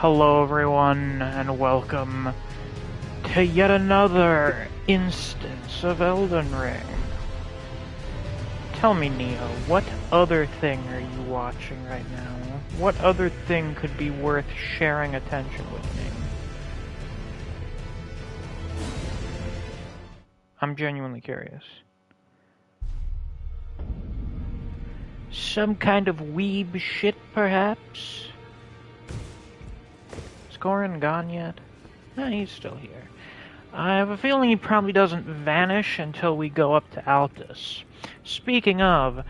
Hello everyone, and welcome to yet another instance of Elden Ring. Tell me, Neo, what other thing are you watching right now? What other thing could be worth sharing attention with me? I'm genuinely curious. Some kind of weeb shit, perhaps? Is Goran gone yet? No, he's still here. I have a feeling he probably doesn't vanish until we go up to Altus. Speaking of,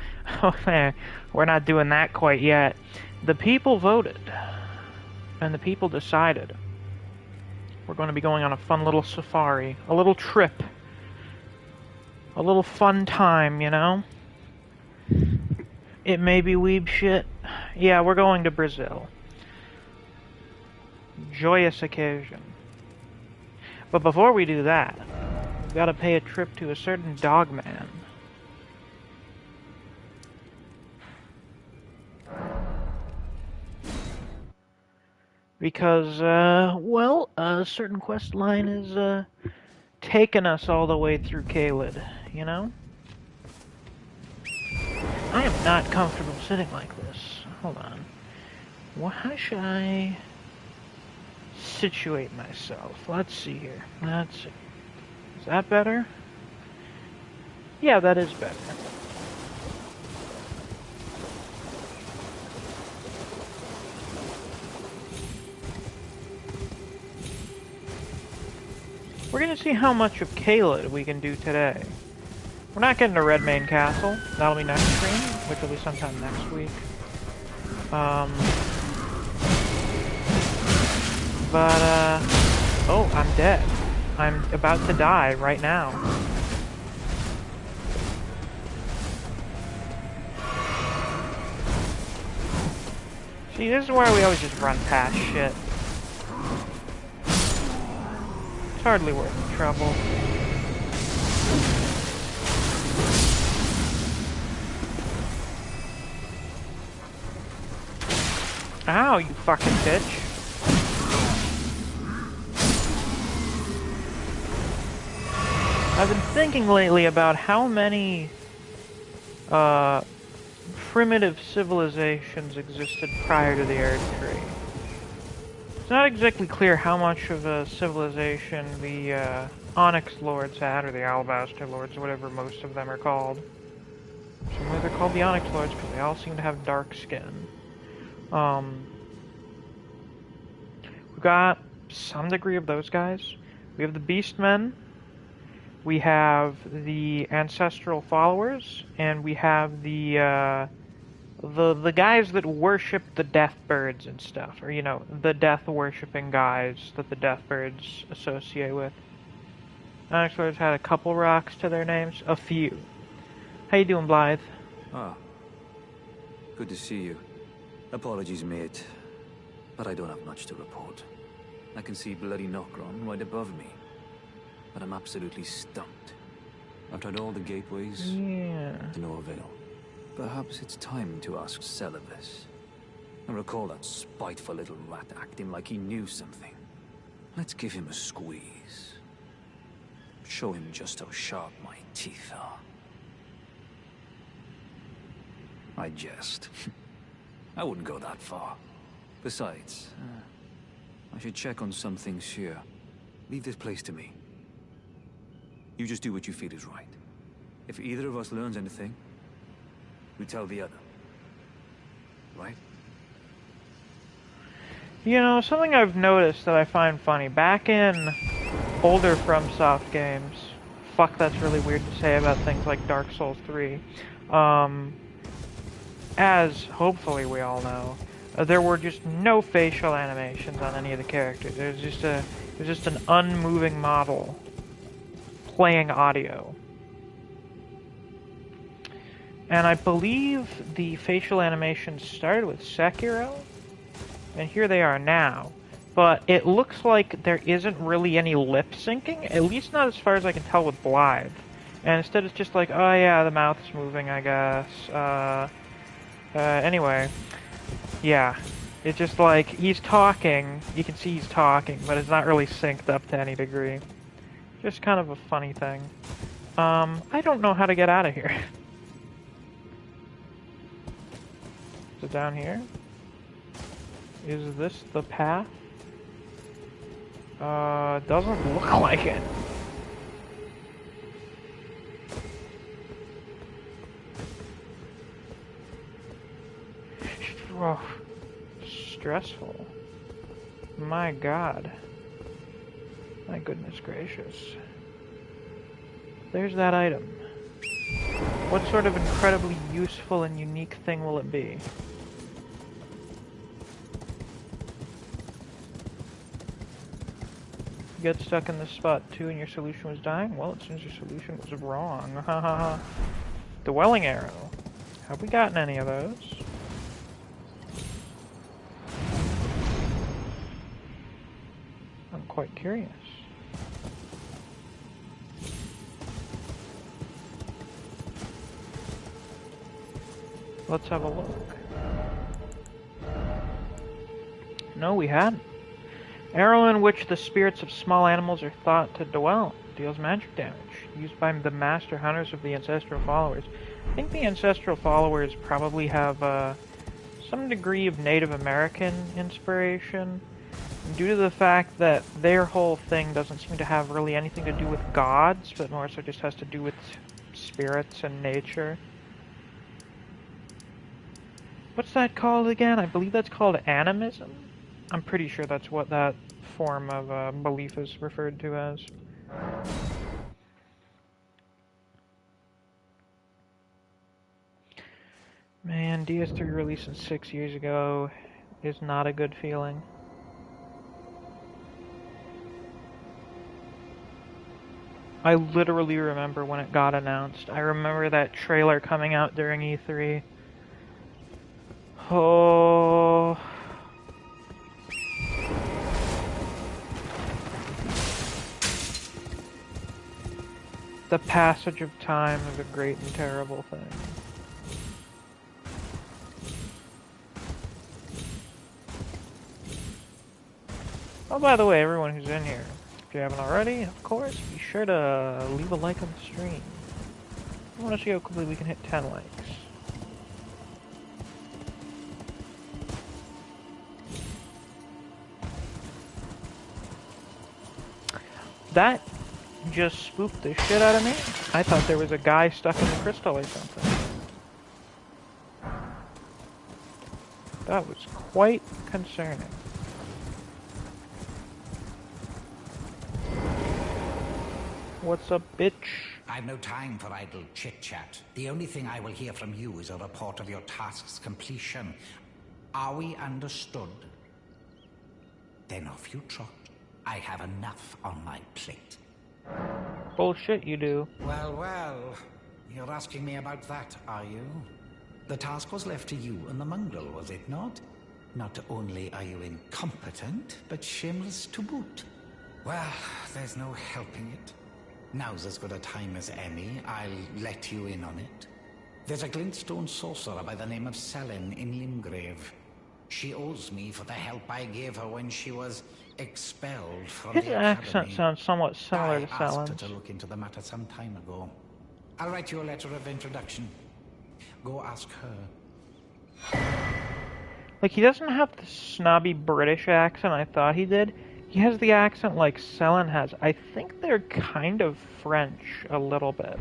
we're not doing that quite yet. The people voted, and the people decided. We're going to be going on a fun little safari, a little trip, a little fun time, you know? It may be weeb shit. Yeah, we're going to Brazil. Joyous occasion. But before we do that, we've got to pay a trip to a certain dogman. Because, well, a certain quest line is, taking us all the way through Caelid, you know? I am not comfortable sitting like this. Hold on. How should I situate myself? Let's see here. Let's see. Is that better? Yeah, that is better. We're gonna see how much of Caelid we can do today. We're not getting to Redmane Castle. That'll be next stream, which will be sometime next week. Oh, I'm dead. I'm about to die right now. See, this is where we always just run past shit. It's hardly worth the trouble. Ow, you fucking bitch. I've been thinking lately about how many primitive civilizations existed prior to the Earth Tree. It's not exactly clear how much of a civilization the Onyx Lords had, or the Alabaster Lords, or whatever most of them are called. Somewhere they're called the Onyx Lords because they all seem to have dark skin. We've got some degree of those guys. We have the Beastmen. We have the Ancestral Followers, and we have the guys that worship the death birds and stuff, or, you know, the death-worshipping guys that the death birds associate with. Onyx Lords had a couple rocks to their names. A few. How you doing, Blythe? Ah. Good to see you. Apologies, mate, but I don't have much to report. I can see bloody Nokron right above me, but I'm absolutely stumped. I've tried all the gateways, to no avail. Perhaps it's time to ask Celibus. I recall that spiteful little rat acting like he knew something. Let's give him a squeeze. Show him just how sharp my teeth are. I jest. I wouldn't go that far. Besides, I should check on some things here. Leave this place to me. You just do what you feel is right. If either of us learns anything, we tell the other. Right? You know, something I've noticed that I find funny. Back in older FromSoft games, fuck, that's really weird to say about things like Dark Souls 3. As, hopefully we all know, there were just no facial animations on any of the characters. There's just an unmoving model playing audio. And I believe the facial animations started with Sekiro, and here they are now. But it looks like there isn't really any lip syncing, at least not as far as I can tell with Blythe. And instead it's just like, oh yeah, the mouth's moving, I guess. Anyway, yeah. It's just like, he's talking, you can see he's talking, but it's not really synced up to any degree. Just kind of a funny thing. I don't know how to get out of here. Is it down here? Is this the path? Doesn't look like it. Oh, stressful. My God. My goodness gracious. There's that item. What sort of incredibly useful and unique thing will it be? You got stuck in this spot too and your solution was dying? Well, it seems your solution was wrong. Hahaha. Dwelling arrow. Have we gotten any of those? I'm quite curious. Let's have a look. No, we hadn't. Arrow in which the spirits of small animals are thought to dwell. Deals magic damage. Used by the master hunters of the ancestral followers. I think the ancestral followers probably have some degree of Native American inspiration. Due to the fact that their whole thing doesn't seem to have really anything to do with gods, but more so just has to do with spirits and nature. What's that called again? I believe that's called animism. I'm pretty sure that's what that form of belief is referred to as. Man, DS3 releasing 6 years ago is not a good feeling. I literally remember when it got announced. I remember that trailer coming out during E3. Oh... The passage of time is a great and terrible thing. Oh, by the way, everyone who's in here, if you haven't already, of course, be sure to leave a like on the stream. I want to see how quickly we can hit 10 likes. That just spooked the shit out of me. I thought there was a guy stuck in the crystal or something. That was quite concerning. What's up, bitch? I've no time for idle chit-chat. The only thing I will hear from you is a report of your task's completion. Are we understood? Then off you trot. I have enough on my plate. Bullshit, you do. Well, well. You're asking me about that, are you? The task was left to you and the mongrel, was it not? Not only are you incompetent, but shameless to boot. Well, there's no helping it. Now's as good a time as any. I'll let you in on it. There's a glintstone sorcerer by the name of Selin in Limgrave. She owes me for the help I gave her when she was expelled from His the accent academy. sounds somewhat similar to I asked her Selen's. to look into the matter some time ago. I'll write you a letter of introduction. Go ask her. Like, he doesn't have the snobby British accent I thought he did. He has the accent like Selen has. I think they're kind of French, a little bit.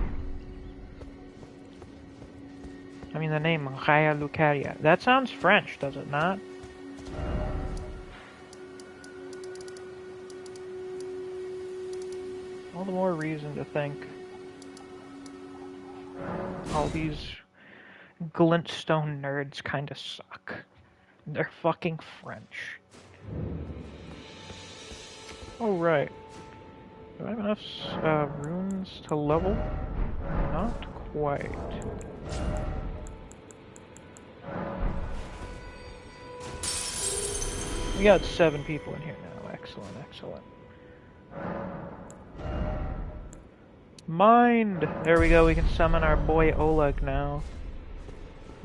I mean, the name, Raya Lucaria. That sounds French, does it not? All the more reason to think all these glintstone nerds kinda suck. They're fucking French. Oh, right. Do I have enough runes to level? Not quite. We got 7 people in here now. Excellent, excellent. Mind! There we go, we can summon our boy Oluk now.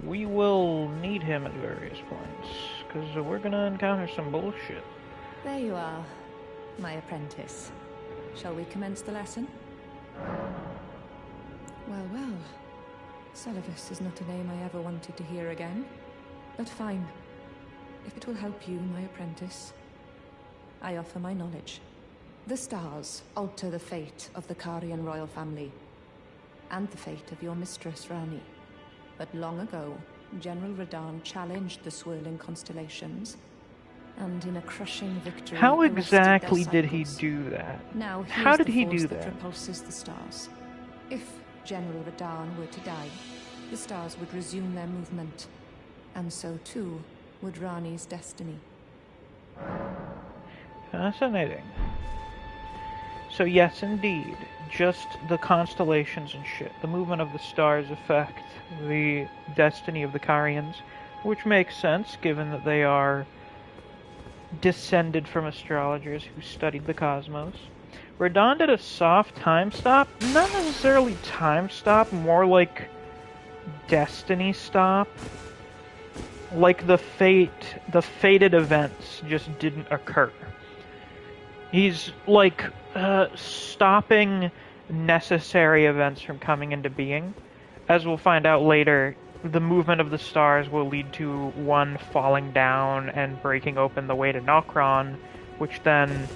We will need him at various points, because we're gonna encounter some bullshit. There you are, my apprentice. Shall we commence the lesson? Well, well. Celovus is not a name I ever wanted to hear again. But fine. If it will help you, my apprentice, I offer my knowledge. The stars alter the fate of the Carian royal family, and the fate of your mistress, Rani. But long ago, General Redan challenged the swirling constellations, and in a crushing victory... How exactly did he do that? Now how did he do that that? Repulses the stars. If General Redan were to die, the stars would resume their movement, and so too would Rani's destiny. Fascinating. So yes, indeed, just the constellations and shit. The movement of the stars affect the destiny of the Carians, which makes sense given that they are descended from astrologers who studied the cosmos. Redan did a soft time stop, not necessarily time stop, more like destiny stop. Like the fated events just didn't occur. He's like stopping necessary events from coming into being. As we'll find out later, the movement of the stars will lead to one falling down and breaking open the way to Nokron, which then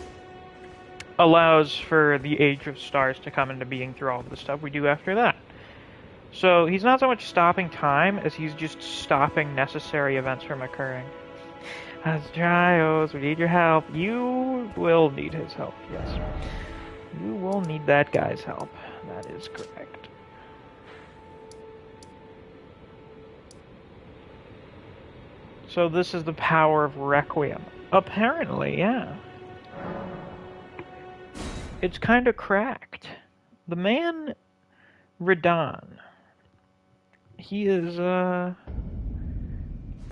allows for the Age of Stars to come into being through all of the stuff we do after that. So he's not so much stopping time as he's just stopping necessary events from occurring. As Giles, we need your help. You will need his help, yes. You will need that guy's help. That is correct. So this is the power of Requiem. Apparently, yeah. It's kind of cracked. The man, Redan, he is,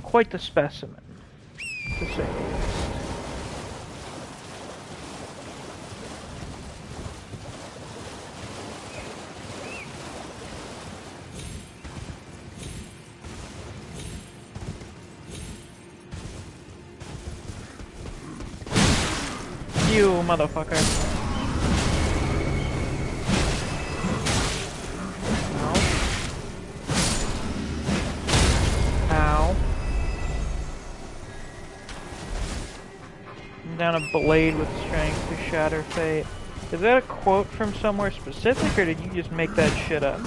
quite the specimen, to say the least. You motherfucker. Down a blade with strength to shatter fate. Is that a quote from somewhere specific, or did you just make that shit up?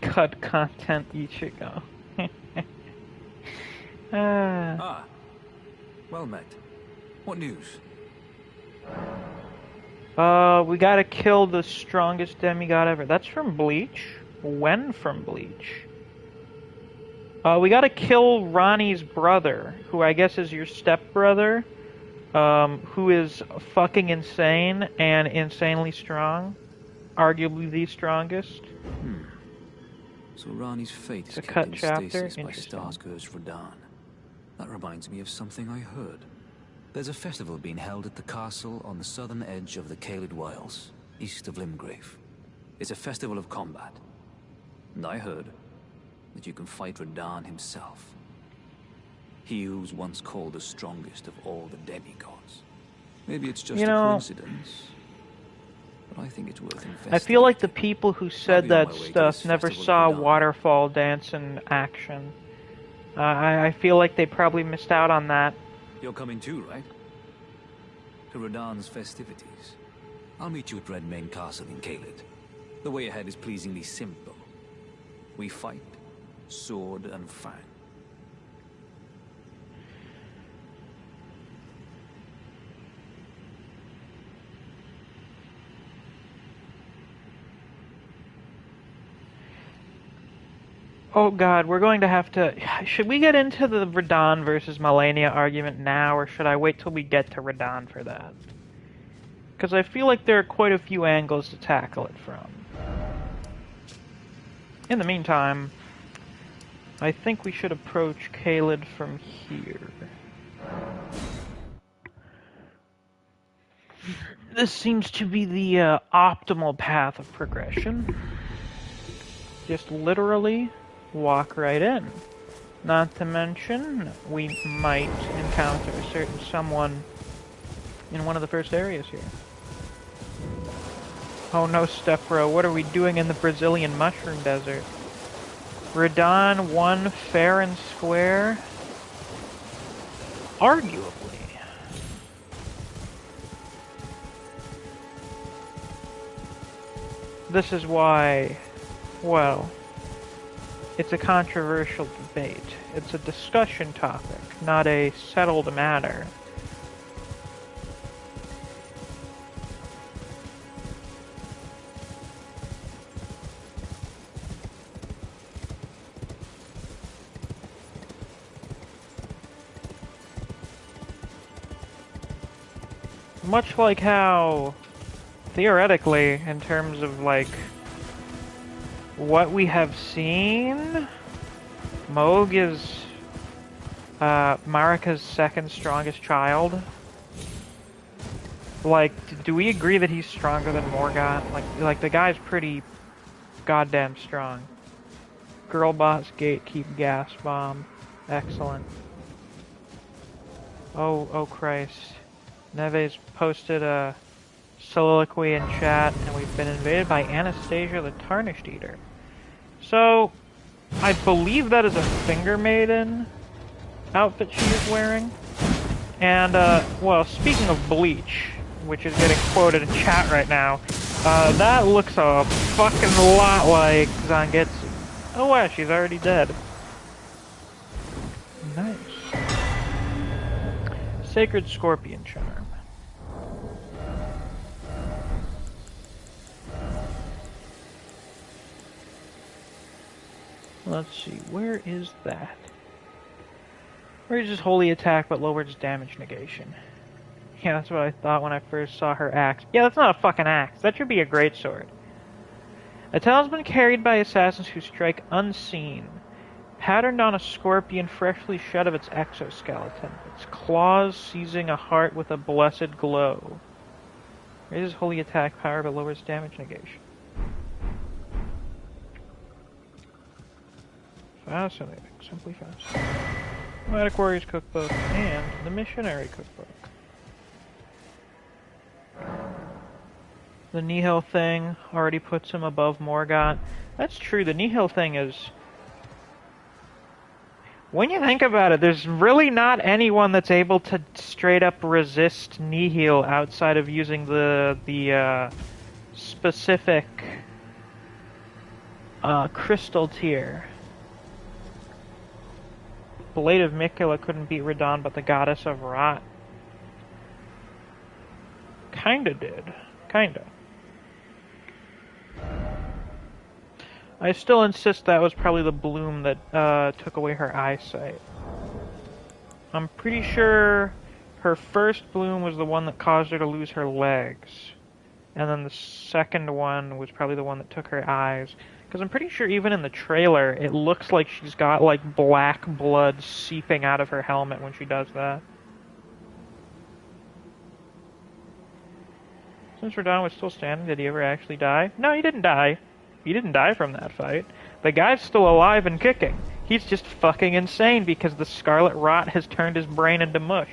Cut content, Ichigo. Well met. What news? We gotta kill the strongest demigod ever. That's from Bleach? When from Bleach? We gotta kill Rani's brother, who I guess is your stepbrother, who is fucking insane and insanely strong. Arguably the strongest. So Rani's fate is a kept cut in chapter. stasis by Starscourge Redan. That reminds me of something I heard. There's a festival being held at the castle on the southern edge of the Caelid Wilds, east of Limgrave. It's a festival of combat. And I heard that you can fight Redan himself. He who's once called the strongest of all the demigods. Maybe it's just a coincidence. But I think it's worth investigating. I feel like the people who said that stuff never saw Waterfall Dance in action. I feel like they probably missed out on that. You're coming too, right? To Redan's festivities. I'll meet you at Redmane Castle in Caelid. The way ahead is pleasingly simple. We fight, sword and fang. Oh god, we're going to have to... Should we get into the Redan versus Malenia argument now, or should I wait till we get to Redan for that? Because I feel like there are quite a few angles to tackle it from. In the meantime, I think we should approach Caelid from here. This seems to be the optimal path of progression. Just literally walk right in. Not to mention, we might encounter a certain someone in one of the first areas here. Oh no, Stepbro, what are we doing in the Brazilian mushroom desert? Redan 1 fair and square? Arguably. This is why, well, it's a controversial debate. It's a discussion topic, not a settled matter. Much like how, theoretically, in terms of, like, what we have seen, Moog is Marika's second strongest child. Like, do we agree that he's stronger than Morgott? Like the guy's pretty goddamn strong. Girl boss gatekeep gas bomb. Excellent. Oh Christ. Neve's posted a soliloquy in chat, and we've been invaded by Anastasia the Tarnished Eater. So, I believe that is a Finger Maiden outfit she is wearing. And, well, speaking of Bleach, which is getting quoted in chat right now, that looks a fucking lot like Zangetsu. Oh wow, she's already dead. Nice. Sacred Scorpion Charm. Let's see, where is that? Raises holy attack but lowers damage negation. Yeah, that's what I thought when I first saw her axe. Yeah, that's not a fucking axe. That should be a greatsword. A talisman carried by assassins who strike unseen. Patterned on a scorpion freshly shed of its exoskeleton. Its claws seizing a heart with a blessed glow. Raises holy attack power but lowers damage negation. Fascinating. Simply fascinating. Nomadic Warriors Cookbook and the Missionary Cookbook. The Nihil thing already puts him above Morgott. That's true, the Nihil thing is... When you think about it, there's really not anyone that's able to straight up resist Nihil outside of using the specific crystal tier. Blade of Mikula couldn't beat Redan, but the Goddess of Rot kinda did. Kinda. I still insist that was probably the bloom that took away her eyesight. I'm pretty sure her first bloom was the one that caused her to lose her legs. And then the second one was probably the one that took her eyes. Because I'm pretty sure even in the trailer, it looks like she's got, like, black blood seeping out of her helmet when she does that. Since Redan was still standing, did he ever actually die? No, he didn't die. He didn't die from that fight. The guy's still alive and kicking. He's just fucking insane because the Scarlet Rot has turned his brain into mush.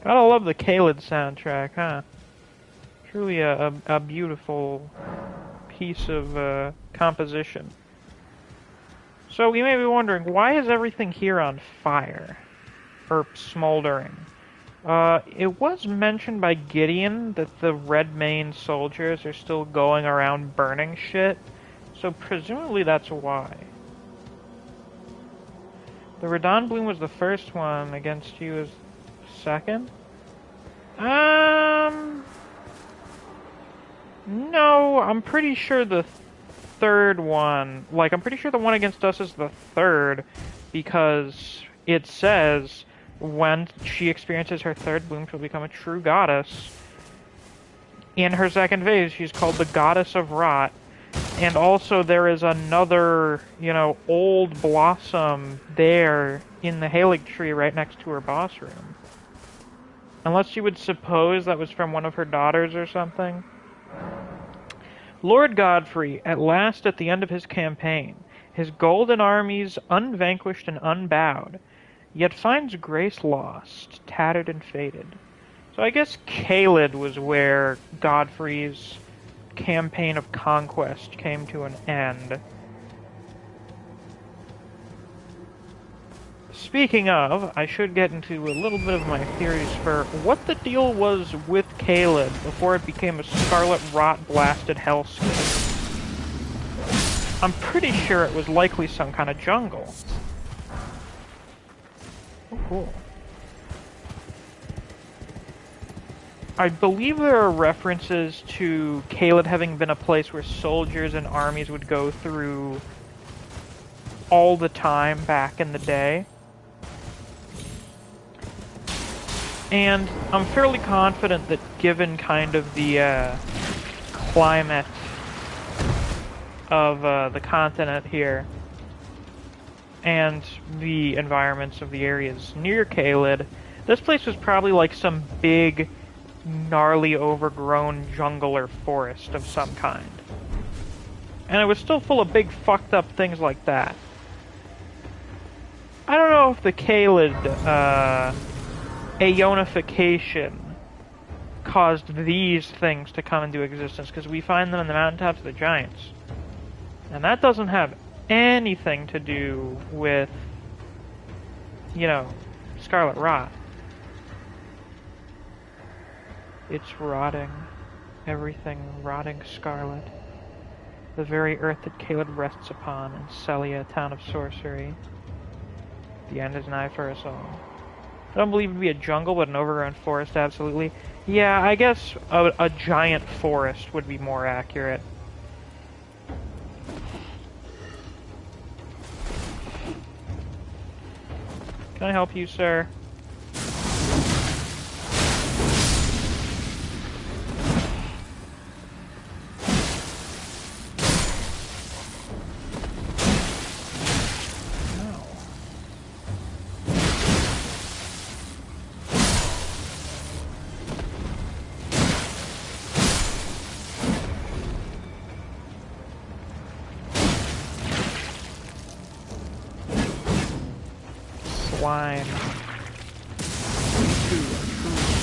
Gotta love the Caelid soundtrack, huh? Truly a beautiful piece of composition. So you may be wondering, why is everything here on fire? Or smoldering? It was mentioned by Gideon that the Red Mane soldiers are still going around burning shit, so presumably that's why. The Redan Bloom was the first one, against you as second? No, I'm pretty sure the third one, like, I'm pretty sure the one against us is the third, because it says when she experiences her third bloom, she'll become a true goddess. In her second phase, she's called the Goddess of Rot. And also there is another, old blossom there in the Halig tree right next to her boss room. Unless you would suppose that was from one of her daughters or something. Lord Godfrey, at last at the end of his campaign, his golden armies unvanquished and unbowed, yet finds grace lost, tattered and faded. So I guess Caelid was where Godfrey's campaign of conquest came to an end. Speaking of, I should get into a little bit of my theories for what the deal was with Caelid before it became a Scarlet Rot blasted hellscape. I'm pretty sure it was likely some kind of jungle. Oh, cool. I believe there are references to Caelid having been a place where soldiers and armies would go through all the time back in the day. And I'm fairly confident that given kind of the climate of the continent here and the environments of the areas near Caelid, this place was probably like some big, gnarly, overgrown jungle or forest of some kind. And it was still full of big, fucked up things like that. I don't know if the Caelid, Ionification caused these things to come into existence, because we find them in the mountaintops of the giants. And that doesn't have anything to do with, Scarlet Rot. It's rotting. Everything rotting scarlet. The very earth that Caelid rests upon in Celia, town of sorcery. The end is nigh for us all. I don't believe it would be a jungle, but an overgrown forest, absolutely. Yeah, I guess a giant forest would be more accurate. Can I help you, sir? Slime. Too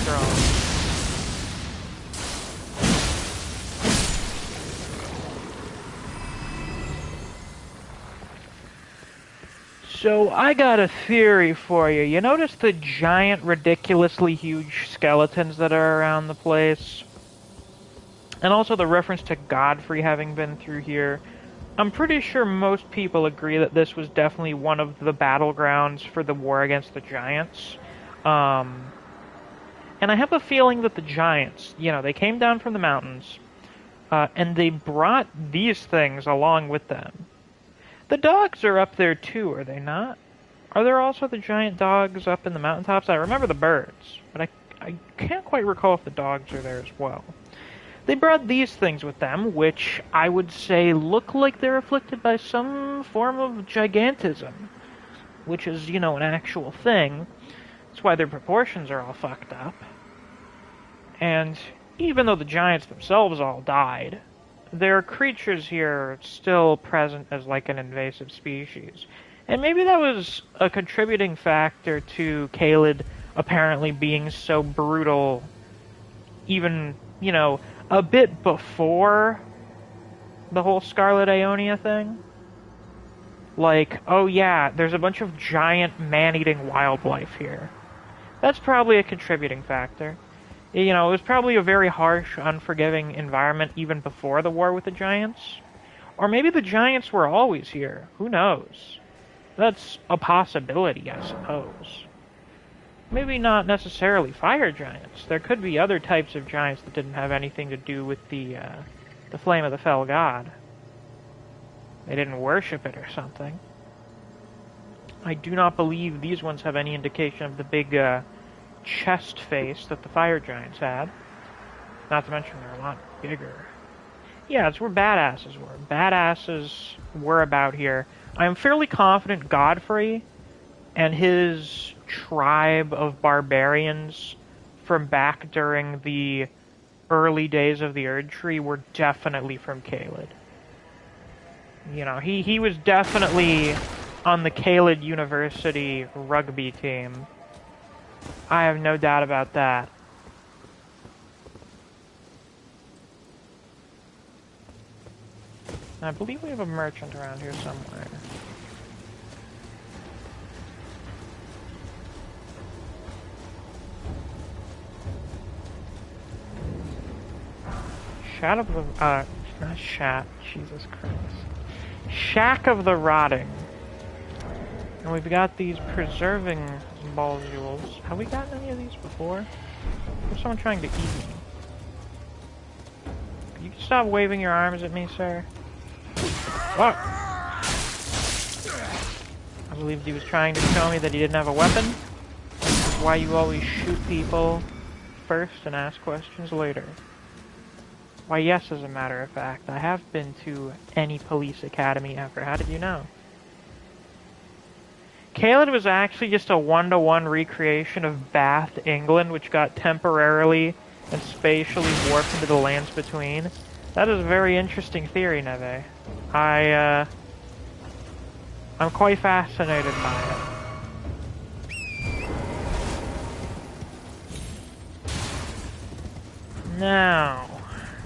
strong. So, I got a theory for you. You notice the giant, ridiculously huge skeletons that are around the place? And also the reference to Godfrey having been through here. I'm pretty sure most people agree that this was definitely one of the battlegrounds for the war against the giants. And I have a feeling that the giants, they came down from the mountains, and they brought these things along with them. The dogs are up there too, are they not? Are there also the giant dogs up in the mountaintops? I remember the birds, but I can't quite recall if the dogs are there as well. They brought these things with them, which I would say look like they're afflicted by some form of gigantism, which is, an actual thing. That's why their proportions are all fucked up. And even though the giants themselves all died, their creatures here are still present as like an invasive species. And maybe that was a contributing factor to Caelid apparently being so brutal, even, a bit before the whole Scarlet Ionia thing. Like, oh yeah, there's a bunch of giant man-eating wildlife here. That's probably a contributing factor. It was probably a very harsh, unforgiving environment even before the war with the giants. Or maybe the giants were always here. Who knows? That's a possibility, I suppose. Maybe not necessarily fire giants. There could be other types of giants that didn't have anything to do with the flame of the fell god. They didn't worship it or something. I do not believe these ones have any indication of the big chest face that the fire giants had. Not to mention they're a lot bigger. Yeah, it's where badasses were. Badasses were about here. I'm fairly confident Godfrey and his tribe of barbarians from back during the early days of the Erd Tree were definitely from Caelid. You know, he was definitely on the Caelid University rugby team. I have no doubt about that. I believe we have a merchant around here somewhere. Shack of the, not Shack, Jesus Christ. Shack of the Rotting. And we've got these preserving ball jewels. Have we gotten any of these before? There's someone trying to eat me. Can you stop waving your arms at me, sir? What? I believed he was trying to show me that he didn't have a weapon. This is why you always shoot people first and ask questions later. Why, yes, as a matter of fact. I have been to any police academy ever. How did you know? Caelid was actually just a 1-to-1 recreation of Bath, England, which got temporarily and spatially warped into the lands between. That is a very interesting theory, Neve. I'm quite fascinated by it. Now,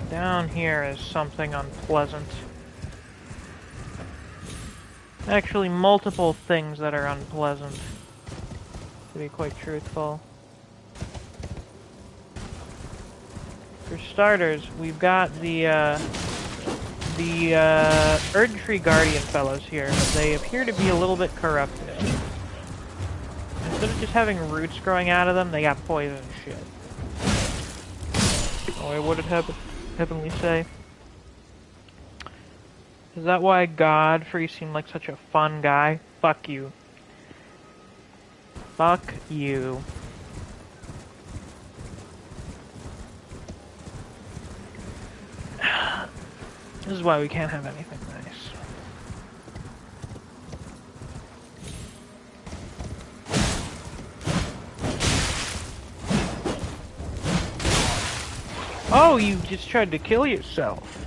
down here is something unpleasant. Actually, multiple things that are unpleasant, to be quite truthful. For starters, we've got the Erd Tree Guardian fellows here, but they appear to be a little bit corrupted. Instead of just having roots growing out of them, they got poison shit. Oh, what did Heavenly say? Is that why Godfrey seemed like such a fun guy? Fuck you. Fuck you. This is why we can't have anything nice. Oh, you just tried to kill yourself.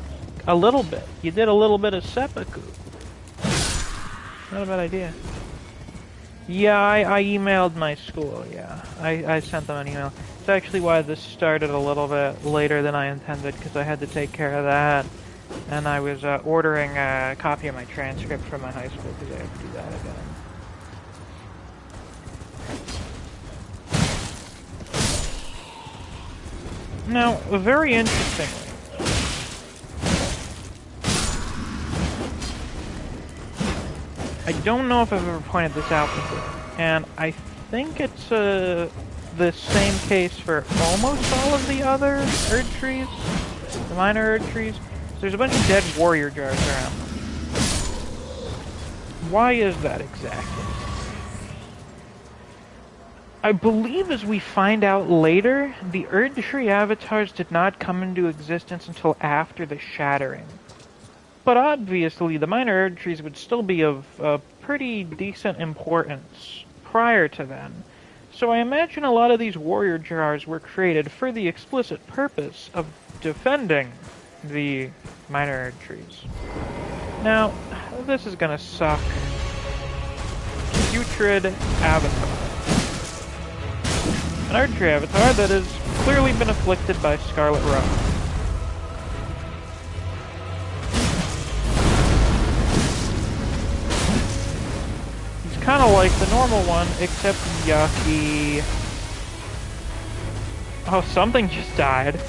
A little bit. You did a little bit of seppuku. Not a bad idea. Yeah, I emailed my school, yeah. I sent them an email. It's actually why this started a little bit later than I intended, because I had to take care of that. And I was ordering a copy of my transcript from my high school, because I have to do that again. Now, very interestingly, I don't know if I've ever pointed this out before, and I think it's the same case for almost all of the other Erd trees, the minor Erd trees. So there's a bunch of dead warrior jars around them. Why is that exactly? I believe, as we find out later, the Erd tree avatars did not come into existence until after the Shattering. But obviously, the minor Erd trees would still be of pretty decent importance prior to then. So I imagine a lot of these warrior jars were created for the explicit purpose of defending the minor Erd trees. Now, this is gonna suck. Putrid Avatar. An Erd tree avatar that has clearly been afflicted by Scarlet Rock. Kind of like the normal one, except yucky. Oh, something just died.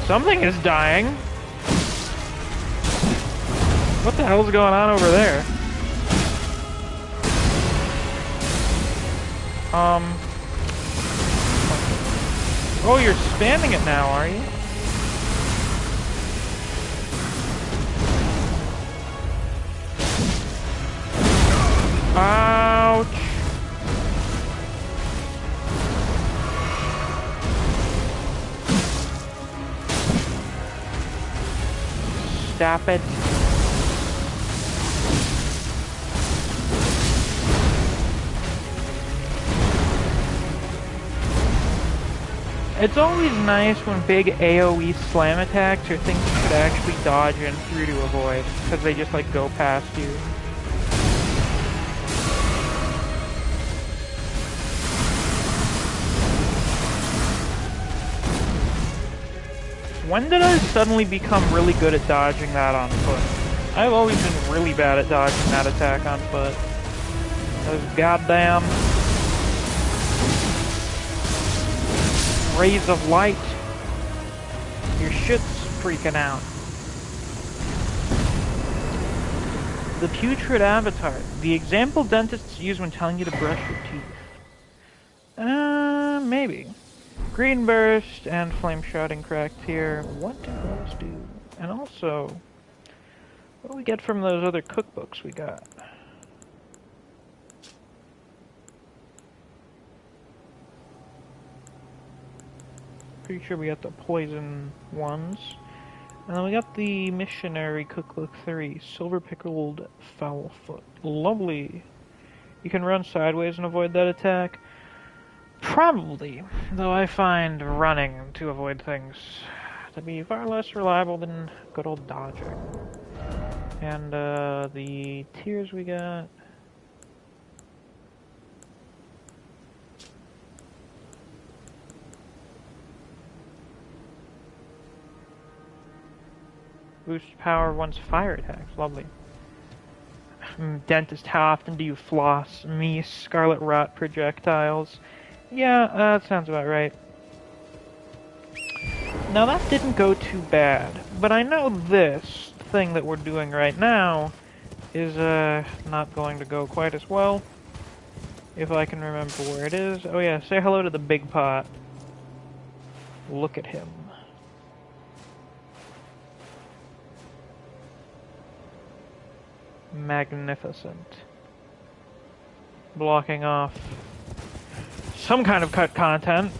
Something is dying. What the hell's going on over there? Oh, you're spamming it now, are you? Ouch! Stop it. It's always nice when big AoE slam attacks are things you should actually dodge in through to avoid, because they just like go past you. When did I suddenly become really good at dodging that on foot? I've always been really bad at dodging that attack on foot. Those goddamn rays of light. Your shit's freaking out. The putrid avatar. The example dentists use when telling you to brush your teeth. Maybe. Green burst and flame shouting cracked here. What do those do? And also, what do we get from those other cookbooks we got? Pretty sure we got the poison ones. And then we got the missionary cookbook 3, silver pickled foulfoot. Lovely. You can run sideways and avoid that attack. Probably, though I find running to avoid things to be far less reliable than good old dodging. And the tears we got. Boost power once fire attacks. Lovely. Dentist, how often do you floss? Me, Scarlet Rock projectiles. Yeah, that sounds about right. Now that didn't go too bad, but I know this thing that we're doing right now is not going to go quite as well. If I can remember where it is. Oh yeah, say hello to the big pot. Look at him. Magnificent. Blocking off some kind of cut content.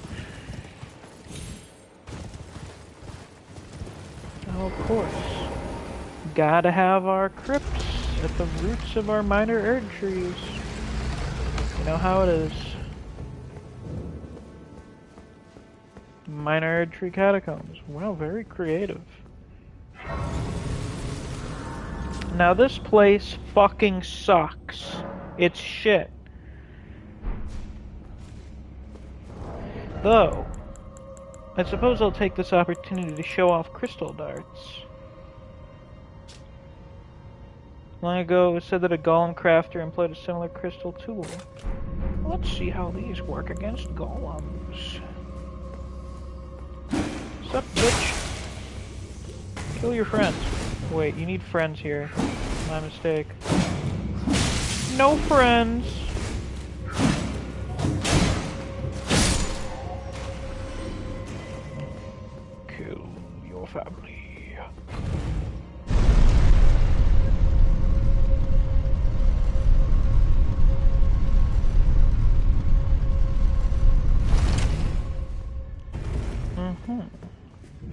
Oh, of course. Gotta have our crypts at the roots of our minor erd trees. You know how it is. Minor erd tree catacombs. Wow, very creative. Now this place fucking sucks. It's shit. Though, I suppose I'll take this opportunity to show off crystal darts. Long ago, it was said that a golem crafter employed a similar crystal tool. Let's see how these work against golems. Sup, bitch? Kill your friends. Wait, you need friends here. My mistake. No friends! Kill your family.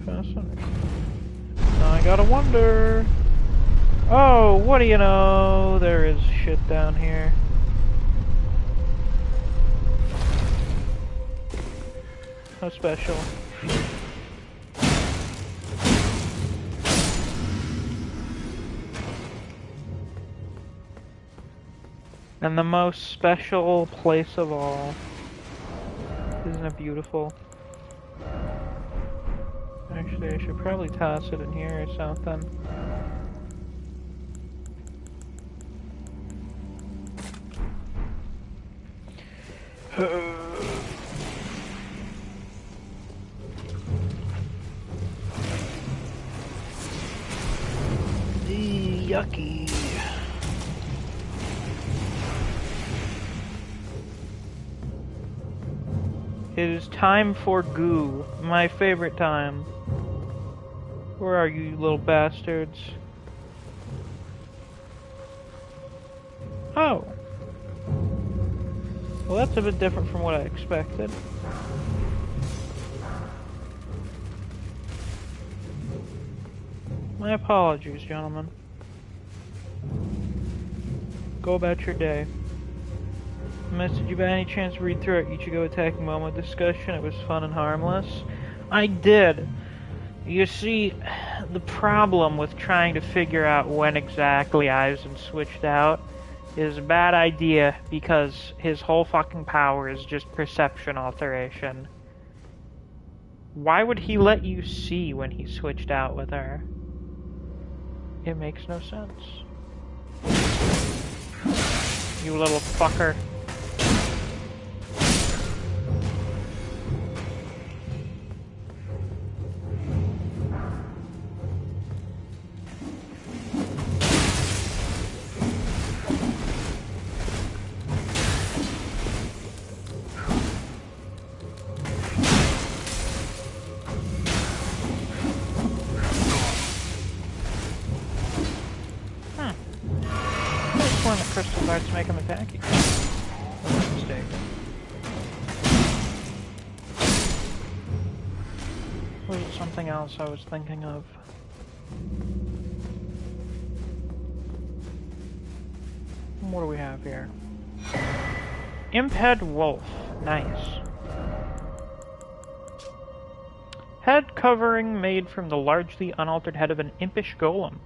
Fascinating. Now I gotta wonder. Oh, what do you know? There is shit down here. How special. And the most special place of all. Isn't it beautiful? Actually, I should probably toss it in here or something. Yucky. It is time for goo. My favorite time. Where are you little bastards? Oh. Well, that's a bit different from what I expected. My apologies, gentlemen. Go about your day. Miss, did you by any chance read through our Ichigo attacking Momo discussion? It was fun and harmless. I did. You see, the problem with trying to figure out when exactly Aizen switched out is a bad idea because his whole fucking power is just perception alteration. Why would he let you see when he switched out with her? It makes no sense. You little fucker. Crystal darts make him attack you. If I'm not mistaken. Or was it something else I was thinking of? What do we have here? Imped Wolf. Nice. Head covering made from the largely unaltered head of an impish golem.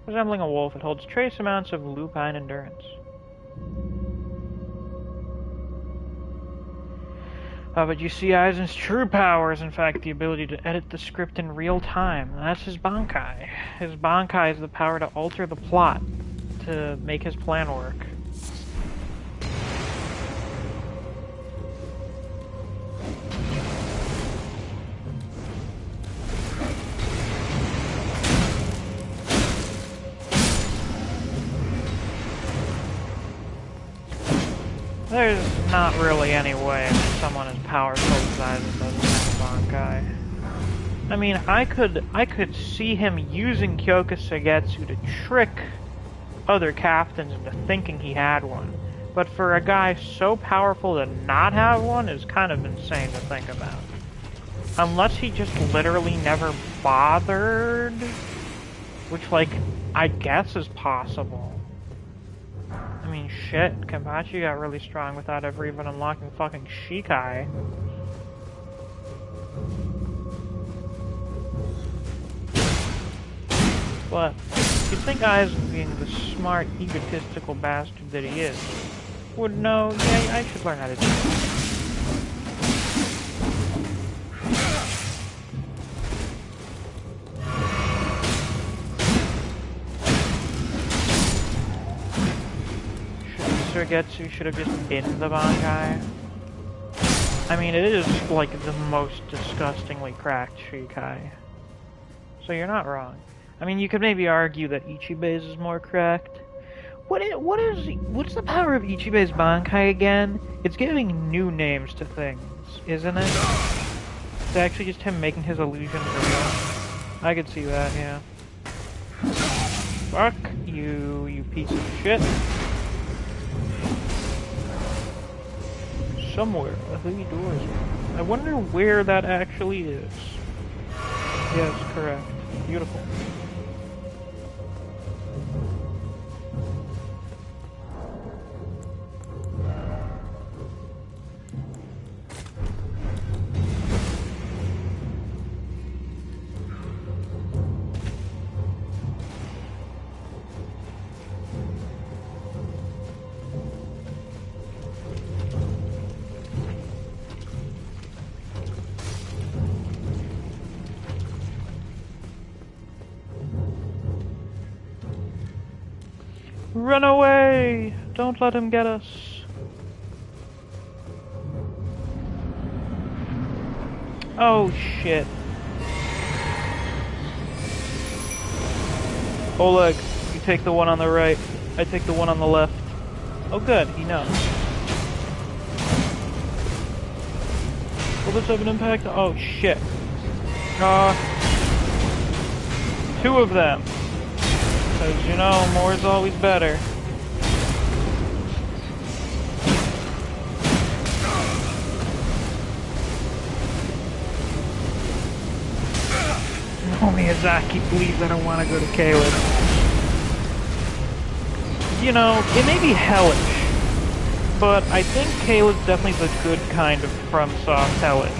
Resembling a wolf, it holds trace amounts of lupine endurance. But you see, Aizen's true power is in fact the ability to edit the script in real time. That's his Bankai. His Bankai is the power to alter the plot, to make his plan work. There's not really any way that someone as powerful as Aizen doesn't have a Bankai. I mean, I could see him using Kyoka Segetsu to trick other captains into thinking he had one. But for a guy so powerful to not have one is kind of insane to think about. Unless he just literally never bothered, which, like, I guess is possible. I mean, shit, Kenpachi got really strong without ever even unlocking fucking Shikai. But you'd think Aizen, being the smart, egotistical bastard that he is, would know, yeah, I should learn how to do it. Suigetsu should have just been the Bankai. I mean, it is, like, the most disgustingly cracked Shikai. So you're not wrong. I mean, you could maybe argue that Ichibe's is more cracked. What's the power of Ichibe's Bankai again? It's giving new names to things, isn't it? It's actually just him making his illusions real. I could see that, yeah. Fuck you, you piece of shit. Somewhere, a hidden door. I wonder where that actually is. Yes, correct. Beautiful. Run away! Don't let him get us. Oh shit. Oluk, you take the one on the right. I take the one on the left. Oh good, he knows. Will this have an impact? Oh shit. Two of them. Because, you know, more is always better. Miyazaki, please, I don't want to go to Caelid. You know, it may be hellish, but I think Caelid's definitely the good kind of FromSoft hellish.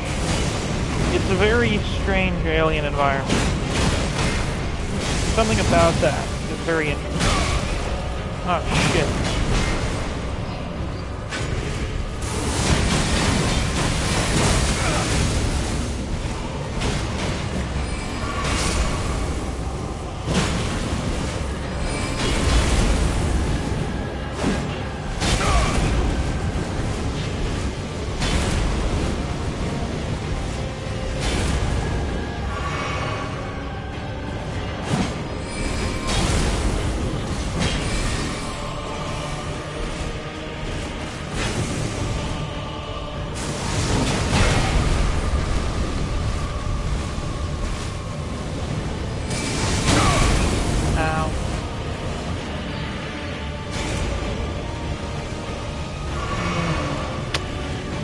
It's a very strange alien environment. Something about that is very interesting. Oh, shit.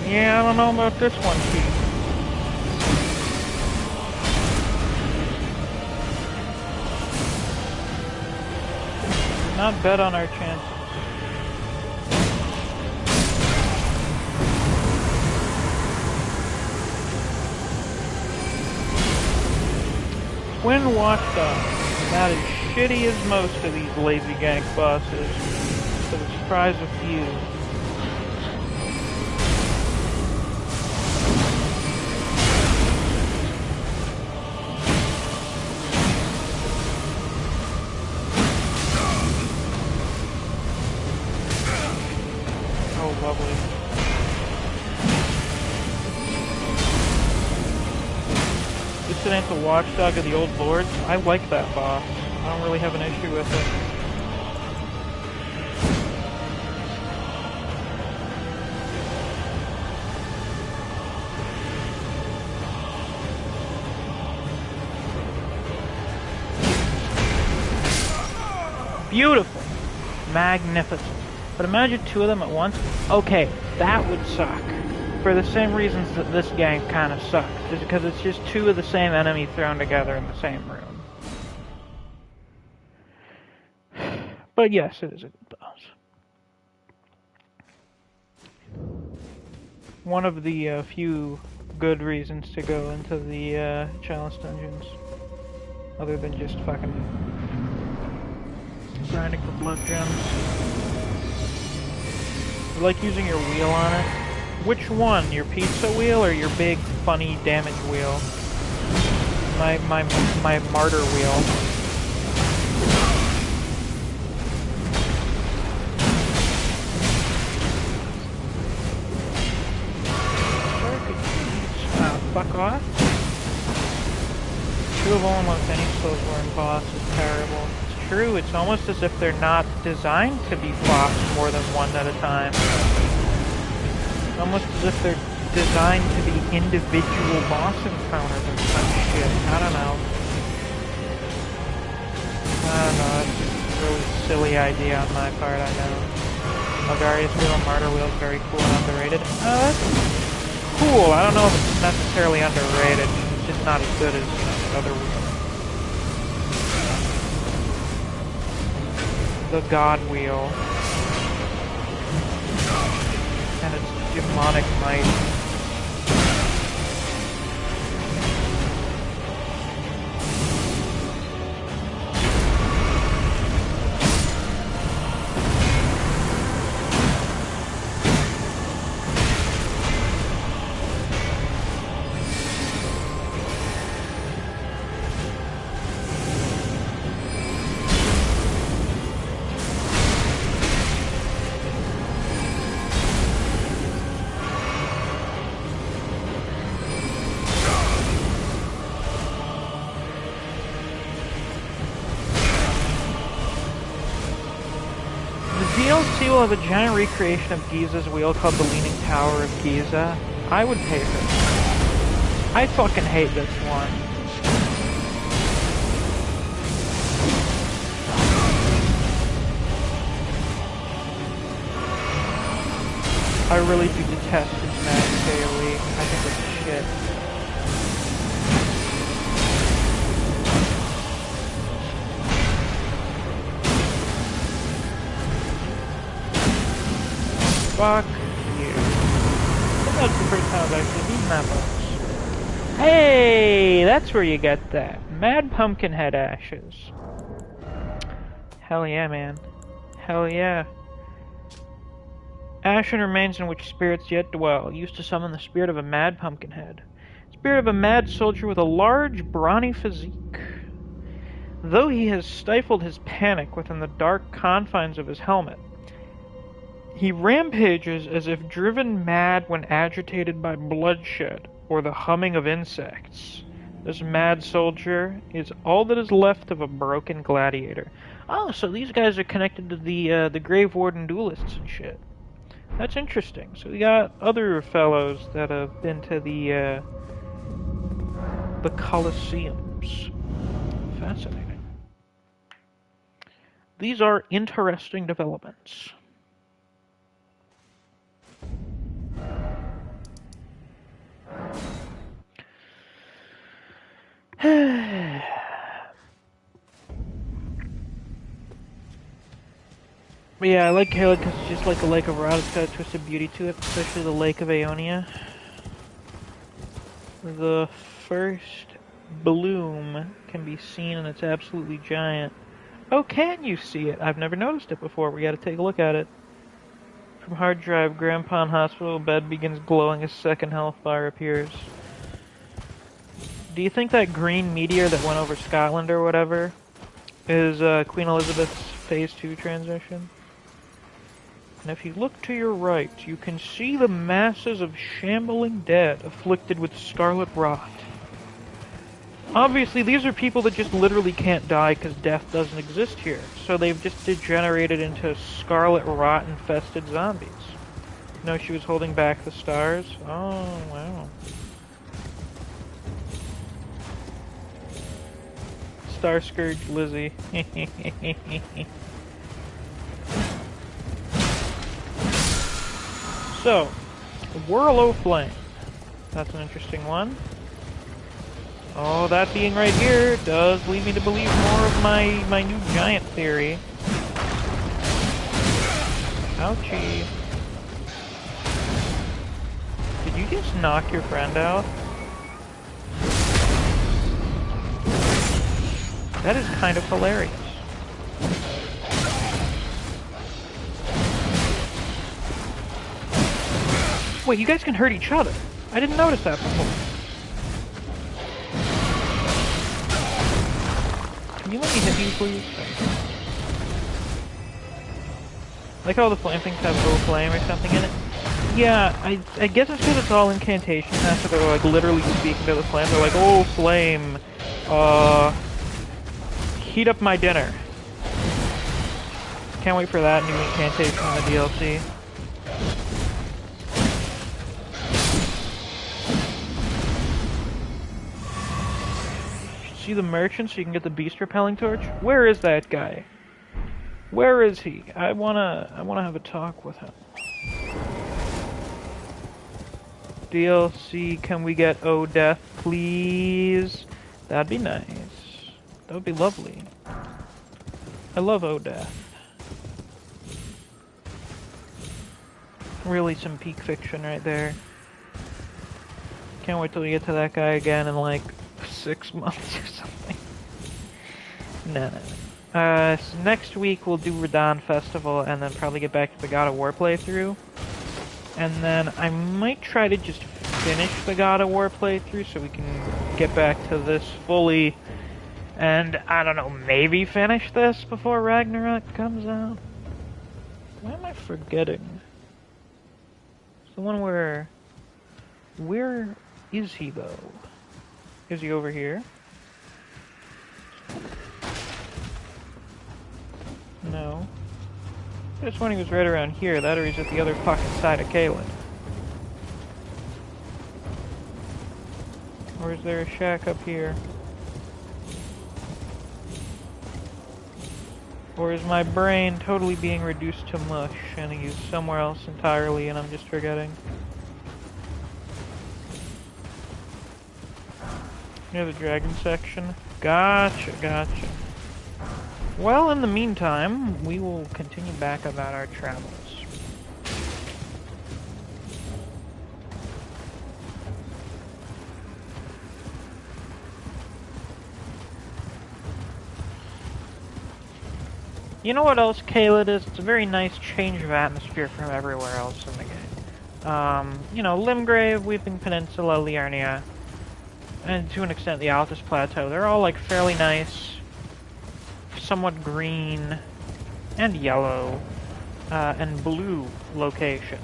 Yeah, I don't know about this one, Chief. Not bet on our chances. Twin Watchdog. Not as shitty as most of these lazy gank bosses, to the surprise of few. Lovely. Incidental Watchdog of the Old Lords. I like that boss. I don't really have an issue with it. Beautiful. Magnificent. But imagine two of them at once. Okay, that would suck. For the same reasons that this gang kind of sucks. Just because it's just two of the same enemy thrown together in the same room. But yes, it is a good boss. One of the few good reasons to go into the challenge dungeons. Other than just fucking grinding for blood gems. You like using your wheel on it? Which one? Your pizza wheel or your big, funny damage wheel? My martyr wheel. Fuck off. Two of almost any Soulsborne boss is terrible. True, it's almost as if they're not designed to be fought more than one at a time. It's almost as if they're designed to be individual boss encounters and some shit. I don't know. It's just a really silly idea on my part, I know. Algarius Wheel and Martyr Wheel is very cool and underrated. That's cool. I don't know if it's necessarily underrated. It's just not as good as, you know, the other wheels. The God Wheel and its demonic might. DLC will have a giant recreation of Giza's wheel called the Leaning Tower of Giza. I would pay for this. I fucking hate this one. I really do detest this Magic AoE. I think it's shit. Fuck you. I think that's the first time I've actually beaten that boss. Hey, that's where you get that. Mad Pumpkinhead ashes. Hell yeah, man. Hell yeah. Ashen remains in which spirits yet dwell, used to summon the spirit of a mad pumpkinhead. Spirit of a mad soldier with a large, brawny physique. Though he has stifled his panic within the dark confines of his helmet, he rampages as if driven mad when agitated by bloodshed or the humming of insects. This mad soldier is all that is left of a broken gladiator. Oh, so these guys are connected to the Grave Warden duelists and shit. That's interesting. So we got other fellows that have been to the Colosseums. Fascinating. These are interesting developments. But yeah, I like Caelid because it's just like a lake of rot. It's got a twisted beauty to it, especially the lake of Ionia. The first bloom can be seen and it's absolutely giant. Oh, can you see it? I've never noticed it before. We gotta take a look at it. From hard drive, Grandpa Hospital bed begins glowing as second hellfire appears. Do you think that green meteor that went over Scotland or whatever is Queen Elizabeth's Phase 2 transition? And if you look to your right, you can see the masses of shambling dead afflicted with Scarlet Rock. Obviously, these are people that just literally can't die because death doesn't exist here. So they've just degenerated into Scarlet Rot infested zombies. No, she was holding back the stars? Oh, wow. Star Scourge Lizzie. So, Whirl o' Flame. That's an interesting one. Oh, that being right here does lead me to believe more of my new giant theory. Ouchie. Did you just knock your friend out? That is kind of hilarious. Wait, you guys can hurt each other. I didn't notice that before. Can you let me hit you, please? Like how the flame things have O flame or something in it? Yeah, I guess it's because it's all incantation. So they're like literally speaking to the flame. They're like, oh, flame. Heat up my dinner. Can't wait for that new incantation in the DLC. See the merchant so you can get the beast repelling torch? Where is that guy? Where is he? I wanna have a talk with him. DLC, can we get O Death, please? That'd be nice. That would be lovely. I love O Death. Really some peak fiction right there. Can't wait till we get to that guy again in like 6 months or something. No. So next week we'll do Redan Festival and then probably get back to the God of War playthrough. And then I might try to just finish the God of War playthrough so we can get back to this fully. And, I don't know, maybe finish this before Ragnarok comes out? Why am I forgetting? It's the one where... Where is he, though? Is he over here? No. This one he was right around here. That or he's at the other fucking side of Caelid. Or is there a shack up here? Or is my brain totally being reduced to mush and he's somewhere else entirely and I'm just forgetting? Near the dragon section. Gotcha, gotcha. Well, in the meantime, we will continue back about our travels. You know what else Caelid is? It's a very nice change of atmosphere from everywhere else in the game. You know, Limgrave, Weeping Peninsula, Ionia, and to an extent the Altus Plateau. They're all like fairly nice, somewhat green, and yellow, and blue locations.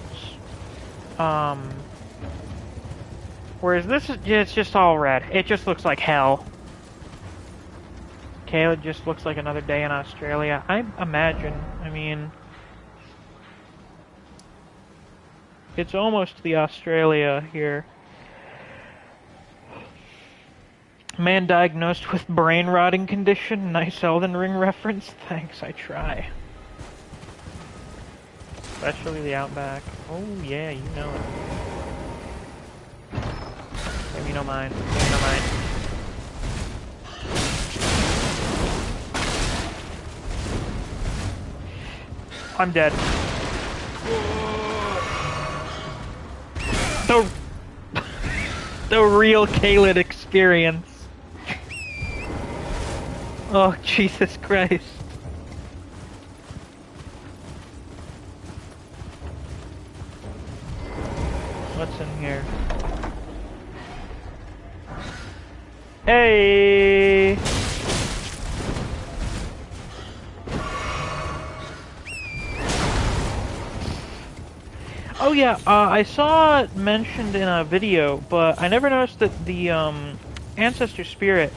Whereas this is, it's just all red. It just looks like hell. Caelid just looks like another day in Australia. I imagine, I mean, it's almost the Australia here. Man diagnosed with brain rotting condition. Nice Elden Ring reference. Thanks, I try. Especially the Outback. Oh yeah, you know it. Give me no mind. Give me no mind. I'm dead. The real Caelid experience. Oh, Jesus Christ. What's in here? Hey! Oh yeah, I saw it mentioned in a video, but I never noticed that the Ancestor Spirit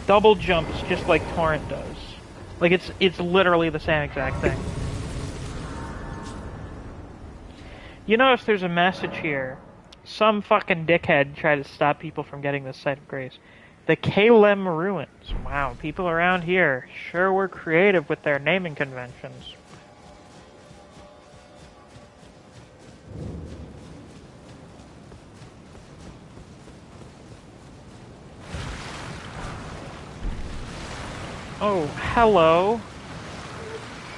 double jumps just like Torrent does. Like it's literally the same exact thing. You notice there's a message here. Some fucking dickhead tried to stop people from getting this Site of Grace. The Caelid Ruins. Wow, people around here sure were creative with their naming conventions. Oh, hello.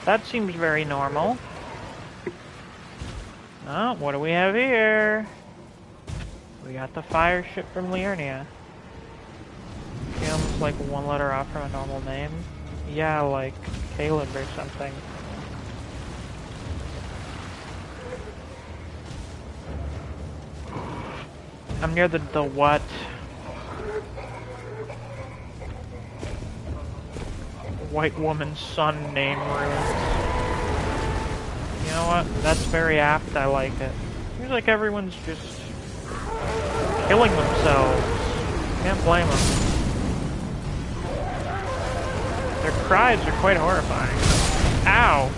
That seems very normal. Oh, what do we have here? We got the fire ship from Ionia. Feels like one letter off from a normal name. Yeah, like Caelid or something. I'm near the what? White woman's son name ruins. You know what? That's very apt. I like it. Seems like everyone's just killing themselves. Can't blame them. Their cries are quite horrifying. Ow!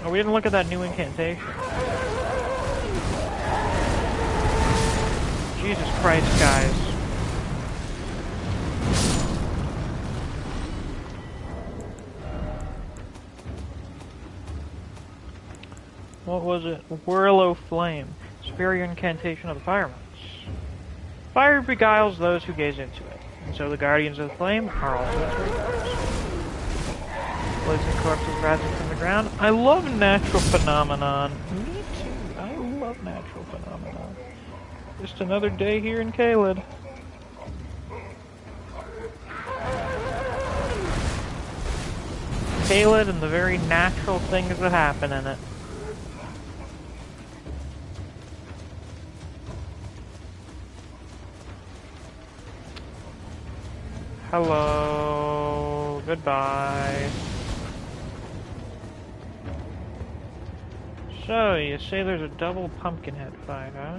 Oh, we didn't look at that new incantation. Jesus Christ, guys. What was it? Whirl o' Flame. Superior incantation of the Firemonks. Fire beguiles those who gaze into it, and so the Guardians of the Flame are also its reapers. Blazing corpses rising from the ground. I love natural phenomenon. Me too. I love natural phenomenon. Just another day here in Caelid. Caelid and the very natural things that happen in it. Hello. Goodbye. So, you say there's a double Pumpkinhead fight, huh?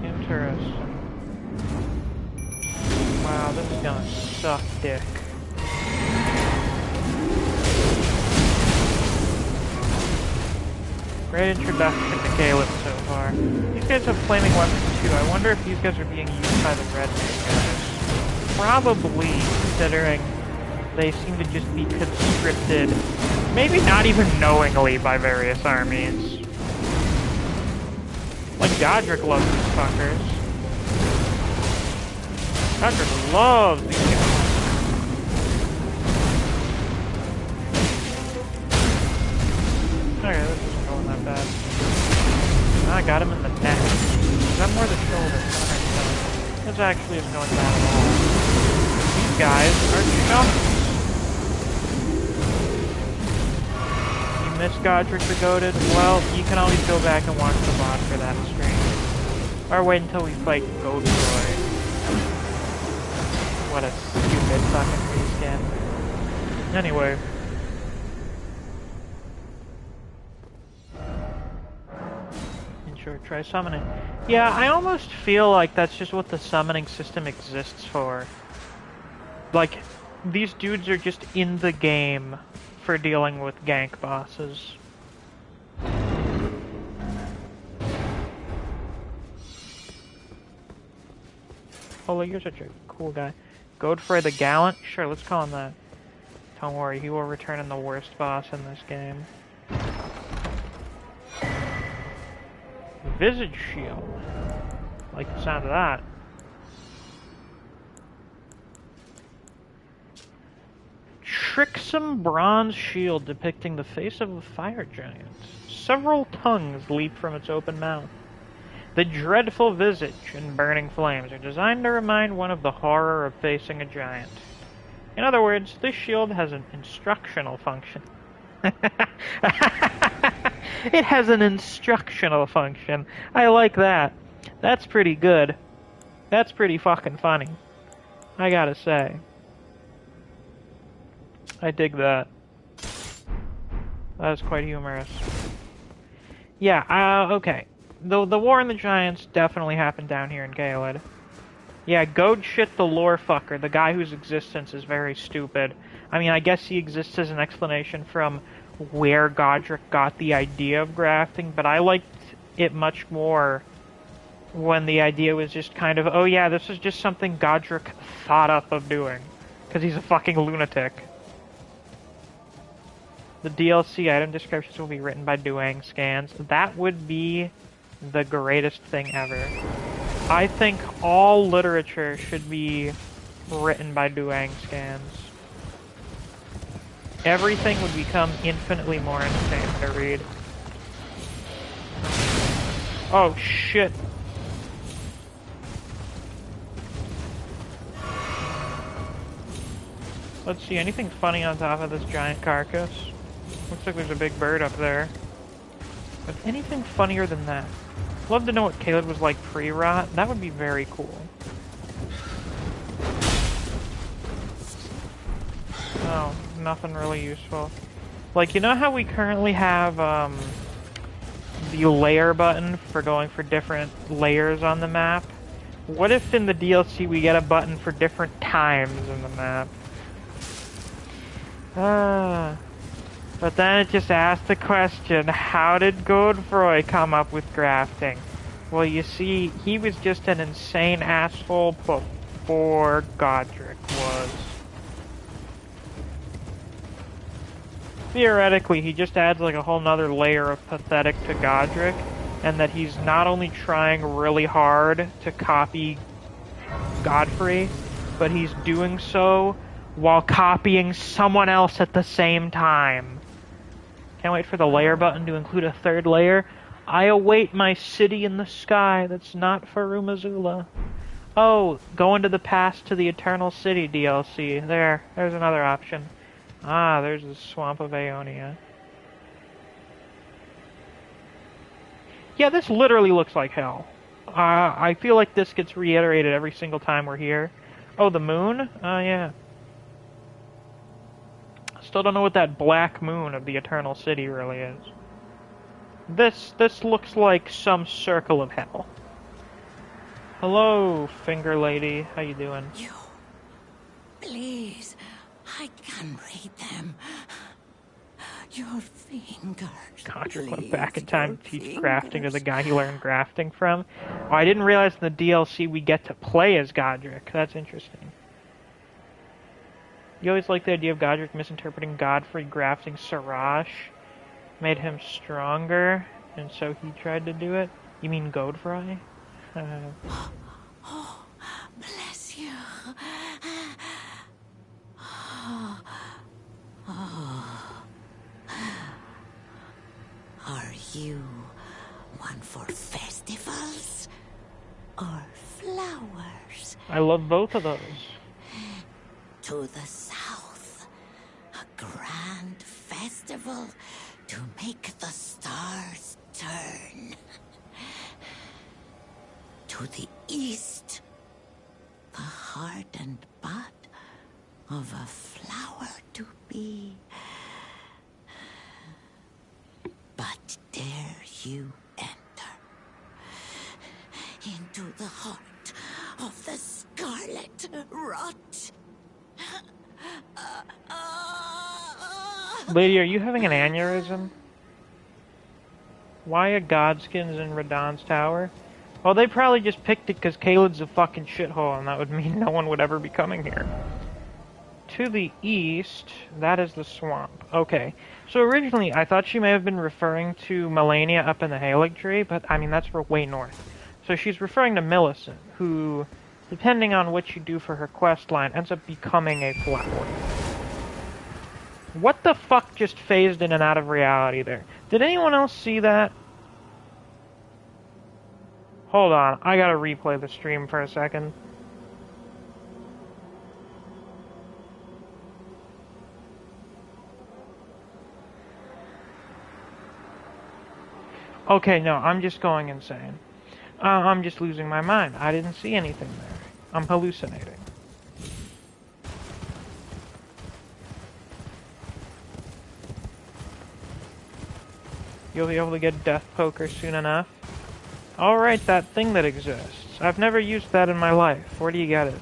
Interesting. Wow, this is gonna suck dick. Great introduction to Caelid so far. These guys have flaming weapons too. I wonder if these guys are being used by the Red guys. Probably, considering they seem to just be conscripted, maybe not even knowingly, by various armies. Like Godric loves these fuckers. Godric loves these guys. Okay, this isn't going that bad. I got him in the neck. Is that more the shoulder? This actually isn't going bad at all. these guys are chumps. You missed Godric the Goated? Well, you can always go back and watch the VOD for that stream. Or wait until we fight Goldroy. What a stupid fucking reskin. Anyway. Sure, try summoning. Yeah, I almost feel like that's just what the summoning system exists for. Like, these dudes are just in the game for dealing with gank bosses. Oh, you're such a cool guy. Godfrey the Gallant? Sure, let's call him that. Don't worry, he will return in the worst boss in this game. Visage Shield. Like the sound of that. Tricksome bronze shield depicting the face of a fire giant. Several tongues leap from its open mouth. The dreadful visage and burning flames are designed to remind one of the horror of facing a giant. In other words, this shield has an instructional function. It has an instructional function. I like that. That's pretty good. That's pretty fucking funny. I gotta say. I dig that. That was quite humorous. Yeah, okay. The War in the Giants definitely happened down here in Caelid. Yeah, Goad Shit the lore fucker, the guy whose existence is very stupid. I mean, I guess he exists as an explanation from where Godric got the idea of grafting, but I liked it much more when the idea was just kind of, oh yeah, this is just something Godric thought up of doing, because he's a fucking lunatic. The DLC item descriptions will be written by Duang Scans. That would be the greatest thing ever. I think all literature should be written by Duang Scans. Everything would become infinitely more entertaining to read. Oh shit. Let's see, anything funny on top of this giant carcass? Looks like there's a big bird up there. But anything funnier than that? Love to know what Caelid was like pre-rot. That would be very cool. Oh, nothing really useful. Like, you know how we currently have, the layer button for going for different layers on the map? What if in the DLC we get a button for different times in the map? But then it just asks the question, how did Godfroy come up with grafting? Well, you see, he was just an insane asshole before Godric was. Theoretically, he just adds like a whole nother layer of pathetic to Godric, and that he's not only trying really hard to copy Godfrey, but he's doing so while copying someone else at the same time. Can't wait for the layer button to include a third layer. I await my city in the sky that's not Farumazula. Oh, go into the past to the Eternal City DLC. There's another option. Ah, there's the Swamp of Ionia. Yeah, this literally looks like hell. I feel like this gets reiterated every single time we're here. Oh, the moon? Oh, yeah. Still don't know what that black moon of the Eternal City really is. This looks like some circle of hell. Hello, finger lady. How you doing? You... Please, I can read them. Your fingers. Godric went back in time to teach crafting to the guy he learned grafting from. Oh, I didn't realize in the DLC we get to play as Godric. That's interesting. You always like the idea of Godric misinterpreting Godfrey grafting Siraj. Made him stronger, and so he tried to do it? You mean Godfrey? Oh, bless you. Are you one for festivals or flowers? I love both of those. to the south. A grand festival to make the stars turn. To the east, the heart and bud of a flower to be. But dare you enter into the heart of the Scarlet Rock? Lady, are you having an aneurysm? Why are Godskins in Redan's tower? Well, they probably just picked it because Caelid's a fucking shithole, and that would mean no one would ever be coming here. To the east, that is the swamp. Okay. So originally, I thought she may have been referring to Melania up in the Haligtree, but, I mean, that's way north. So she's referring to Millicent, who, depending on what you do for her quest line, ends up becoming a flower. What the fuck just phased in and out of reality there? Did anyone else see that? Hold on, I gotta replay the stream for a second. Okay, no, I'm just going insane. I'm just losing my mind. I didn't see anything there. I'm hallucinating. You'll be able to get Death Poker soon enough. Alright, that thing that exists. I've never used that in my life. Where do you get it?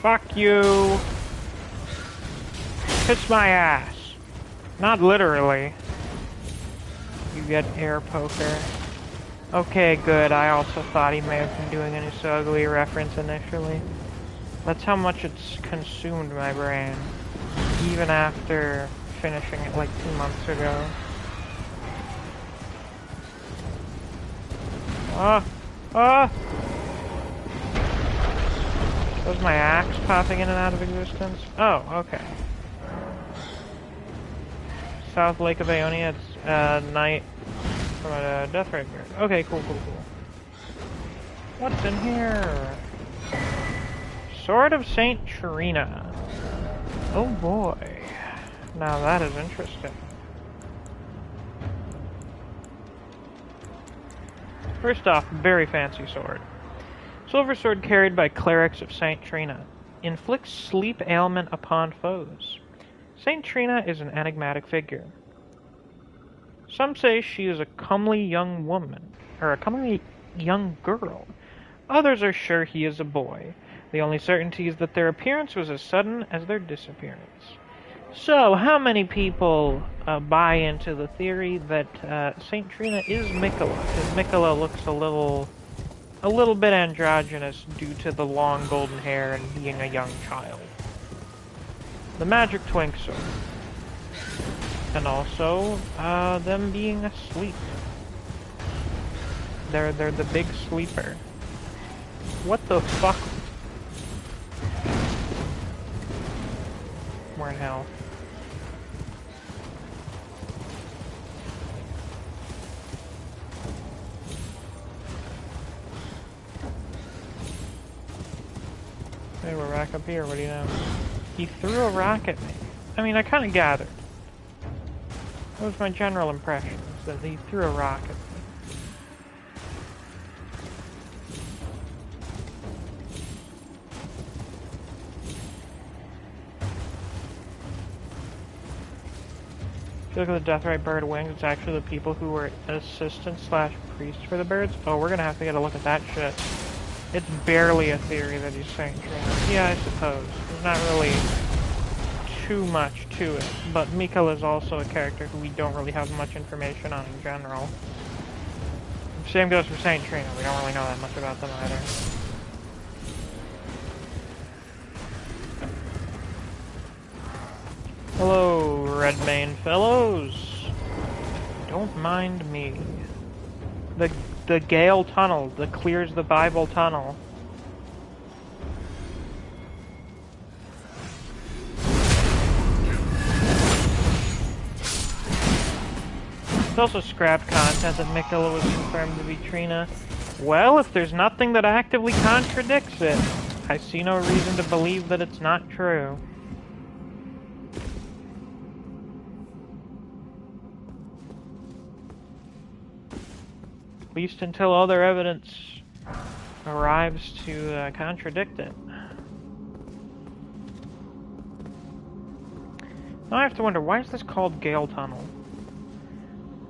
Fuck you! Kiss my ass. Not literally. You get air poker. Okay, good. I also thought he may have been doing an Usogly reference initially. That's how much it's consumed my brain. Even after finishing it like 2 months ago. Ah! Ah! Was my axe popping in and out of existence? Oh, okay. South Lake of Ionia, it's night from a death ray bird. Okay, cool. What's in here? Sword of Saint Trina. Oh boy. Now that is interesting. First off, very fancy sword. Silver sword carried by clerics of Saint Trina. Inflicts sleep ailment upon foes. Saint Trina is an enigmatic figure. Some say she is a comely young woman, or a comely young girl. Others are sure he is a boy. The only certainty is that their appearance was as sudden as their disappearance. So, how many people buy into the theory that Saint Trina is Miquella? Because Miquella looks a little bit androgynous due to the long golden hair and being a young child. The magic twink sword. And also, them being asleep. They're the big sleeper. What the fuck? We're in hell. Hey, we're back up here, what do you know? He threw a rock at me. I mean, I kind of gathered. That was my general impression, is that he threw a rock at me. If you look at the Deathrite bird wings, it's actually the people who were assistant/priest for the birds. Oh, we're gonna have to get a look at that shit. It's barely a theory that he's Saint Trina. Yeah, I suppose. There's not really too much to it, but Miquella is also a character who we don't really have much information on in general. Same goes for Saint Trina, we don't really know that much about them either. Hello, Redmane fellows. Don't mind me. The Gale Tunnel, the Clears the Bible Tunnel. There's also scrapped content that Miquella was confirmed to be Trina. Well, if there's nothing that actively contradicts it, I see no reason to believe that it's not true. At least until other evidence arrives to contradict it. Now I have to wonder, why is this called Gale Tunnel?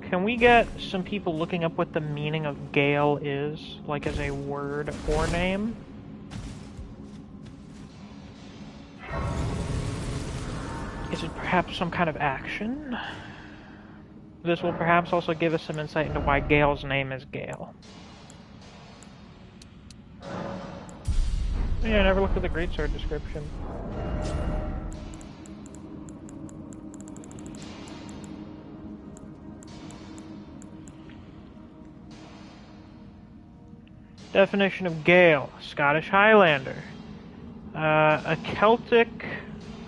Can we get some people looking up what the meaning of Gale is, like as a word or name? Is it perhaps some kind of action? This will perhaps also give us some insight into why Gale's name is Gale. Yeah, I never looked at the greatsword description. Definition of Gale: Scottish Highlander. A Celtic,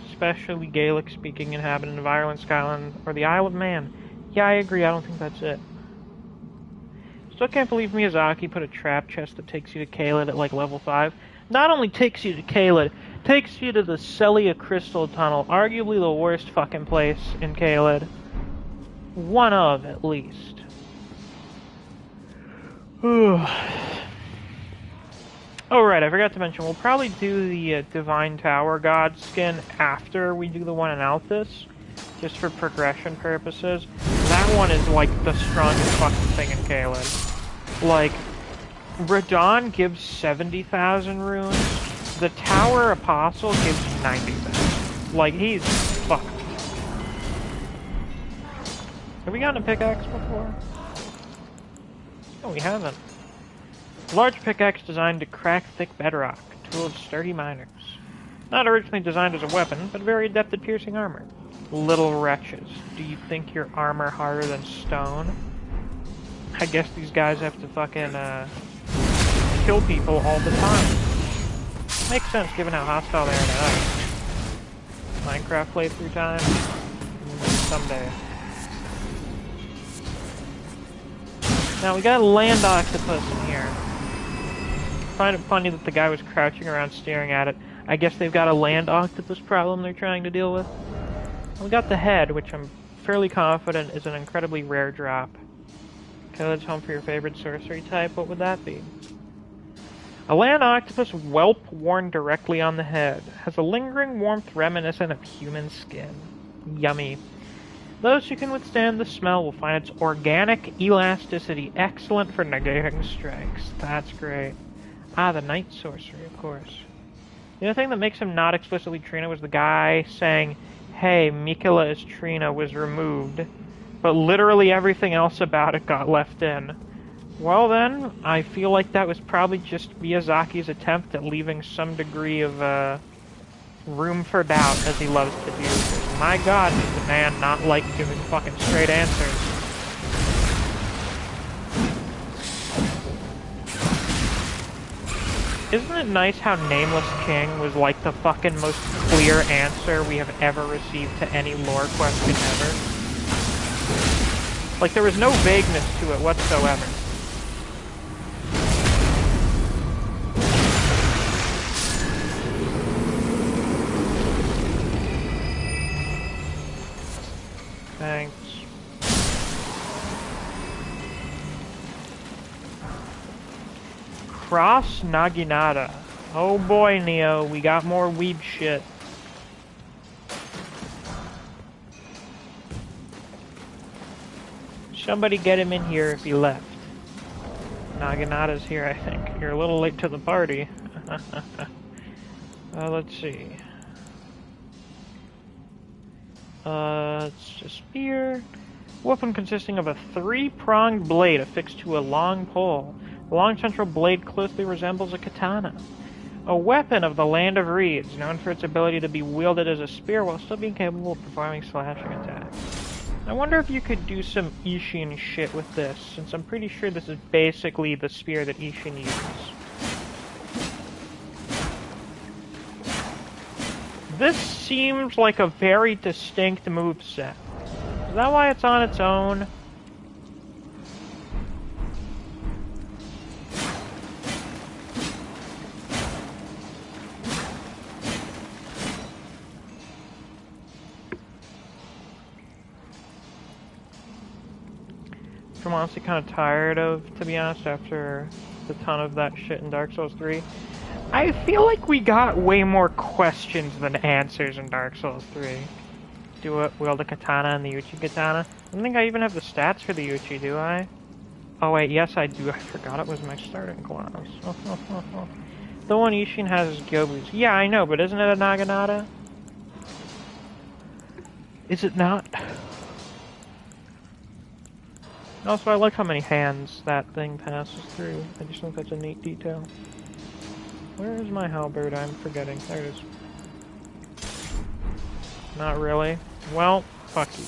especially Gaelic-speaking inhabitant of Ireland, Scotland, or the Isle of Man. Yeah, I agree, I don't think that's it. Still can't believe Miyazaki put a trap chest that takes you to Caelid at like level 5. Not only takes you to Caelid, takes you to the Celia Crystal Tunnel, arguably the worst fucking place in Caelid. One of, at least. Oh right, I forgot to mention, we'll probably do the Divine Tower God skin after we do the one in Althus, just for progression purposes. That one is like the strongest fucking thing in Caelid. Like, Redan gives 70,000 runes, the Tower Apostle gives 90,000. Like, he's fucked. Have we gotten a pickaxe before? No, we haven't. Large pickaxe designed to crack thick bedrock, tool of sturdy miners. Not originally designed as a weapon, but very adept at piercing armor. Little wretches, do you think your armor harder than stone? I guess these guys have to fucking, kill people all the time. Makes sense given how hostile they are to us. Minecraft playthrough time? Someday. Now we got a land octopus in here. I find it funny that the guy was crouching around staring at it. I guess they've got a land octopus problem they're trying to deal with. And we got the head, which I'm fairly confident is an incredibly rare drop. Caelid's home for your favorite sorcery type, what would that be? A land octopus whelp worn directly on the head. Has a lingering warmth reminiscent of human skin. Yummy. Those who can withstand the smell will find its organic elasticity excellent for negating strikes. That's great. Ah, the night sorcery, of course. The other thing that makes him not explicitly Trina was the guy saying, hey, Miquella is Trina was removed, but literally everything else about it got left in. Well then, I feel like that was probably just Miyazaki's attempt at leaving some degree of, room for doubt, as he loves to do. Because my god, does the man not like giving fucking straight answers. Isn't it nice how Nameless King was like the fucking most clear answer we have ever received to any lore question ever? Like, there was no vagueness to it whatsoever. Thanks. Cross Naginata. Oh boy, Neo, we got more weeb shit. Somebody get him in here if he left. Naginata's here, I think. You're a little late to the party. Let's see. It's a spear. Weapon consisting of a 3-pronged blade affixed to a long pole. The long central blade closely resembles a katana. A weapon of the Land of Reeds, known for its ability to be wielded as a spear while still being capable of performing slashing attacks. I wonder if you could do some Ishin shit with this, since I'm pretty sure this is basically the spear that Ishin uses. This seems like a very distinct moveset. Is that why it's on its own? I'm honestly kind of tired of, to be honest, after the ton of that shit in Dark Souls 3. I feel like we got way more questions than answers in Dark Souls 3. Do it, wield the katana and the Uchi katana. I don't think I even have the stats for the Uchi, do I? Oh wait, yes I do. I forgot it was my starting class. The one Ishin has is Gyobu's. Yeah, I know, but isn't it a Naginata? Is it not? Also, I like how many hands that thing passes through. I just think that's a neat detail. Where is my halberd? I'm forgetting. There it is. Not really. Well, fuck you.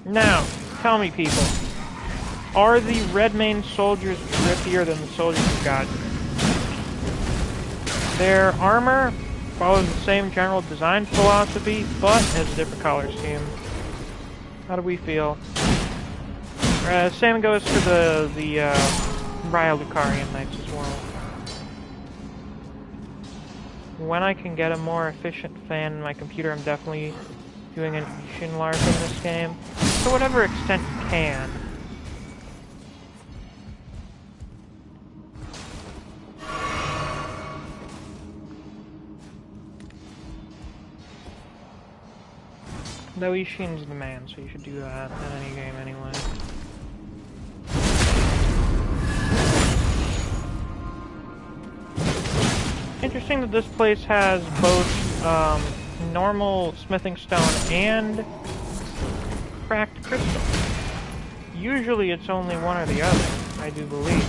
Now, tell me, people, are the Redmane soldiers driftier than the soldiers of God? Their armor follows the same general design philosophy, but has a different color scheme. How do we feel? Same goes for the Raya Lucarian Knights as well. When I can get a more efficient fan in my computer, I'm definitely doing an Ishin LARP in this game. To whatever extent you can. Though Ishin's the man, so you should do that in any game anyway. Interesting that this place has both normal smithing stone and cracked crystal. Usually it's only one or the other, I do believe.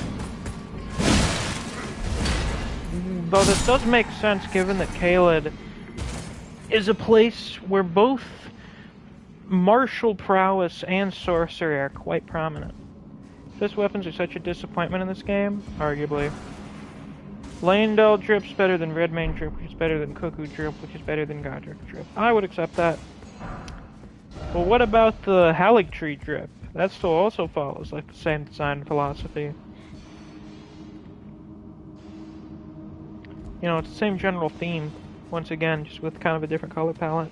Though this does make sense given that Caelid is a place where both martial prowess and sorcery are quite prominent. These weapons are such a disappointment in this game, arguably. Leyndell drip's better than Redmane drip, which is better than Cuckoo drip, which is better than Godric drip. I would accept that. But what about the Haligtree drip? That still also follows like the same design philosophy. You know, it's the same general theme, once again, just with kind of a different color palette.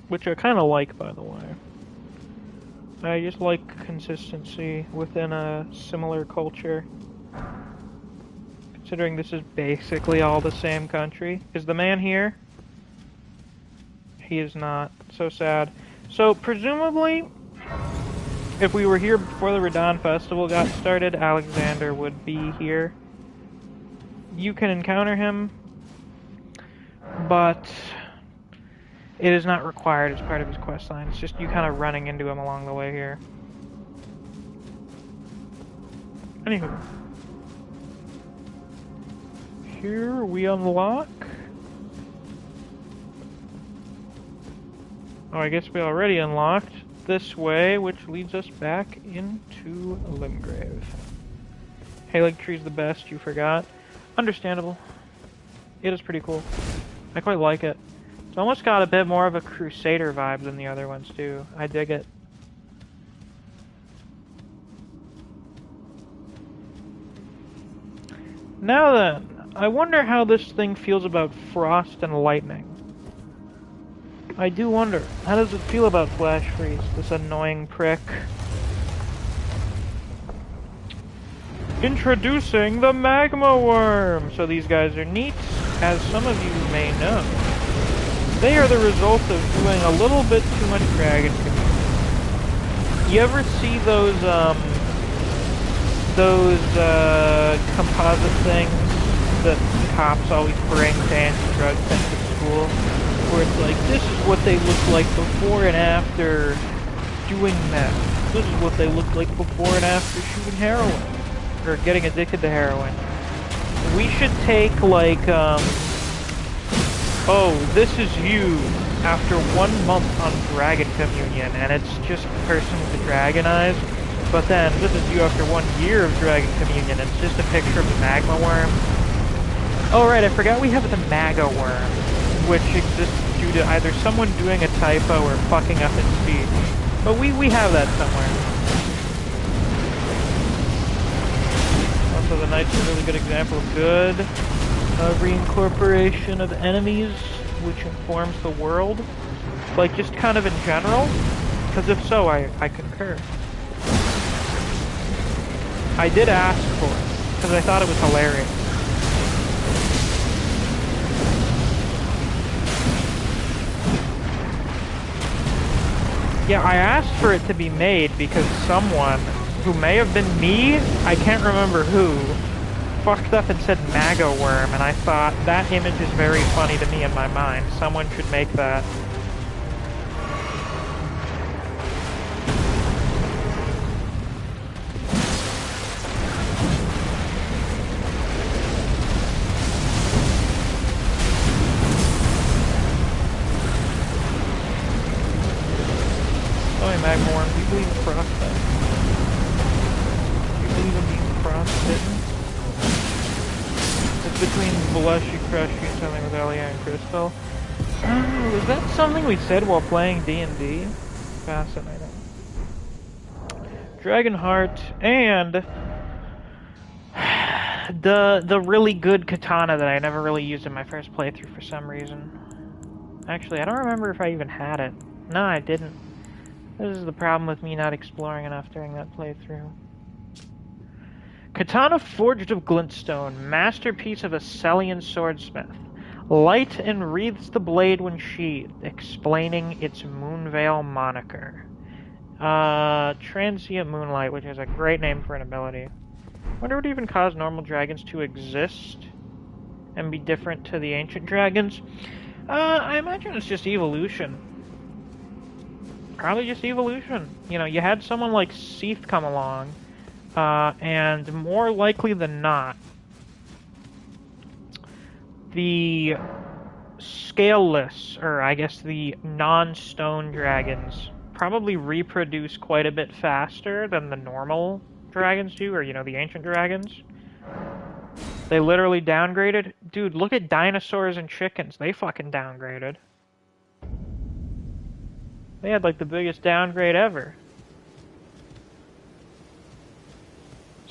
Which I kind of like, by the way. I just like consistency within a similar culture. Considering this is basically all the same country. Is the man here? He is not. So sad. So, presumably, if we were here before the Redan festival got started, Alexander would be here. You can encounter him, but it is not required as part of his questline. It's just you kind of running into him along the way here. Anywho. Here we unlock. Oh, I guess we already unlocked this way, which leads us back into Limgrave. Haligtree's the best, you forgot. Understandable. It is pretty cool. I quite like it. It's almost got a bit more of a Crusader vibe than the other ones too. I dig it. Now then, I wonder how this thing feels about frost and lightning. I do wonder, how does it feel about Flash Freeze, this annoying prick? Introducing the Magma Worm! So these guys are neat, as some of you may know. They are the result of doing a little bit too much Dragon Community. You ever see those composite things that cops always bring to anti-drug things at school? Where it's like, this is what they look like before and after doing meth. This is what they look like before and after shooting heroin. Or getting addicted to heroin. We should take, like, oh, this is you after 1 month on Dragon Communion, and it's just a person with the dragon eyes. But then, this is you after 1 year of Dragon Communion, and it's just a picture of the Magma Worm. Oh right, I forgot we have the Maga Worm, which exists due to either someone doing a typo or fucking up in speech. But we have that somewhere. Also, the Knight's a really good example of good reincorporation of enemies, which informs the world. Like, just kind of in general. Because if so, I concur. I did ask for it, because I thought it was hilarious. Yeah, I asked for it to be made because someone, who may have been me, I can't remember who, fucked up and said Maga Worm, and I thought, that image is very funny to me in my mind. Someone should make that. Magmorn, do you believe in frostbite? Do you believe in being frostbitten? It's between Blushy, Crushy, and something with Elia and Crystal. Was that something we said while playing D&D? Fascinating. Dragonheart, and the really good katana that I never really used in my first playthrough for some reason. Actually, I don't remember if I even had it. No, I didn't. This is the problem with me not exploring enough during that playthrough. Katana forged of glintstone, masterpiece of a Celian swordsmith. Light enwreathes the blade when sheathed, explaining its Moonveil moniker. Transient Moonlight, which is a great name for an ability. Wonder what even caused normal dragons to exist and be different to the ancient dragons. I imagine it's just evolution. Probably just evolution. You know, you had someone like Seath come along, and more likely than not, the scaleless, or I guess the non-stone dragons, probably reproduce quite a bit faster than the normal dragons do, or, you know, the ancient dragons. They literally downgraded. Dude, look at dinosaurs and chickens. They fucking downgraded. They had, like, the biggest downgrade ever.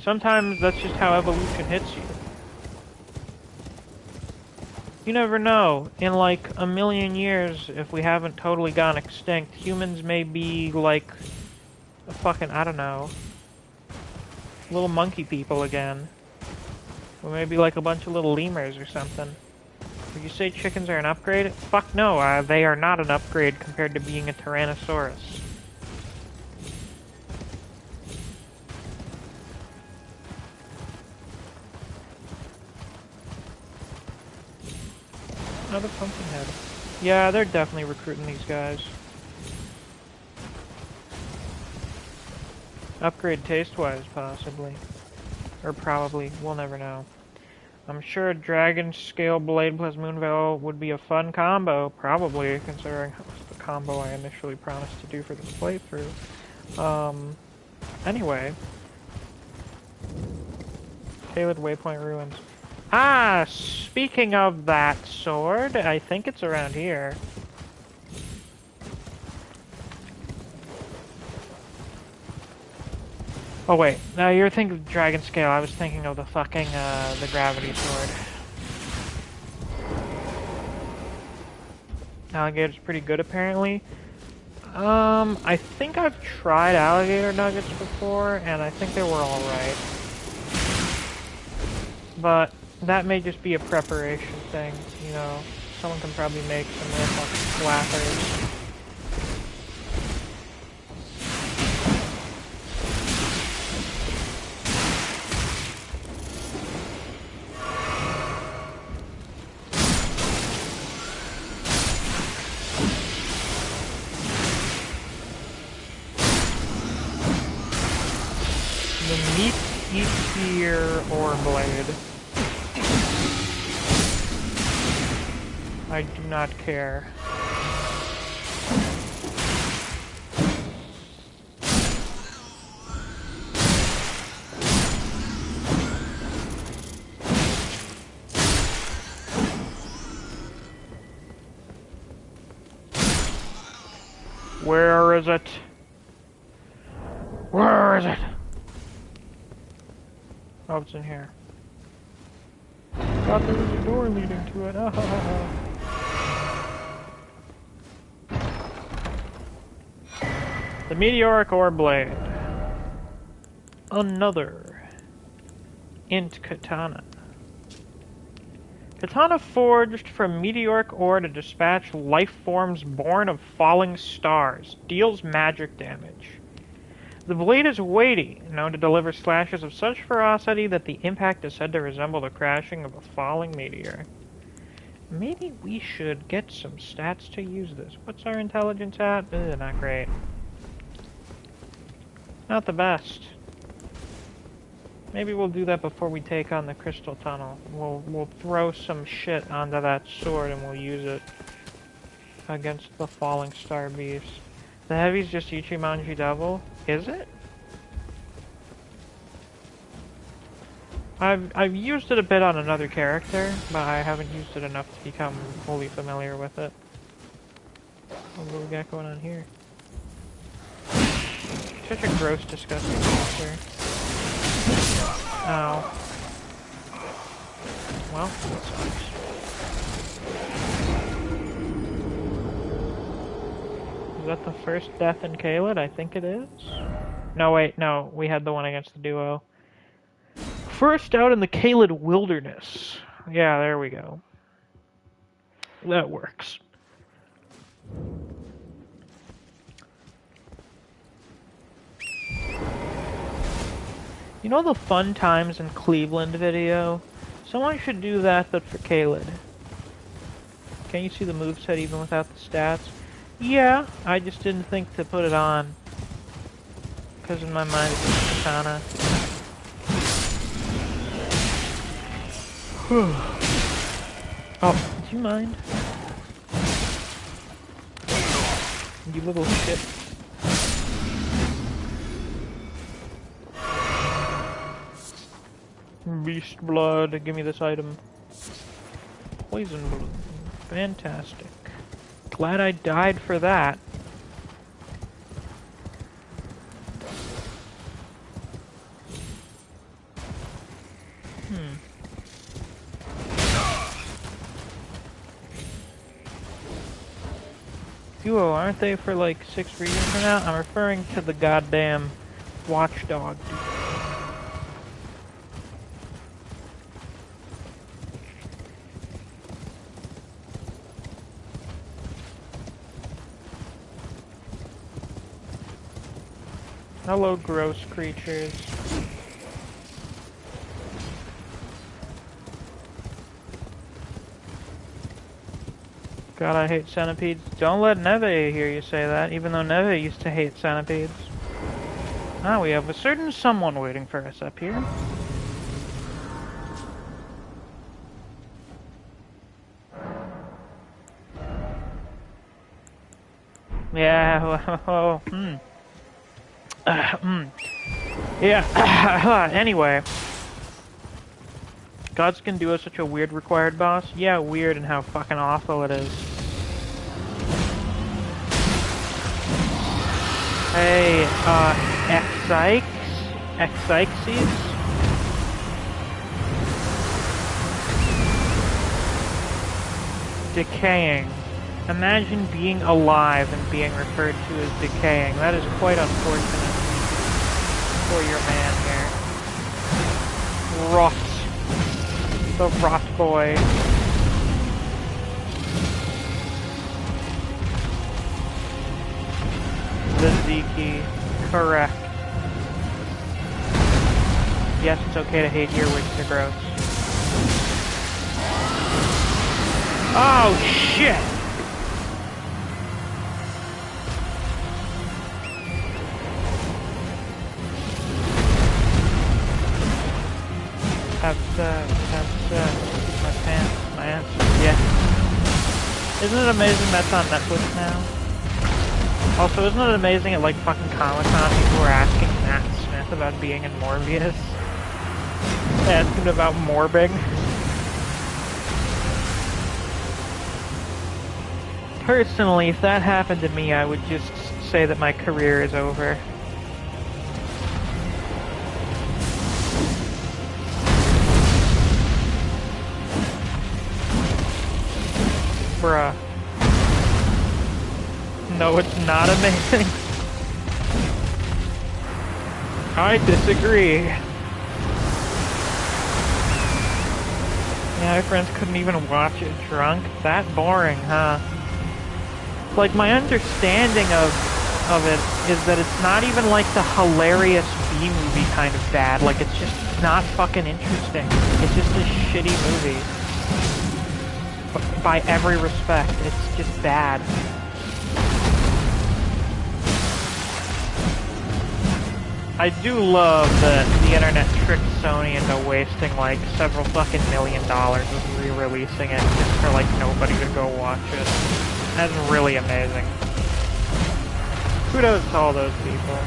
Sometimes that's just how evolution hits you. You never know. In, like, a million years, if we haven't totally gone extinct, humans may be, like, a fucking, I don't know, little monkey people again. Or maybe, like, a bunch of little lemurs or something. Would you say chickens are an upgrade? Fuck no, they are not an upgrade compared to being a Tyrannosaurus. Another Pumpkinhead. Yeah, they're definitely recruiting these guys. Upgrade taste-wise, possibly. Or probably, we'll never know. I'm sure a Dragon Scale Blade plus Moonveil would be a fun combo, probably, considering how much the combo I initially promised to do for this playthrough. Anyway. Caelid Waypoint Ruins. Ah, speaking of that sword, I think it's around here. Oh wait, no, you're thinking of Dragon Scale. I was thinking of the fucking, the Gravity Sword. Alligator's pretty good, apparently. I think I've tried alligator nuggets before, and I think they were alright. But that may just be a preparation thing, you know. Someone can probably make some real fucking slappers. Ore blade. I do not care. Where is it? Where is it? Oh, it's in here. Thought there was a door leading to it. The meteoric ore blade. Another int katana. Katana forged from meteoric ore to dispatch life forms born of falling stars. Deals magic damage. The blade is weighty, known to deliver slashes of such ferocity that the impact is said to resemble the crashing of a falling meteor. Maybe we should get some stats to use this. What's our intelligence at? Ugh, not great. Not the best. Maybe we'll do that before we take on the crystal tunnel. We'll throw some shit onto that sword and we'll use it against the falling star beast. The heavy's just Ichimonji Devil. Is it? I've used it a bit on another character, but I haven't used it enough to become fully familiar with it. What do we got going on here? Such a gross, disgusting monster. Ow. Well, that sucks. Is that the first death in Caelid? I think it is. No, wait, no. We had the one against the duo. First out in the Caelid Wilderness. Yeah, there we go. That works. You know the Fun Times in Cleveland video? Someone should do that, but for Caelid. Can you see the moveset even without the stats? Yeah, I just didn't think to put it on. Because in my mind it's just katana. Oh, do you mind? You little shit. Beast blood, give me this item. Poison blood. Fantastic. Glad I died for that. Duo, aren't they for like 6 regions from now? I'm referring to the goddamn watchdog duo. Hello, gross creatures. God, I hate centipedes. Don't let Neve hear you say that, even though Neve used to hate centipedes. Ah, we have a certain someone waiting for us up here. Yeah, Yeah, anyway. Gods Can Do is such a weird required boss. Yeah, weird and how fucking awful it is. Hey, Xyxes? Decaying. Imagine being alive and being referred to as decaying. That is quite unfortunate for your man here. Rot. The Rot Boy. The Ziki. Correct. Yes, it's okay to hate earwigs, they're gross. Oh, shit! My pants, my answer, yeah. Isn't it amazing that's on Netflix now? Also, isn't it amazing at like fucking Comic-Con people were asking Matt Smith about being in Morbius? They asked him about morbing. Personally, if that happened to me, I would just say that my career is over. Bruh. No, it's not amazing. I disagree. Yeah, my friends couldn't even watch it drunk. That boring, huh? Like, my understanding of it is that it's not even like the hilarious B-movie kind of bad. Like, it's just not fucking interesting. It's just a shitty movie. By every respect, it's just bad. I do love that the internet tricked Sony into wasting like several fucking $1 million with re-releasing it just for like nobody to go watch it. That's really amazing. Kudos to all those people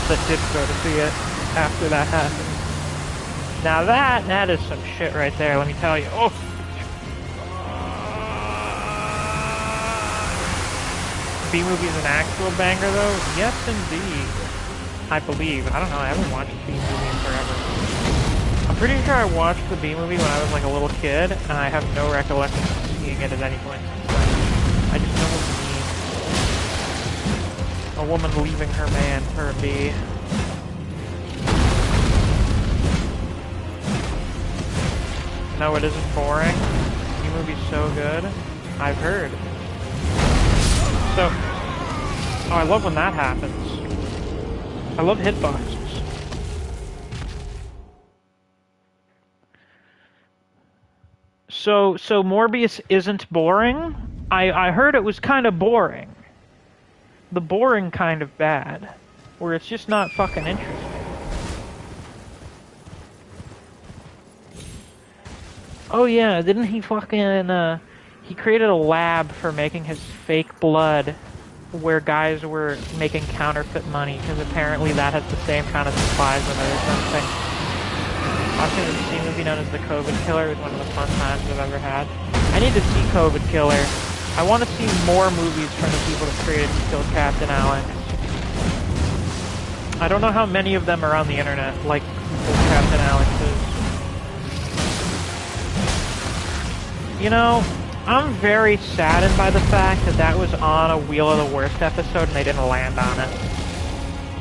that did go to see it after that happened. Now that is some shit right there, let me tell you. Oh! B-movie is an actual banger though? Yes indeed. I believe. I don't know, I haven't watched a B-movie in forever. I'm pretty sure I watched the B-movie when I was like a little kid, and I have no recollection of seeing it at any point since then. I just know what it means. A woman leaving her man for a bee. No, it isn't boring. B-movie's so good. I've heard. So, oh, I love when that happens. I love hitboxes. So Morbius isn't boring? I heard it was kind of boring. The boring kind of bad. Where it's just not fucking interesting. Oh yeah, didn't he fucking, he created a lab for making his fake blood where guys were making counterfeit money, because apparently that has the same kind of supplies in it or something. Watching the C movie known as The COVID Killer was one of the fun times I've ever had. I need to see COVID Killer. I want to see more movies from the people that created Kill Captain Alex. I don't know how many of them are on the internet, like Kill Captain Alex is. You know, I'm very saddened by the fact that that was on a Wheel of the Worst episode and they didn't land on it.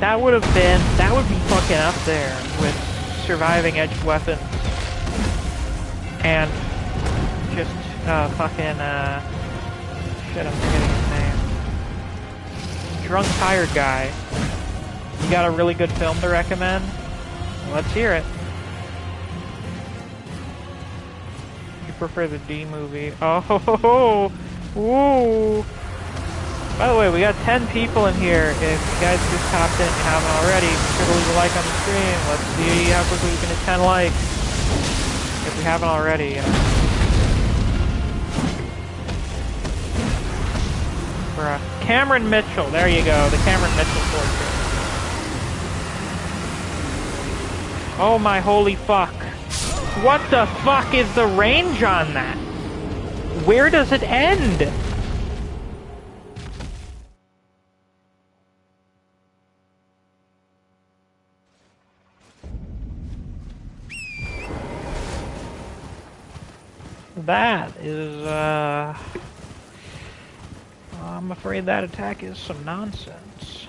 That would be fucking up there with Surviving Edged Weapons and just fucking shit, I'm forgetting his name. Drunk Tired Guy. You got a really good film to recommend? Let's hear it. Prefer the D movie. Oh, ho, ho, ho. Ooh. By the way, we got 10 people in here. If you guys just hopped in and you haven't already, be sure to leave a like on the stream. Let's see how quickly we can hit 10 likes. If we haven't already, you know. Bruh. Cameron Mitchell. There you go. The Cameron Mitchell portrait. Oh my holy fuck. What the fuck is the range on that? Where does it end? That is, I'm afraid that attack is some nonsense.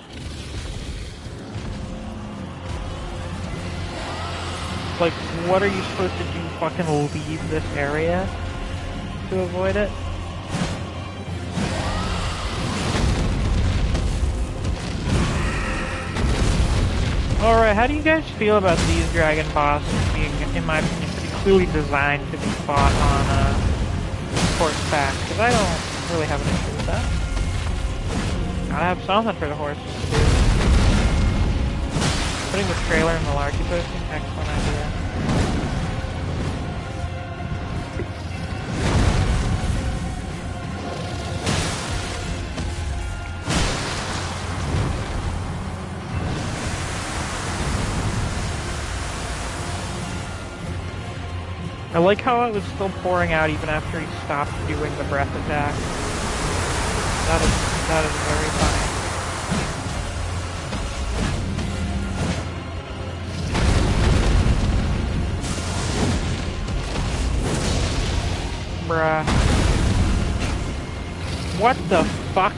Like, what are you supposed to do? Fucking leave this area to avoid it? Alright, how do you guys feel about these dragon bosses being, in my opinion, pretty clearly designed to be fought on horseback? Because I don't really have an issue with that. Gotta have something for the horses to do. Putting the trailer in the Larky posting, excellent idea. I like how it was still pouring out even after he stopped doing the breath attack. That is very funny. Bruh. What the fuck?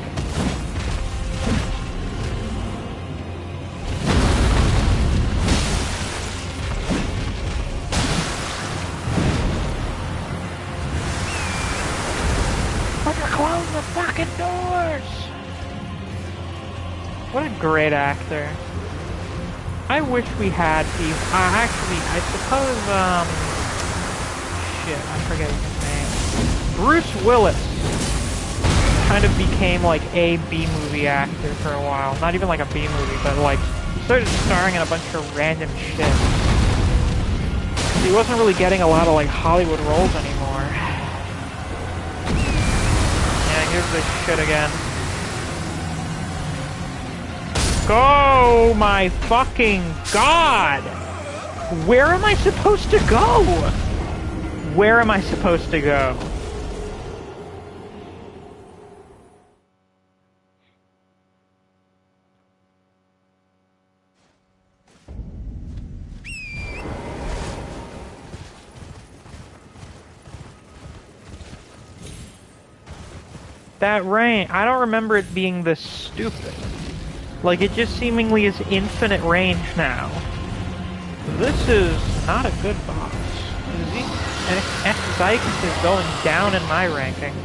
Close the fucking doors! What a great actor. I wish we had people. Actually, I suppose, shit, I'm forgetting his name. Bruce Willis kind of became like a B-movie actor for a while. Not even like a B-movie, but like, he started starring in a bunch of random shit. He wasn't really getting a lot of like Hollywood roles anymore. Here's this shit again. Oh my fucking god! Where am I supposed to go? Where am I supposed to go? That rain, I don't remember it being this stupid. Like, it just seemingly is infinite range now. This is not a good boss. X-Zyx is going down in my ranking.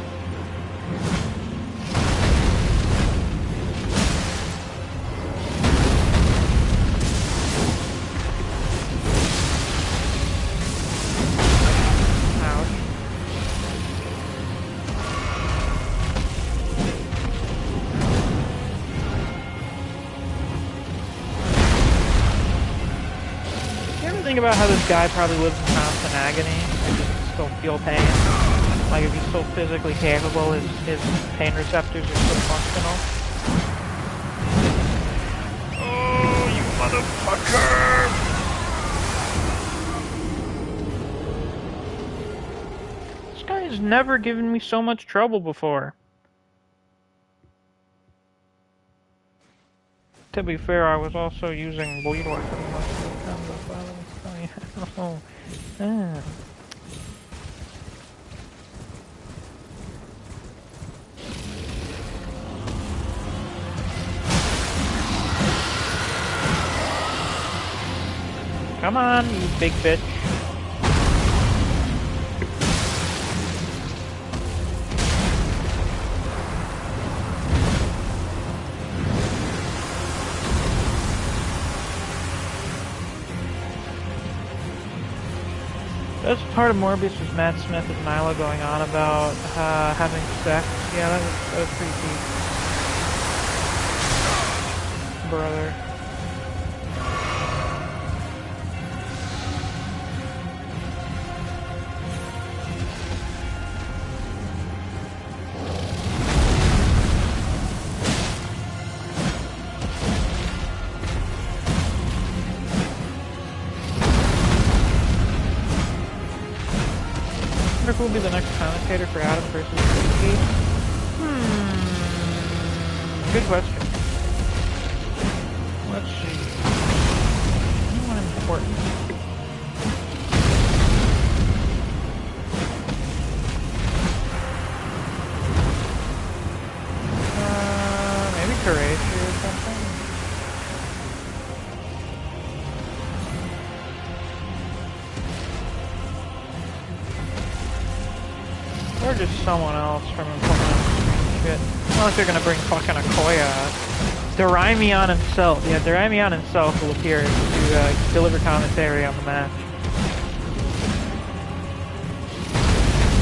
About how this guy probably lives in constant agony and just still feel pain. Like if he's still physically capable, his pain receptors are still functional. Oh, you motherfucker! This guy has never given me so much trouble before. To be fair, I was also using bleed weapons most of the time. Oh. Ah. Come on, you big bitch. That's part of Morbius was Matt Smith and Milo going on about having sex. Yeah, that was pretty deep. Brother. Who will be the next commentator for Adam versus Ricky? Good question. Let's see. Anyone important? Maybe Karashi or something? Or just someone else from fucking shit. Unless they're gonna bring fucking Akoya out. Doraemon himself. Yeah, Doraemon himself will appear to deliver commentary on the match.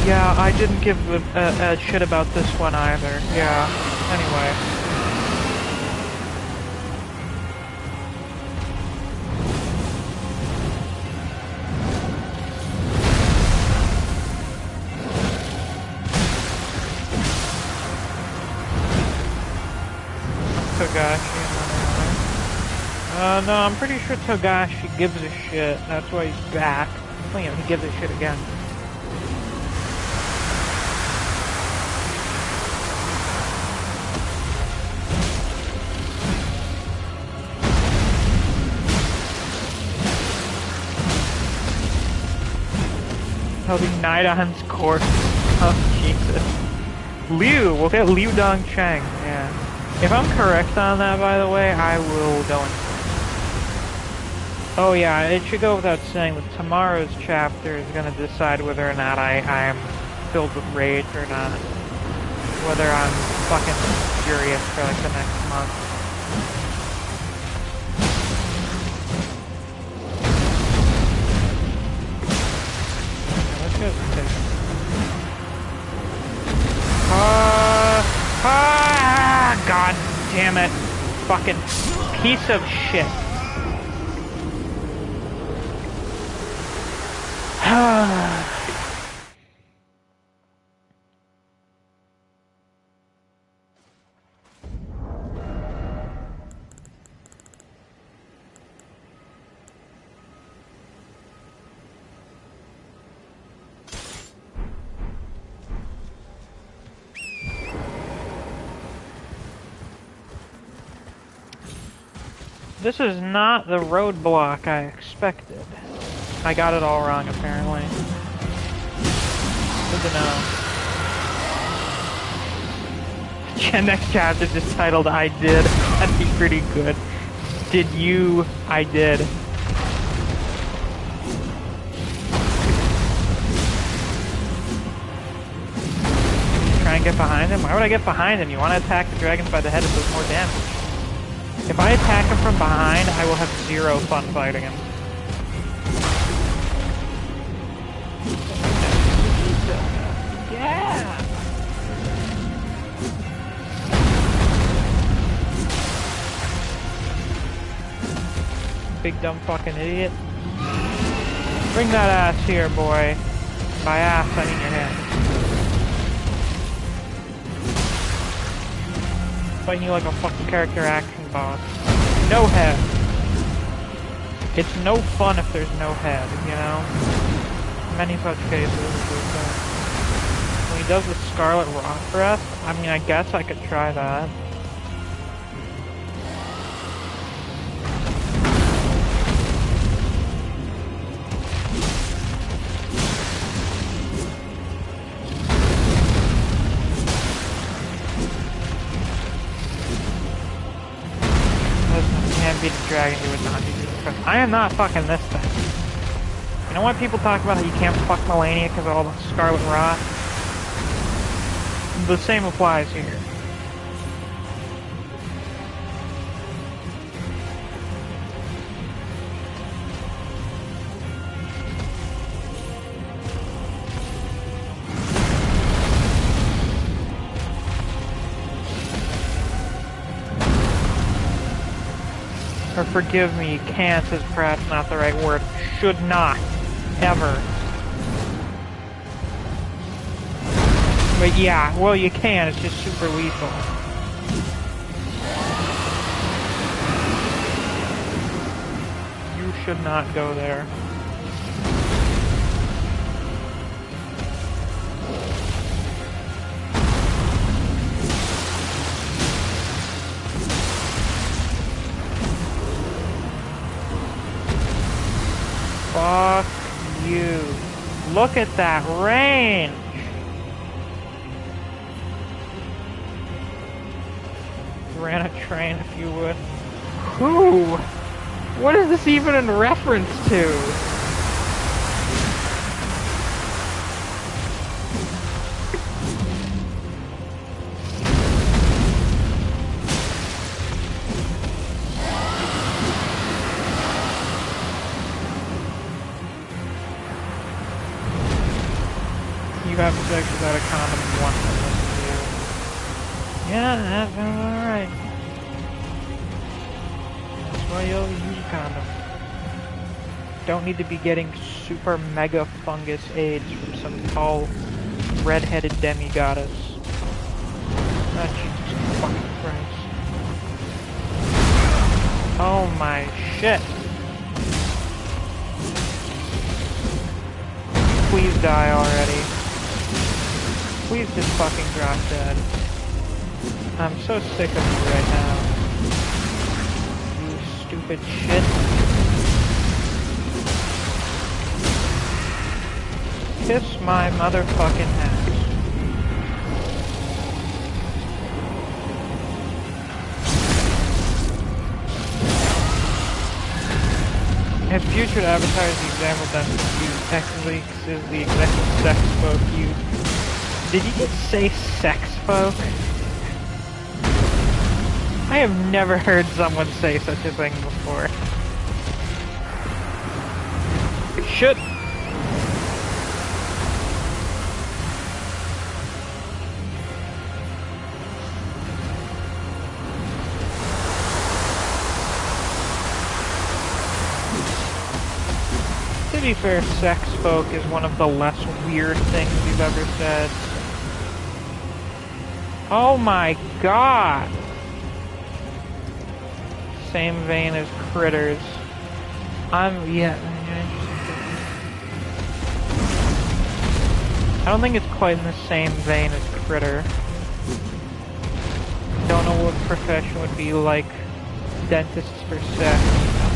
Yeah, I didn't give a shit about this one either. Yeah, anyway. Togashi. No, I'm pretty sure Togashi gives a shit. That's why he's back. Well, you know, he gives a shit again. Oh, the Nidon's corpse. Oh, Jesus. Liu! We'll get Liu Dong Cheng, yeah. If I'm correct on that, by the way, I will go in. Oh yeah, it should go without saying that tomorrow's chapter is going to decide whether or not I am filled with rage or not. Whether I'm fucking furious for like the next month. Let's go take God damn it. Fucking piece of shit. This is not the roadblock I expected. I got it all wrong, apparently. Good to know. Next chapter just titled I Did. That'd be pretty good. Did you? I did. Try and get behind him? Why would I get behind him? You want to attack the dragons by the head, it does more damage. If I attack him from behind, I will have zero fun fighting him. Yeah! Big dumb fucking idiot. Bring that ass here, boy. By ass, I mean your head. Fighting you like a fucking character action boss. No head. It's no fun if there's no head, you know? Many such cases. When he does the Scarlet Rock breath, I mean, I guess I could try that. Beat the dragon, you would not do this. I am not fucking this thing. You know what people talk about how you can't fuck Melania because of all the Scarlet Rock? The same applies here. Or forgive me, can't is perhaps not the right word. Should not. Ever. But yeah, well you can, it's just super lethal. You should not go there. Fuck you. Look at that range! Ran a train, if you would. Who? What is this even in reference to? You have sex without a condom once in this video. Yeah, that's alright. That's why you'll use a condom. Don't need to be getting super mega fungus AIDS from some tall red-headed demi-goddess. Oh, Jesus fucking Christ. Oh my shit. Please die already. Please just fucking drop dead. I'm so sick of you right now. You stupid shit. Kiss my motherfucking ass. If future avatars the example dentist used, X-Leaks is the executive sex folk used. Did you just say sex folk? I have never heard someone say such a thing before. Shit! To be fair, sex folk is one of the less weird things we've ever said. Oh my god! Same vein as critters. Yeah. I don't think it's quite in the same vein as critter. Don't know what profession would be like dentists for sex.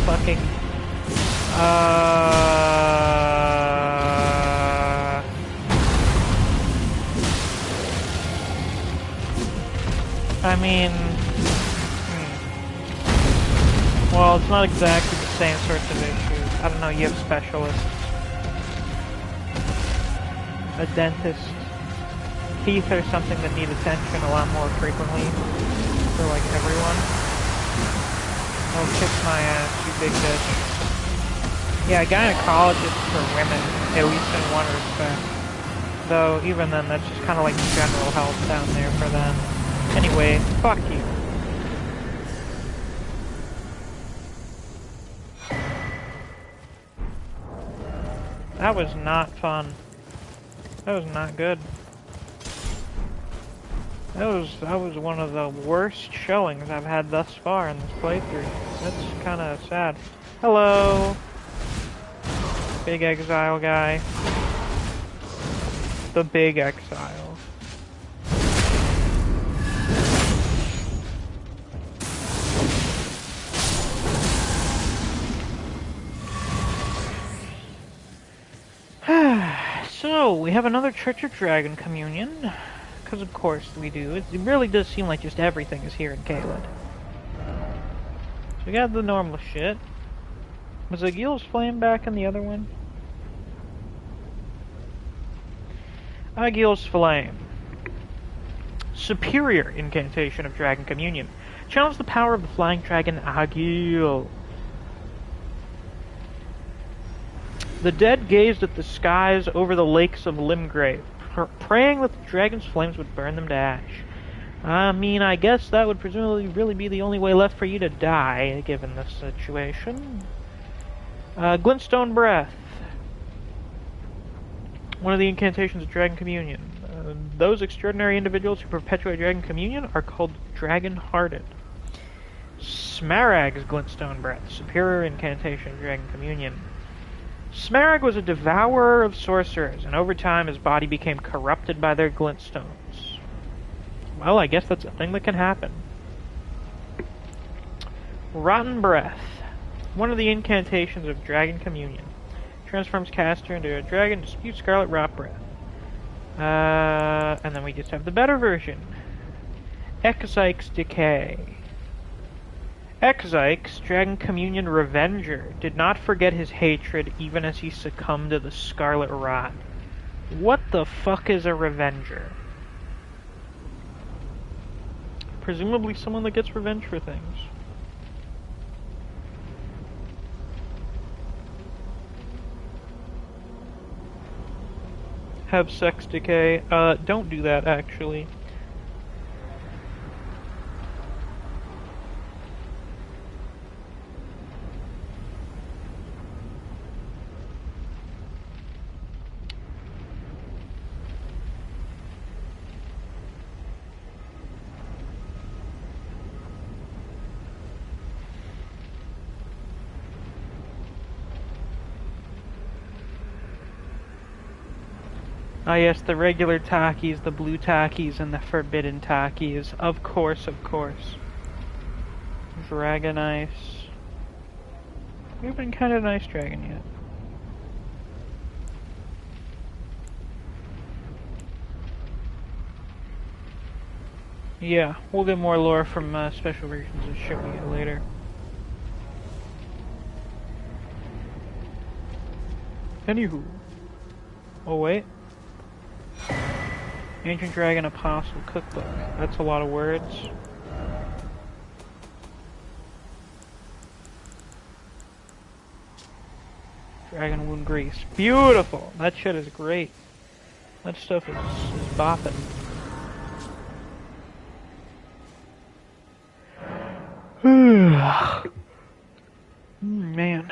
Fucking... I mean... Well, it's not exactly the same sorts of issues. I don't know, you have specialists. A dentist. Teeth are something that need attention a lot more frequently for, like, everyone. Oh, kiss my ass, you big bitch. Yeah, gynecologist for women, at least in one respect. Though, even then, that's just kind of like general health down there for them. Anyway, fuck you. That was not fun. That was not good. That was one of the worst showings I've had thus far in this playthrough. That's kind of sad. Hello! Big exile guy. The big exile. So, we have another Church of Dragon Communion. Because of course we do. It really does seem like just everything is here in Caelid. So we got the normal shit. Was the Gil's Flame back in the other one? Gil's Flame. Superior incantation of Dragon Communion. Channels the power of the flying dragon Agil. The dead gazed at the skies over the lakes of Limgrave, praying that the dragon's flames would burn them to ash. I mean, I guess that would presumably really be the only way left for you to die, given this situation. Glintstone Breath. One of the incantations of Dragon Communion. Those extraordinary individuals who perpetuate Dragon Communion are called Dragon-Hearted. Smarag's Glintstone Breath. Superior incantation of Dragon Communion. Smarag was a devourer of sorcerers, and over time his body became corrupted by their glintstones. Well, I guess that's a thing that can happen. Rotten Breath. One of the incantations of Dragon Communion. Transforms caster into a dragon to spew Scarlet Rock breath. And then we just have the better version. Exyke's Decay. Exyke's Dragon Communion Revenger did not forget his hatred even as he succumbed to the Scarlet Rot. What the fuck is a Revenger? Presumably someone that gets revenge for things. Have sex decay. Don't do that, actually. Ah yes, the regular Takis, the blue Takis, and the forbidden Takis. Of course, of course. Dragon Ice. You've been kind of nice dragon yet. Yeah, we'll get more lore from special versions of shit we get later. Anywho. Oh, wait. Ancient Dragon Apostle Cookbook. That's a lot of words. Dragon Wound Grease. Beautiful! That shit is great. That stuff is bopping. Man.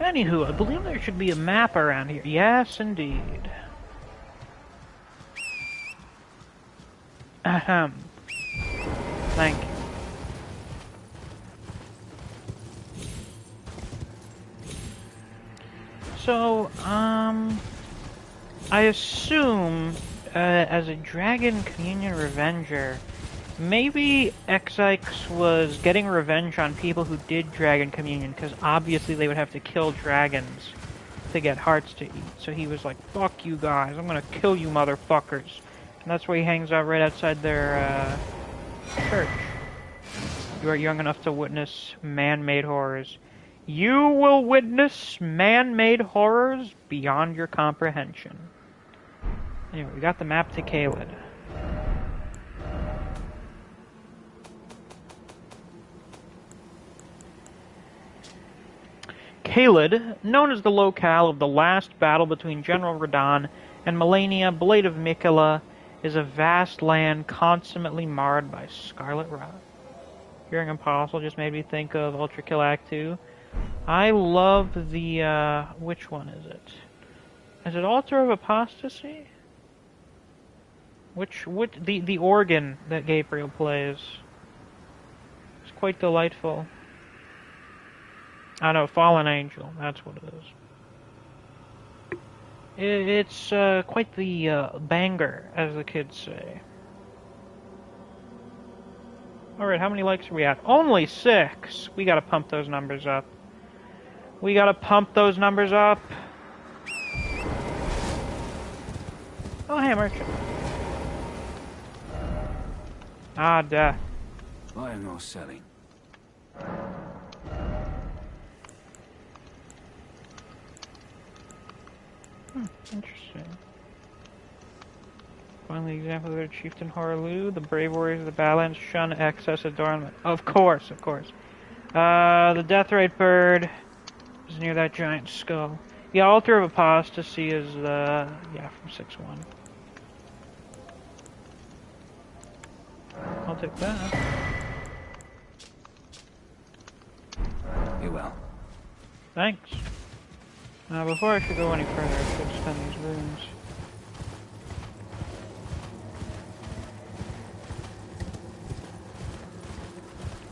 Anywho, I believe there should be a map around here. Yes, indeed. Ahem. Thank you. So, I assume, as a Dragon Communion Revenger, maybe Xyx was getting revenge on people who did Dragon Communion, because obviously they would have to kill dragons to get hearts to eat. So he was like, fuck you guys, I'm gonna kill you motherfuckers. And that's why he hangs out right outside their, church. You are young enough to witness man-made horrors. You will witness man-made horrors beyond your comprehension. Anyway, we got the map to Caelid. Caelid, known as the locale of the last battle between General Redan and Melania, Blade of Miquella, is a vast land consummately marred by Scarlet Rock. Hearing Apostle just made me think of Ultra Kill Act 2. I love the, which one is it? Is it Altar of Apostasy? The organ that Gabriel plays. It's quite delightful. I know, Fallen Angel, that's what it is. It's quite the banger, as the kids say. Alright, how many likes are we at? Only 6! We gotta pump those numbers up. We gotta pump those numbers up. Oh, hey, merchant. Ah, death. Buying or selling? Interesting. Finally, example of their chieftain Horlu. The brave warriors of the Badlands shun excess adornment. Of course, of course. The Deathrite bird is near that giant skull. The Altar of Apostasy is, yeah, from 6-1. I'll take that. You well. Thanks. Before I should go any further, I should spend these runes.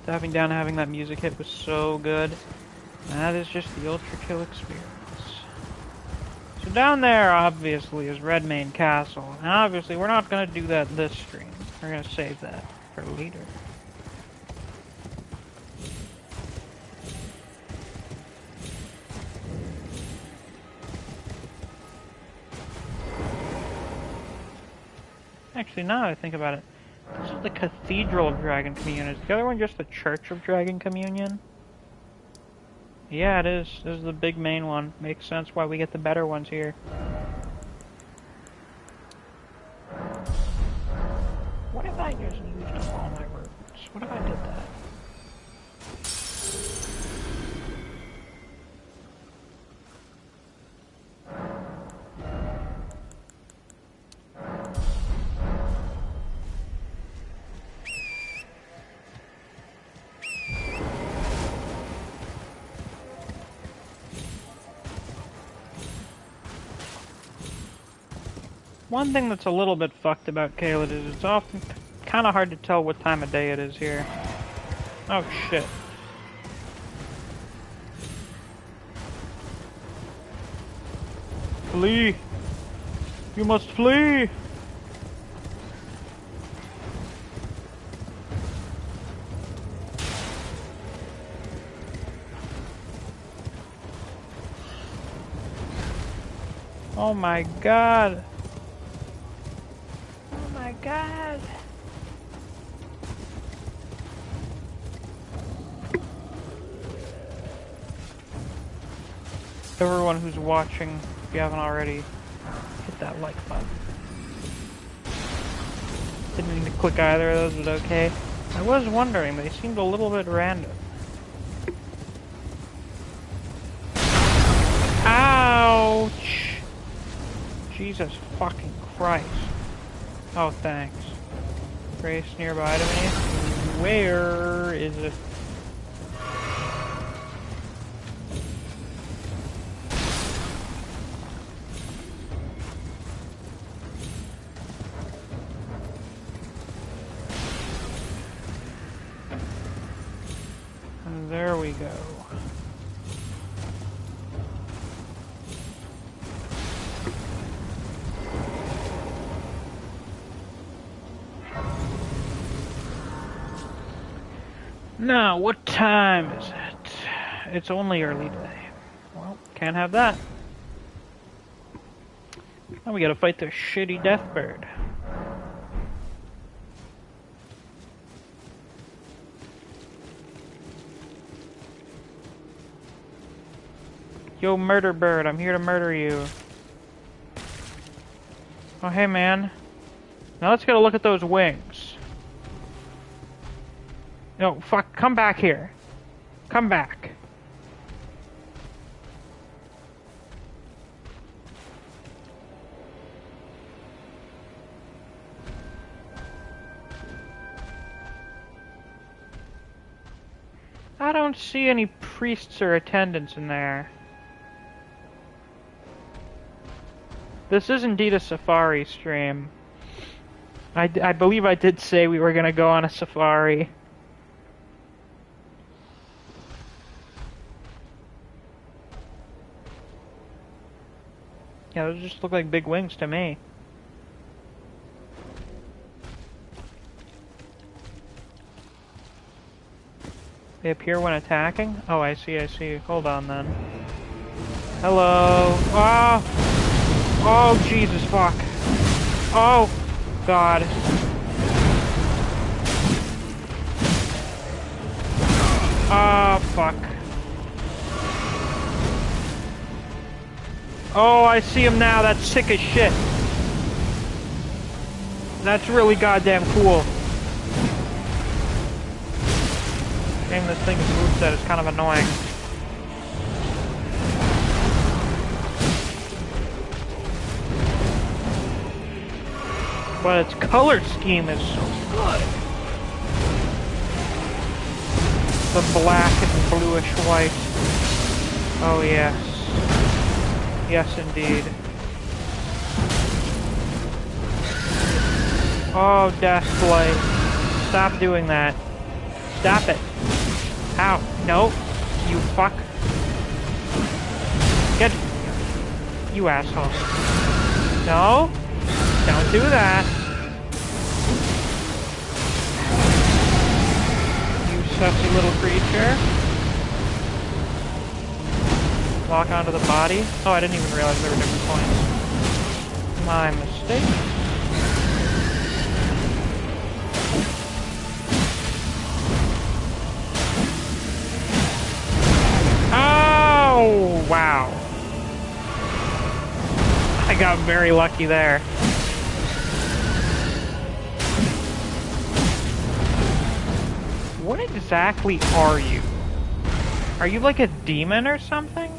Tapping down and having that music hit was so good. That is just the Ultra Kill experience. So down there, obviously, is Redmane Castle. And obviously, we're not going to do that this stream. We're going to save that for later. Actually, now that I think about it, this is the Cathedral of Dragon Communion. Is the other one just the Church of Dragon Communion? Yeah, it is. This is the big main one. Makes sense why we get the better ones here. What if I just used up all my words? What if I did that? One thing that's a little bit fucked about Caelid is it's often kind of hard to tell what time of day it is here. Oh shit. Flee! You must flee! Oh my god! Oh my god! Everyone who's watching, if you haven't already, hit that like button. Didn't need to click either of those, but okay. I was wondering, they seemed a little bit random. Ouch! Jesus fucking Christ. Oh, thanks. Grace nearby to me. Where is it? And there we go. Now, what time is it? It's only early day. Well, can't have that. Now we gotta fight the shitty Deathbird. Yo, murder bird, I'm here to murder you. Oh, hey, man. Now let's get a look at those wings. No, fuck, come back here. Come back. I don't see any priests or attendants in there. This is indeed a safari stream. I believe I did say we were gonna go on a safari. Yeah, those just look like big wings to me. They appear when attacking? Oh, I see, I see. Hold on then. Hello. Oh! Oh, Jesus, fuck. Oh, God. Oh, fuck. Oh, I see him now. That's sick as shit. That's really goddamn cool. Shame this thing's moveset is kind of annoying. But its color scheme is so good. The black and bluish white. Oh yes. Yes indeed. Oh, Deathblight. Stop doing that. Stop it. Ow. No. You fuck. Get... You asshole. No. Don't do that. You sussy little creature. Lock onto the body. Oh, I didn't even realize there were different points. My mistake. Oh, wow. I got very lucky there. What exactly are you? Are you like a demon or something?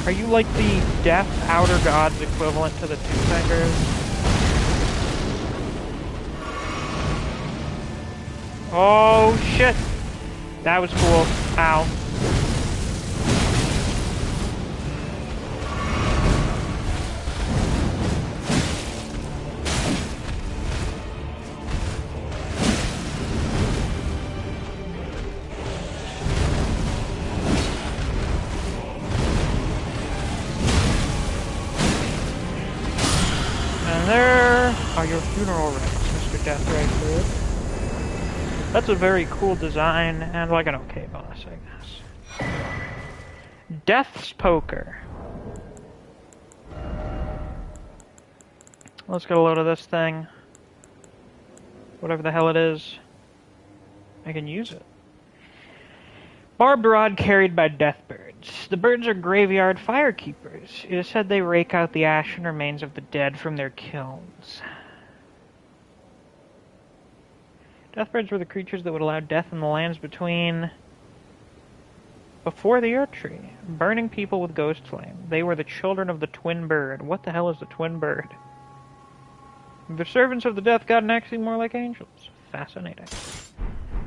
Are you like the death outer gods equivalent to the Two Fingers? Oh shit! That was cool. Ow. And there are your funeral rites, Mr. Deathray Fluid. That's a very cool design, and like an okay boss, I guess. Death's Poker. Let's get a load of this thing. Whatever the hell it is. I can use it. Barbed rod carried by death birds. The birds are graveyard firekeepers. It is said they rake out the ashen remains of the dead from their kilns. Deathbirds were the creatures that would allow death in the lands before the Earth Tree, burning people with ghost flame. They were the children of the Twin Bird. What the hell is the Twin Bird? The servants of the Death God and actually more like angels. Fascinating. Let's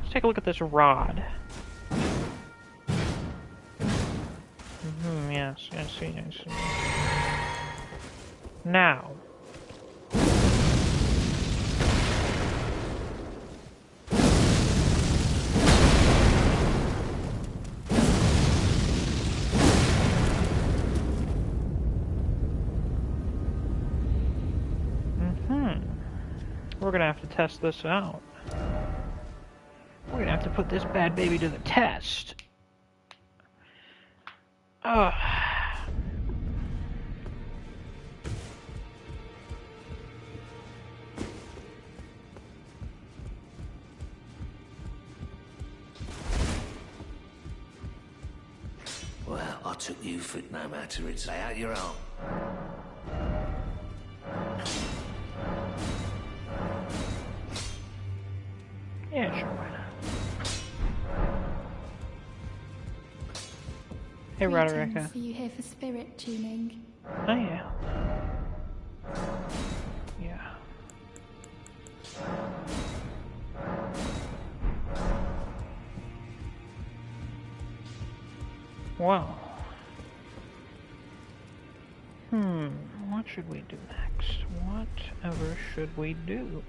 take a look at this rod. Yes. Now. We're gonna have to test this out. We're gonna have to put this bad baby to the test. Ugh. Well, I took you for it no matter. It's lay out your arm. Yeah, sure, why not? Hey, Roderick. Are you here for spirit tuning? Oh, yeah. Yeah. Well. What should we do next? Whatever should we do?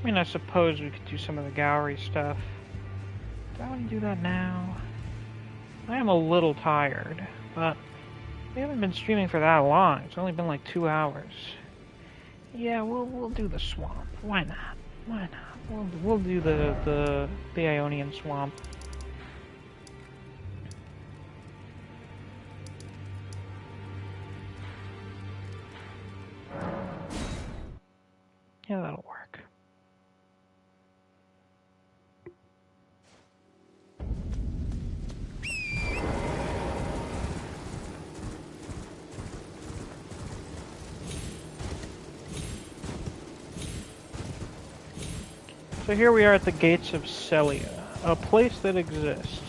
I mean, I suppose we could do some of the gallery stuff. Do I want to do that now? I am a little tired, but we haven't been streaming for that long. It's only been like 2 hours. Yeah, we'll do the swamp. Why not? Why not? We'll do the Ionian swamp. Yeah, that'll work. So here we are at the gates of Celia, a place that exists.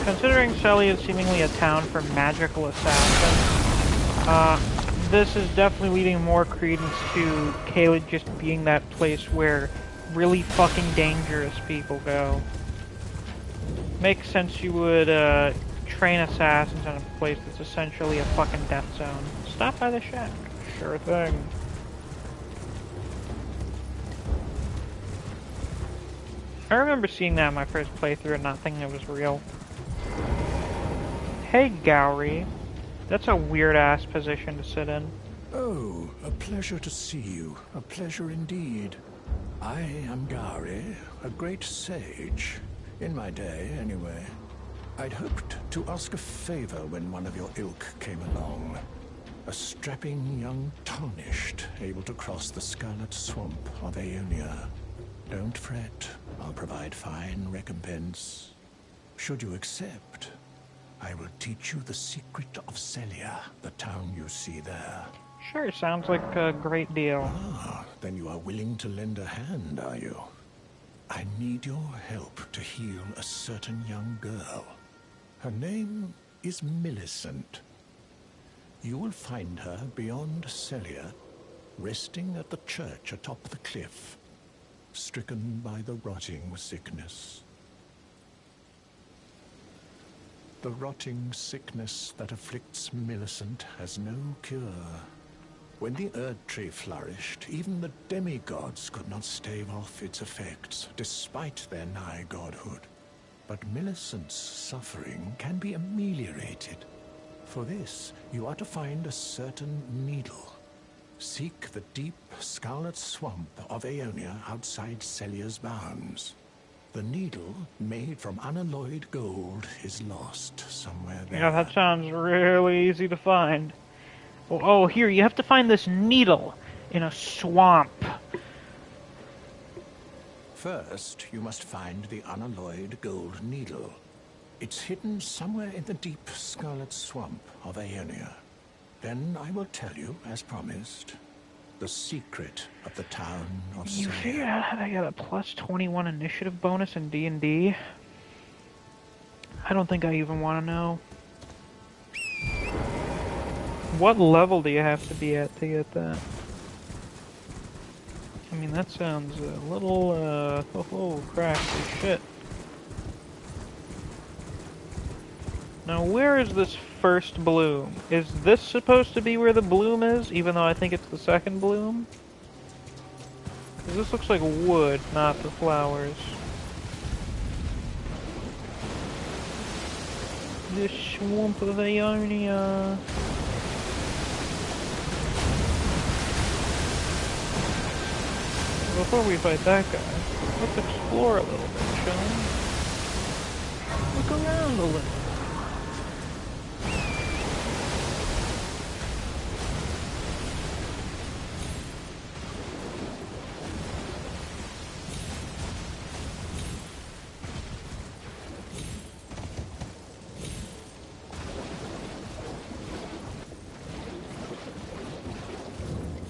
Considering Celia is seemingly a town for magical assassins, this is definitely leading more credence to Caelid just being that place where really fucking dangerous people go. Makes sense you would train assassins in a place that's essentially a fucking death zone. Stop by the shack. Sure thing. I remember seeing that in my first playthrough and not thinking it was real. Hey, Gowry. That's a weird-ass position to sit in. Oh, a pleasure to see you. A pleasure indeed. I am Gowry, a great sage. In my day, anyway. I'd hoped to ask a favor when one of your ilk came along. A strapping young tarnished, able to cross the Scarlet Swamp of Ionia. Don't fret. I'll provide fine recompense. Should you accept, I will teach you the secret of Celia, the town you see there. Sure, sounds like a great deal. Ah, then you are willing to lend a hand, are you? I need your help to heal a certain young girl. Her name is Millicent. You will find her beyond Celia, resting at the church atop the cliff, stricken by the rotting sickness. The rotting sickness that afflicts Millicent has no cure. When the Erd Tree flourished, even the demigods could not stave off its effects, despite their nigh godhood. But Millicent's suffering can be ameliorated. For this, you are to find a certain needle. Seek the deep, scarlet swamp of Ionia outside Celia's bounds. The needle, made from unalloyed gold, is lost somewhere there. Yeah, that sounds really easy to find. Oh, here, you have to find this needle in a swamp. First, you must find the unalloyed gold needle. It's hidden somewhere in the deep scarlet swamp of Ionia. Then I will tell you, as promised, the secret of the town of You Celia. figured out how to get a plus 21 initiative bonus in D&D? I don't think I even want to know. What level do you have to be at to get that? I mean, that sounds a little, oh, crap, shit. Now, where is this first bloom? Is this supposed to be where the bloom is, even though I think it's the second bloom? Because this looks like wood, not the flowers. The swamp of Ionia. Before we fight that guy, let's explore a little bit, shall we? Look around a little.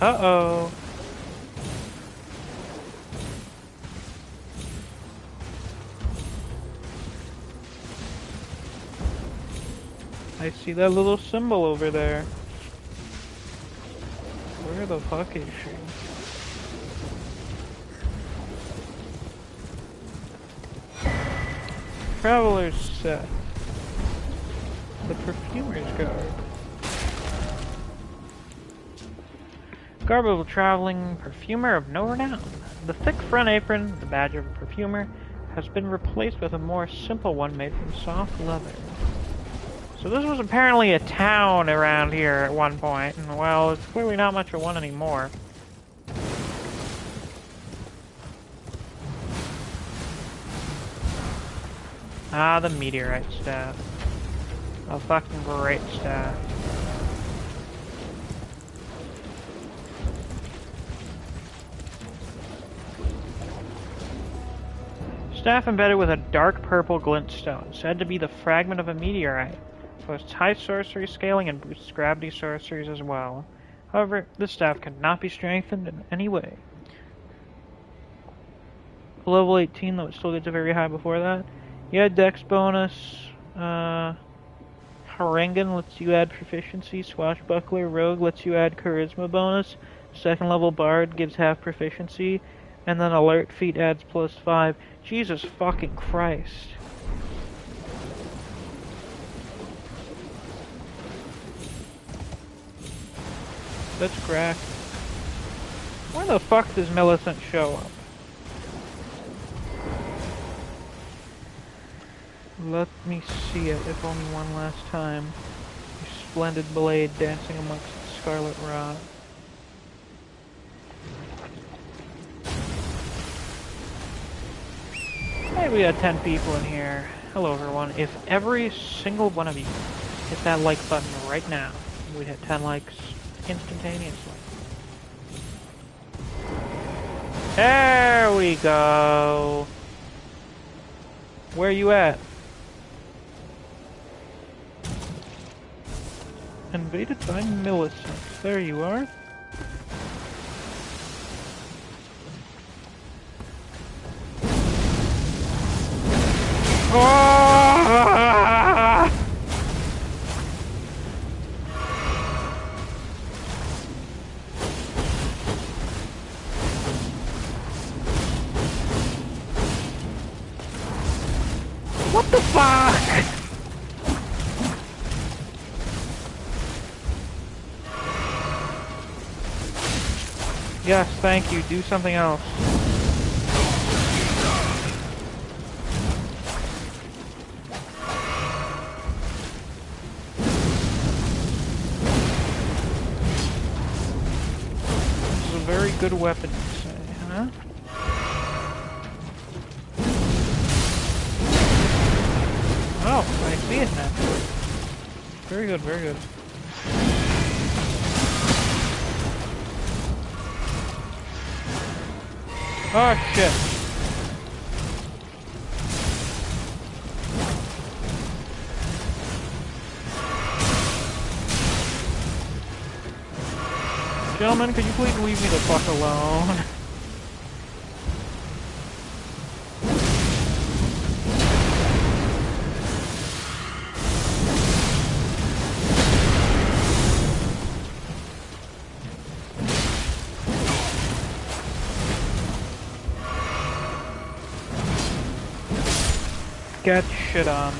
Uh-oh. I see that little symbol over there. Where the fuck is she? Traveler's set. The Perfumer's Garb. Garb of a traveling perfumer of no renown. The thick front apron, the badge of a perfumer, has been replaced with a more simple one made from soft leather. So this was apparently a town around here at one point, and well, it's clearly not much of one anymore. Ah, the meteorite staff. A fucking great staff. Staff embedded with a dark purple glintstone, said to be the fragment of a meteorite. Boasts high sorcery scaling and boosts gravity sorceries as well. However, this staff cannot be strengthened in any way. Level 18, though it still gets a very high before that. Yeah, dex bonus. Harangan lets you add proficiency. Swashbuckler Rogue lets you add charisma bonus. Second level Bard gives half proficiency. And then Alert Feat adds +5. Jesus fucking Christ. That's cracked. Where the fuck does Millicent show up? Let me see it, if only one last time. Your splendid blade dancing amongst the Scarlet Rock. Hey, we got 10 people in here. Hello, everyone. If every single one of you hit that like button right now, we'd hit 10 likes instantaneously. There we go. Where you at? invaded by Millicent. There you are. Ah! What the fuck? Yes, thank you. Do something else. This is a very good weapon, you say, huh? Oh, I see it now. Very good, very good. Oh shit. Gentlemen, could you please leave me the fuck alone? Get shit on.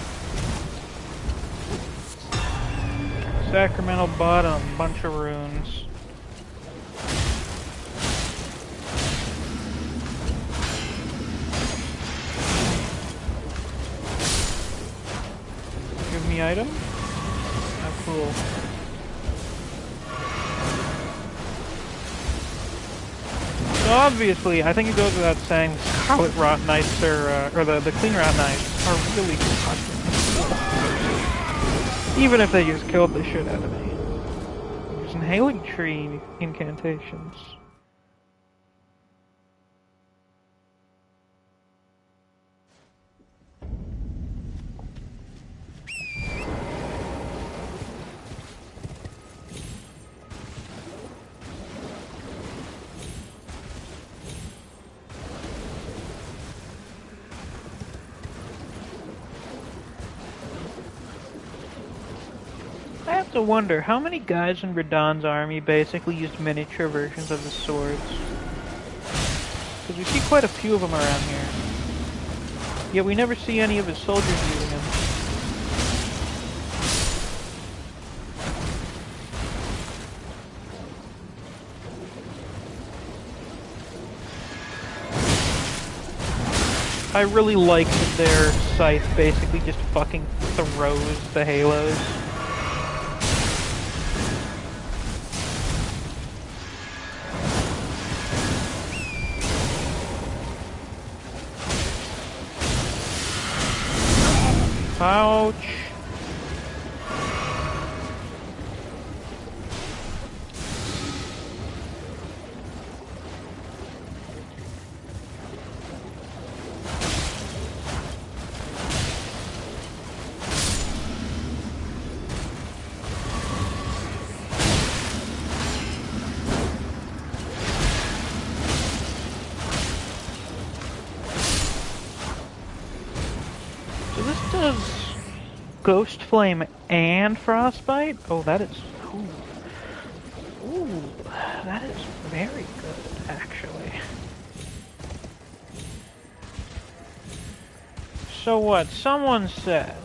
Sacramento bottom, bunch of runes. Give me item? Oh, cool. So obviously, I think it goes without saying, Scarlet Rock Knights or the Clean Rock Knights are really fucking cool. Even if they just killed the shit out of me. There's inhaling tree incantations. I have to wonder, how many guys in Redan's army basically used miniature versions of the swords? Because we see quite a few of them around here. Yet we never see any of his soldiers using them. I really like that their scythe basically just fucking throws the halos. Ouch. So this does Ghost Flame and Frostbite? Oh, that is... Ooh, that is very good, actually. So what, someone said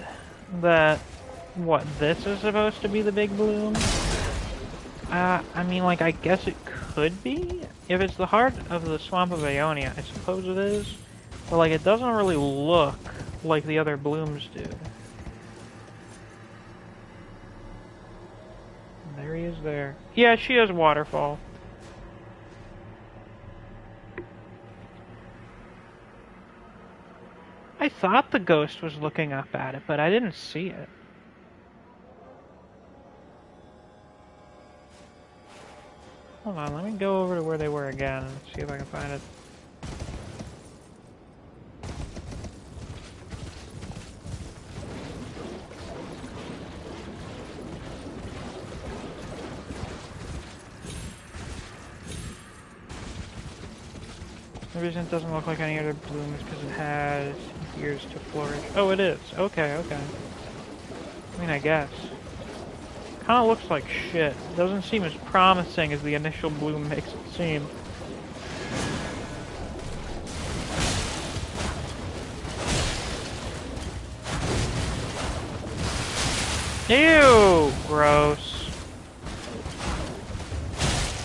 that, what, this is supposed to be the big bloom? I mean, like, I guess it could be? If it's the heart of the Swamp of Ionia, I suppose it is. But, like, it doesn't really look like the other blooms do. There he is there. Yeah, she has waterfall. I thought the ghost was looking up at it, but I didn't see it. Hold on, let me go over to where they were again and see if I can find it. The reason it doesn't look like any other bloom is because it has years to flourish. Oh, it is. Okay, okay. I mean, I guess. Kinda looks like shit. Doesn't seem as promising as the initial bloom makes it seem. Ew! Gross.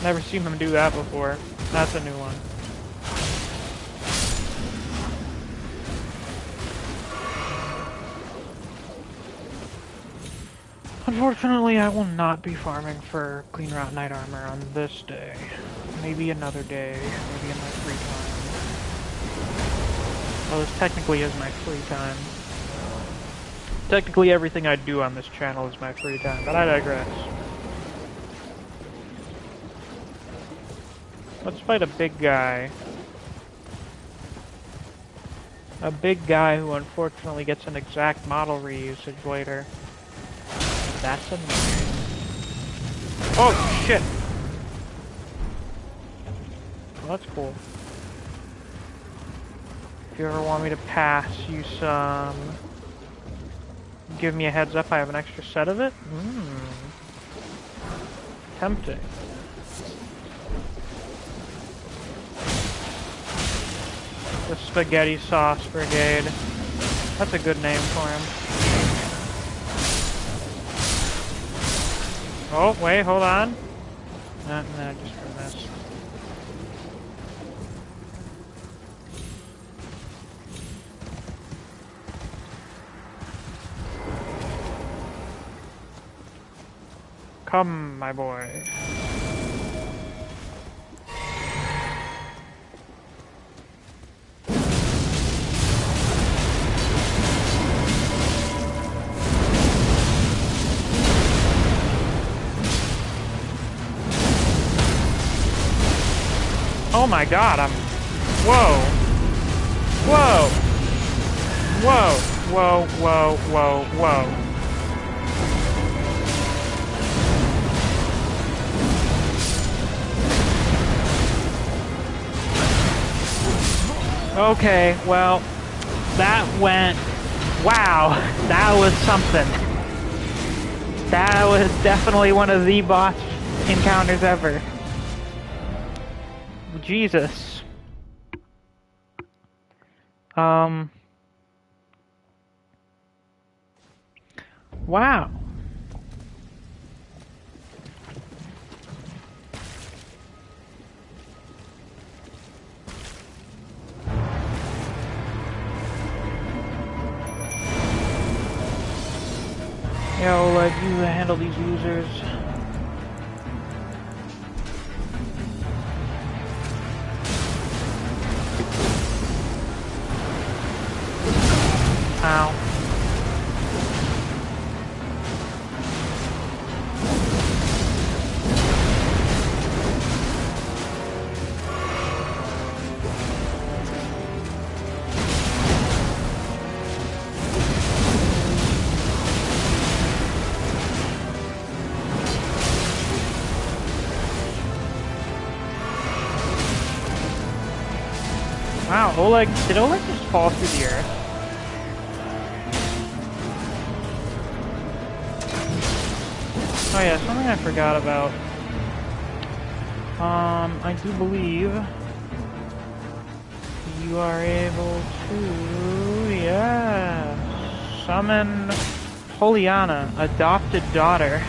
Never seen them do that before. That's a new one. Unfortunately, I will not be farming for Clean Rot Knight Armor on this day. Maybe another day, maybe in my free time. Well, this technically is my free time. Technically everything I do on this channel is my free time, but I digress. Let's fight a big guy. A big guy who unfortunately gets an exact model reusage later. That's annoying. Oh, shit! Well, that's cool. If you ever want me to pass you some... Give me a heads up, I have an extra set of it? Tempting. The Spaghetti Sauce Brigade. That's a good name for him. Oh, wait, hold on. No, just for this. Come, my boy. Oh my god, I'm... Whoa! Whoa! Whoa! Whoa, whoa, whoa, whoa. Okay, well, that went... Wow, that was something. That was definitely one of the boss encounters ever. Jesus. Wow. Yeah, I'll let you handle these users. Ow. Wow, Oluk, did Oluk just fall through the earth? Oh yeah, something I forgot about. I do believe you are able to, yeah, summon Poliana, adopted daughter.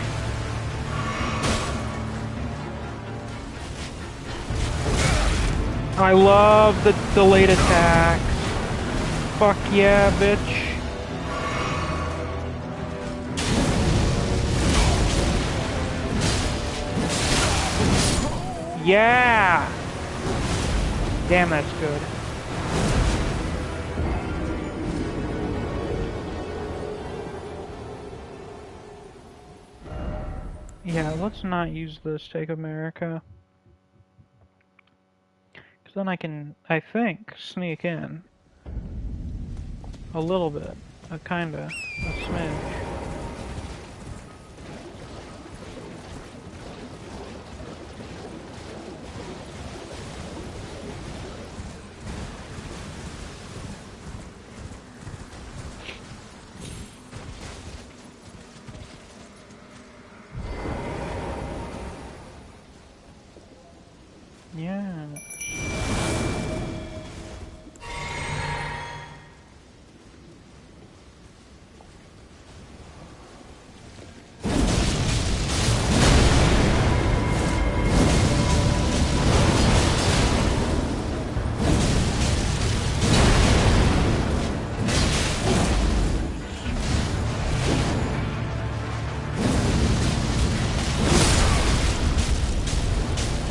I love the delayed attacks. Fuck yeah, bitch. Yeah! Damn, that's good. Yeah, let's not use this Take America. Because then I can, I think, sneak in. A little bit. A kinda. A smidge. Yeah.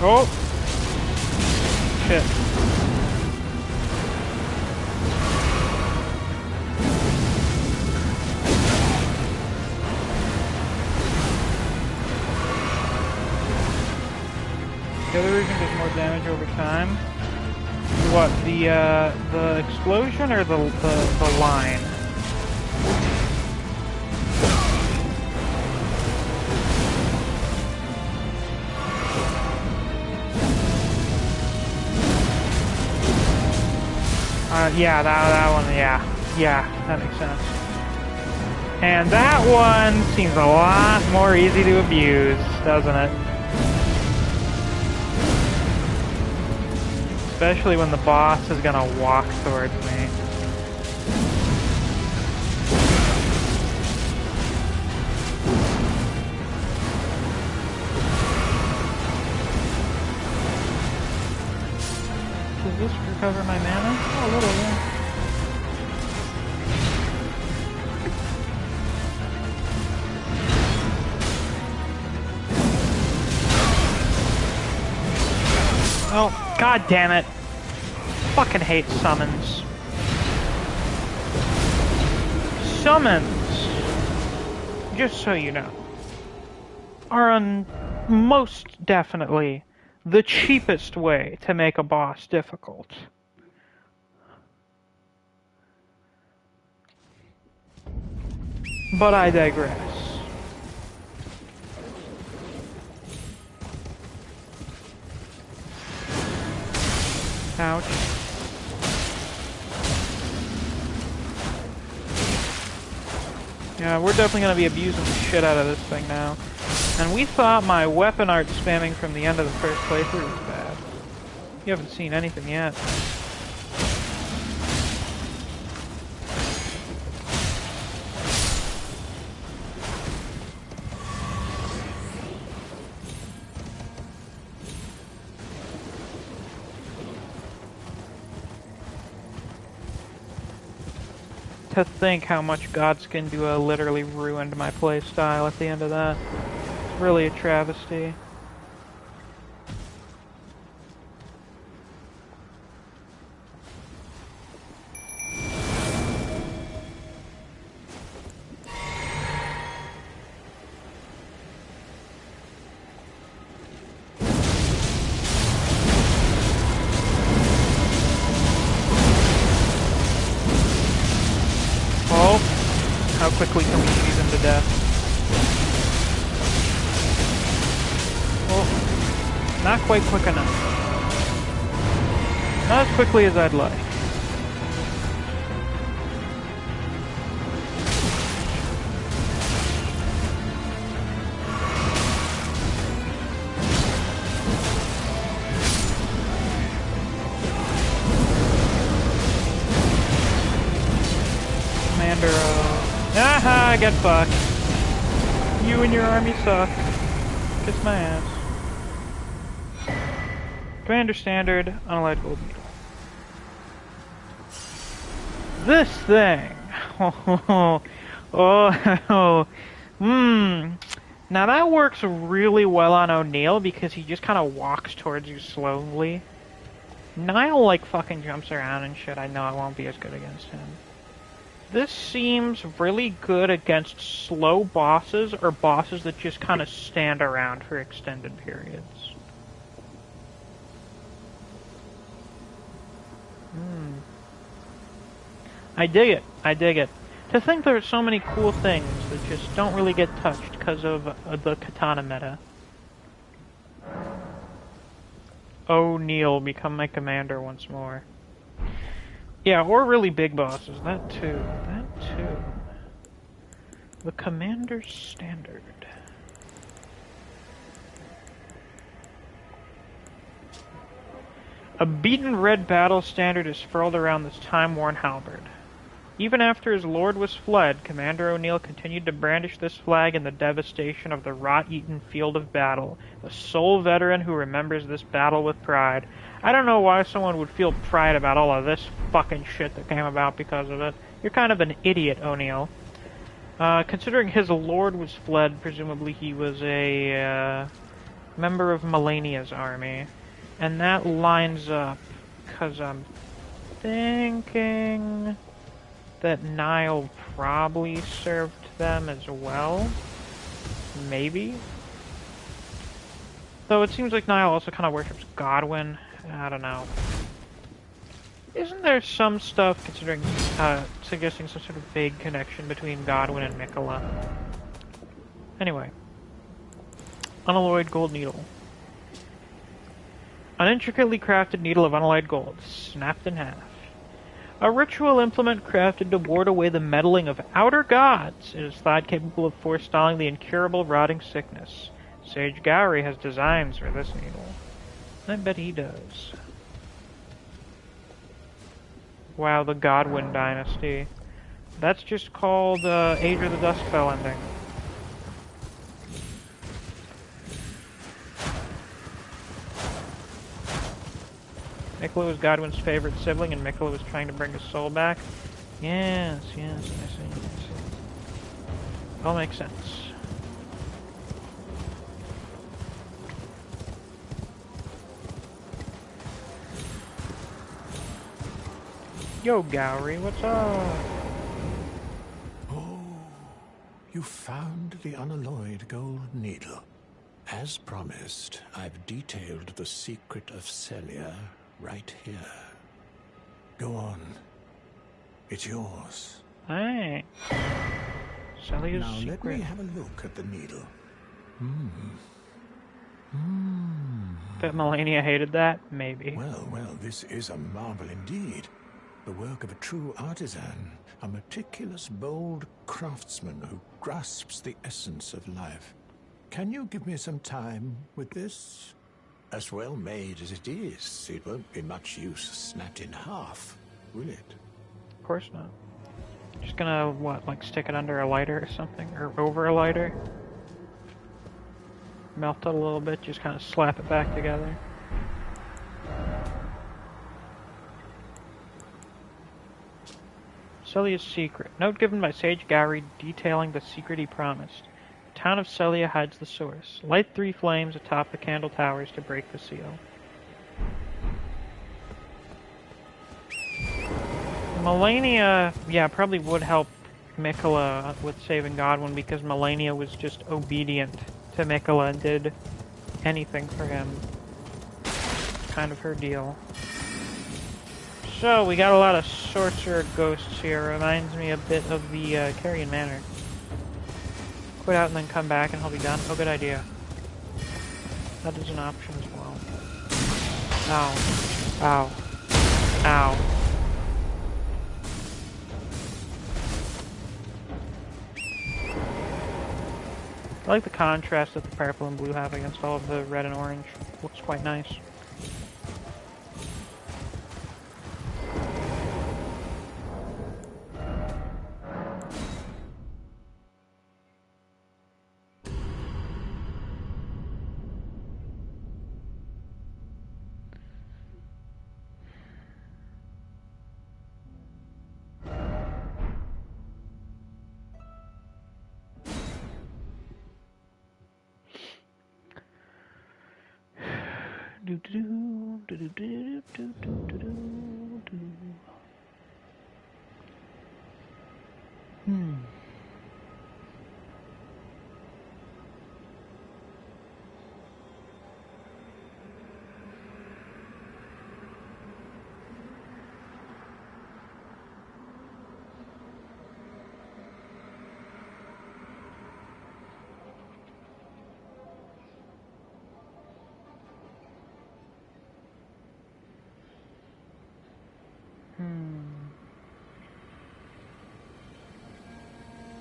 Oh! Shit. The other reason does more damage over time. What, the explosion or the line? Yeah, that one, yeah. Yeah, that makes sense. And that one seems a lot more easy to abuse, doesn't it? Especially when the boss is gonna walk towards me. Does this recover my mana? Oh, a little, yeah. Oh, god damn it. Fucking hate summons. Summons, just so you know, are most definitely the cheapest way to make a boss difficult. But I digress. Ouch. Yeah, we're definitely going to be abusing the shit out of this thing now. And we thought my weapon art spamming from the end of the first playthrough was bad. You haven't seen anything yet. To think how much Godskin Duo literally ruined my playstyle at the end of that. It's really a travesty. How quickly can we cheese him to death? Oh, not quite quick enough. Not as quickly as I'd like. Commander, aha, get fucked. You and your army suck. Kiss my ass. Commander Standard, unallied gold needle. This thing! Now that works really well on O'Neill because he just kind of walks towards you slowly. Niall like fucking jumps around and shit. I know it won't be as good against him. This seems really good against slow bosses or bosses that just kind of stand around for extended periods. I dig it. I dig it. To think there's so many cool things that just don't really get touched because of the katana meta. O'Neill, become my commander once more. Yeah, or really big bosses. That too. That too. The Commander's Standard. A beaten red battle standard is furled around this time-worn halberd. Even after his lord was fled, Commander O'Neill continued to brandish this flag in the devastation of the rot-eaten field of battle, the sole veteran who remembers this battle with pride. I don't know why someone would feel pride about all of this fucking shit that came about because of it. You're kind of an idiot, O'Neill. Considering his lord was fled, presumably he was a member of Melania's army. And that lines up, because I'm thinking that Niall probably served them as well. Maybe? Though it seems like Niall also kind of worships Godwyn. I don't know. Isn't there some stuff considering, suggesting some sort of vague connection between Godwyn and Miquella? Anyway. Unalloyed gold needle. An intricately crafted needle of unalloyed gold, snapped in half. A ritual implement crafted to ward away the meddling of outer gods. It is thought capable of forestalling the incurable rotting sickness. Sage Gowry has designs for this needle. I bet he does. Wow, the Godwyn dynasty. That's just called Age of the Duskfell ending. Miquella was Godwyn's favorite sibling, and Miquella was trying to bring his soul back. Yes, I see. All makes sense. Yo, Gowry, what's up? Oh, you found the unalloyed gold needle. As promised, I've detailed the secret of Celia right here. Go on. It's yours. Hey. Celia's now secret. let me have a look at the needle. Bet Melania hated that? Maybe. Well, this is a marvel indeed. The work of a true artisan, a meticulous, bold craftsman who grasps the essence of life. Can you give me some time with this? As well made as it is, it won't be much use snapped in half, will it? Of course not. Just gonna, what, like stick it under a lighter or something? Or over a lighter? Melt it a little bit, just kind of slap it back together. Celia's secret. Note given by Sage Gowry detailing the secret he promised. The town of Celia hides the source. Light 3 flames atop the candle towers to break the seal. Melania, yeah, probably would help Miquella with saving Godwyn because Melania was just obedient to Miquella and did anything for him. Kind of her deal. So, we got a lot of sorcerer ghosts here. Reminds me a bit of the Carrion Manor. Quit out and then come back and he'll be done. Oh, good idea. That is an option as well. Ow. Ow. Ow. I like the contrast that the purple and blue have against all of the red and orange. Looks quite nice.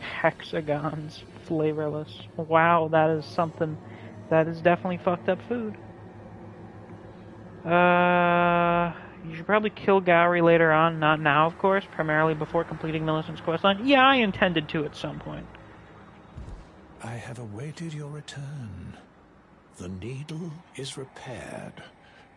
Hexagons, flavorless. Wow, that is something. That is definitely fucked up food. should probably kill Gowry later on, not now, of course, primarily before completing Millicent's questline. Yeah, I intended to at some point. I have awaited your return. The needle is repaired.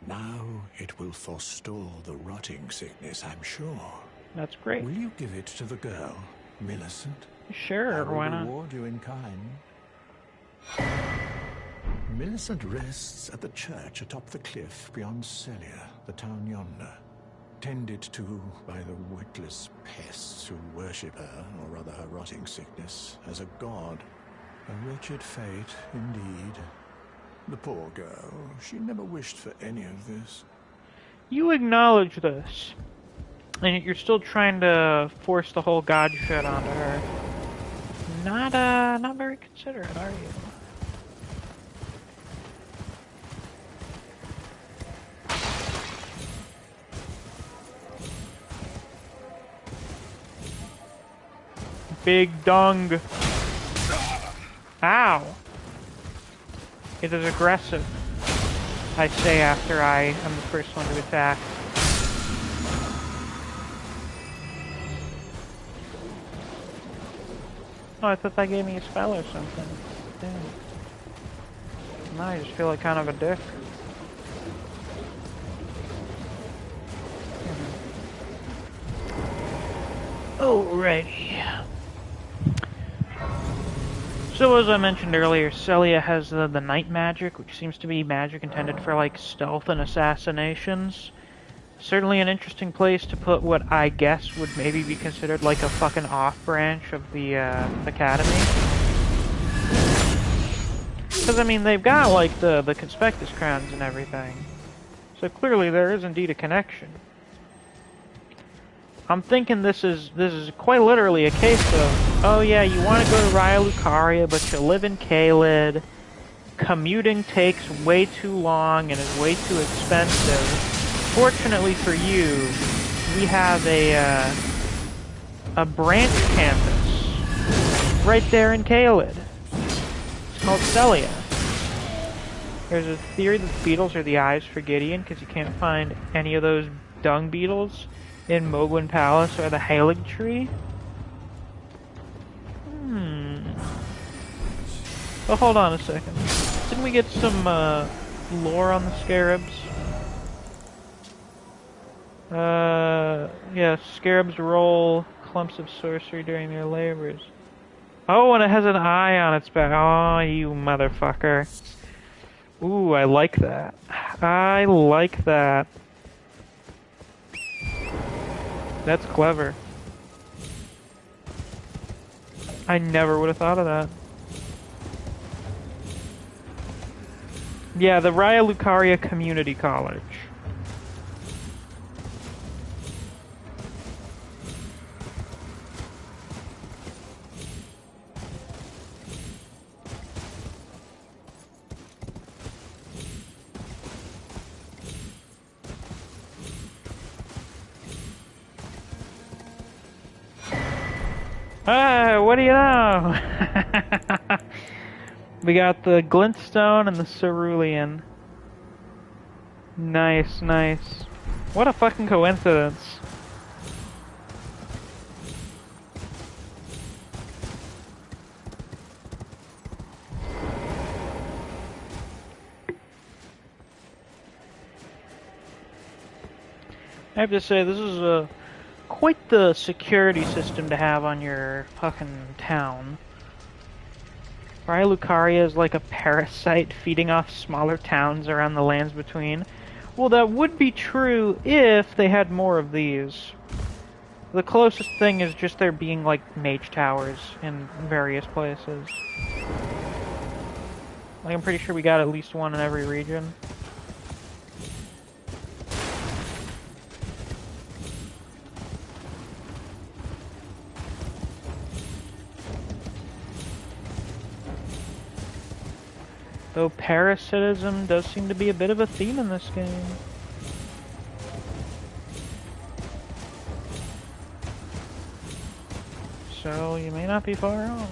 Now it will forestall the rotting sickness, I'm sure. That's great. Will you give it to the girl, Millicent? Sure, why not? I will reward you in kind. Millicent rests at the church atop the cliff beyond Celia, the town yonder. Tended to by the witless pests who worship her, or rather her rotting sickness, as a god. A wretched fate, indeed. The poor girl, she never wished for any of this. You acknowledge this, and yet you're still trying to force the whole god shit onto her. Not very considerate, are you? Big dung. Ow. It is aggressive, I say after I am the first one to attack. Oh, I thought that gave me a spell or something. Damn. Now I just feel like kind of a dick. Alrighty. So as I mentioned earlier, Celia has the night magic, which seems to be magic intended for like stealth and assassinations. Certainly an interesting place to put what I guess would maybe be considered like a fucking off-branch of the academy. Because I mean, they've got like the conspectus crowns and everything. So clearly there is indeed a connection. I'm thinking this is quite literally a case of, oh yeah, you want to go to Raya Lucaria, but you live in Caelid. Commuting takes way too long and is way too expensive. Fortunately for you, we have a branch campus right there in Caelid. It's called Celia. There's a theory that the beetles are the eyes for Gideon, because you can't find any of those dung beetles in Mogwin Palace or the Halig Tree. Oh, hold on a second. Didn't we get some lore on the scarabs? Yeah, scarabs roll clumps of sorcery during their labors. Oh, and it has an eye on its back. Oh, you motherfucker. Ooh, I like that. I like that. That's clever. I never would have thought of that. Yeah, the Raya Lucaria Community College. What do you know? We got the Glintstone and the Cerulean. Nice, nice. What a fucking coincidence. I have to say, this is quite the security system to have on your fucking town. Raya Lucaria is like a parasite feeding off smaller towns around the lands between. Well, that would be true if they had more of these. The closest thing is just there being like mage towers in various places. Like, I'm pretty sure we got at least one in every region. Though parasitism does seem to be a bit of a theme in this game. So you may not be far wrong.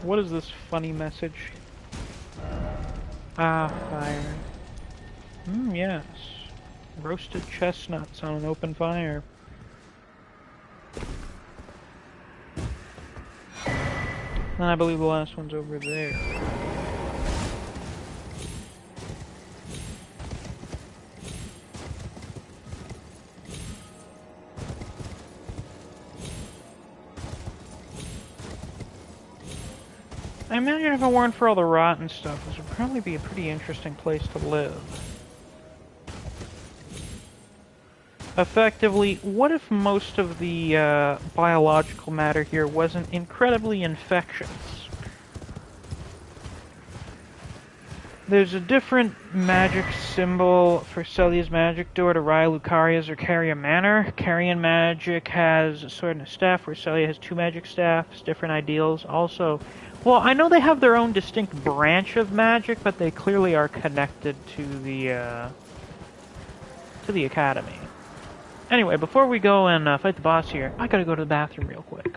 What is this funny message? Ah, fire. Yes. Roasted chestnuts on an open fire. And I believe the last one's over there. I imagine if it weren't for all the rotten stuff, this would probably be a pretty interesting place to live. Effectively, what if most of the biological matter here wasn't incredibly infectious? There's a different magic symbol for Celia's magic door to Raya Lucaria's or Carrion Manor. Carrion magic has a sword and a staff, where Celia has 2 magic staffs, different ideals. Also, well, I know they have their own distinct branch of magic, but they clearly are connected to the academy. Anyway, before we go and fight the boss here, I gotta go to the bathroom real quick.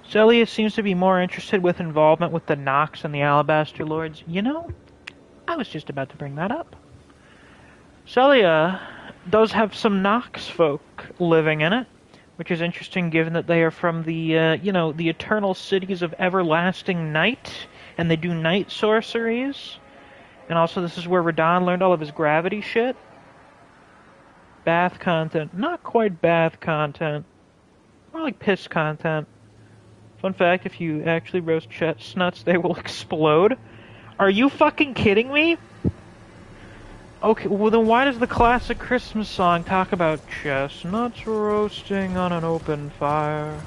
Celia seems to be more interested with involvement with the Nox and the Alabaster Lords. You know, I was just about to bring that up. Celia does have some Nox folk living in it, which is interesting given that they are from the, the eternal cities of everlasting night, and they do night sorceries. And also this is where Redan learned all of his gravity shit. Bath content. Not quite bath content. More like piss content. Fun fact, if you actually roast chestnuts, they will explode. Are you fucking kidding me? Okay, well then why does the classic Christmas song talk about chestnuts roasting on an open fire?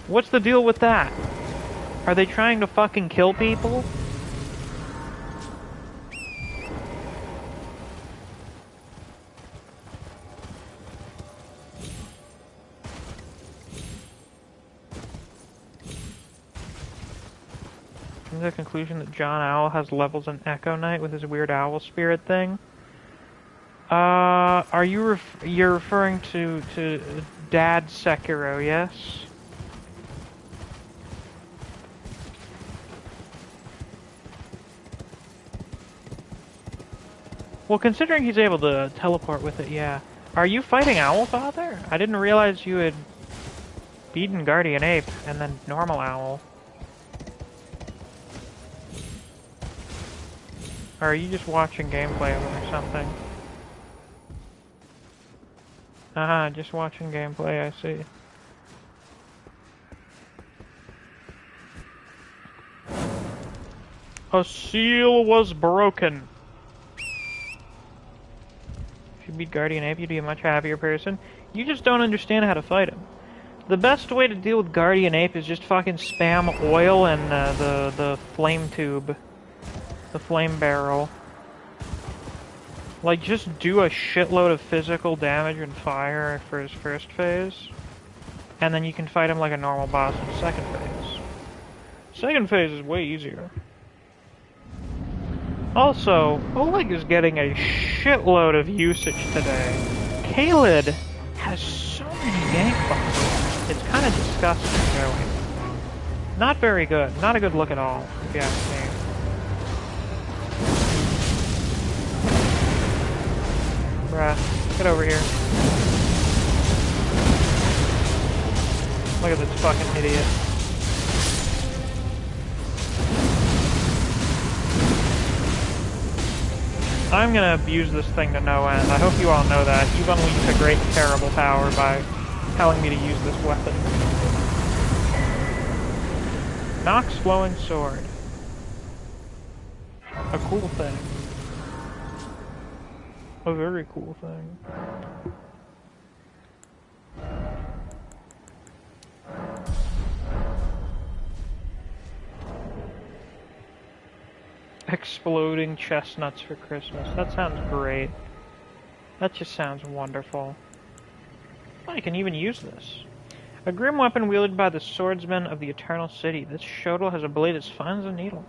What's the deal with that? Are they trying to fucking kill people? The conclusion that John Owl has levels in Echo Knight with his weird owl spirit thing. Are you you're referring to Dad Sekiro, yes? Well, considering he's able to teleport with it, yeah. Are you fighting Owl Father? I didn't realize you had beaten Guardian Ape and then normal Owl. Or are you just watching gameplay of him or something? Just watching gameplay, I see. A seal was broken. If you beat Guardian Ape, you'd be a much happier person. You just don't understand how to fight him. The best way to deal with Guardian Ape is just fucking spam oil and the flame tube. The flame barrel. Like, just do a shitload of physical damage and fire for his first phase. And then you can fight him like a normal boss in the second phase. Second phase is way easier. Also, Oluk is getting a shitload of usage today. Caelid has so many gank buffs. It's kind of disgusting, really. Not very good. Not a good look at all, if you ask me. Bruh, get over here. Look at this fucking idiot. I'm gonna abuse this thing to no end. I hope you all know that. You've unleashed a great, terrible power by telling me to use this weapon. Nox Flowing Sword. A cool thing. A very cool thing. Exploding chestnuts for Christmas. That sounds great. That just sounds wonderful. Oh, I can even use this. A grim weapon wielded by the swordsmen of the Eternal City. This shotel has a blade as fine as a needle.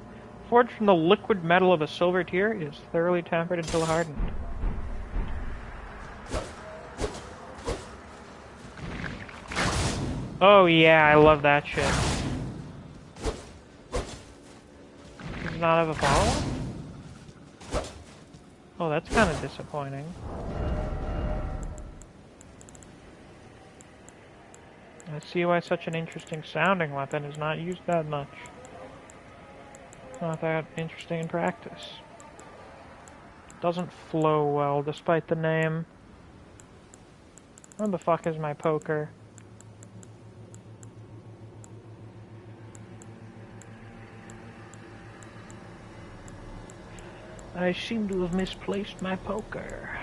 Forged from the liquid metal of a silver tear, it is thoroughly tempered until hardened. Oh yeah, I love that shit. Does it not have a follow-up? Oh, that's kind of disappointing. I see why such an interesting sounding weapon is not used that much. Not that interesting in practice. Doesn't flow well, despite the name. Where the fuck is my poker? I seem to have misplaced my poker.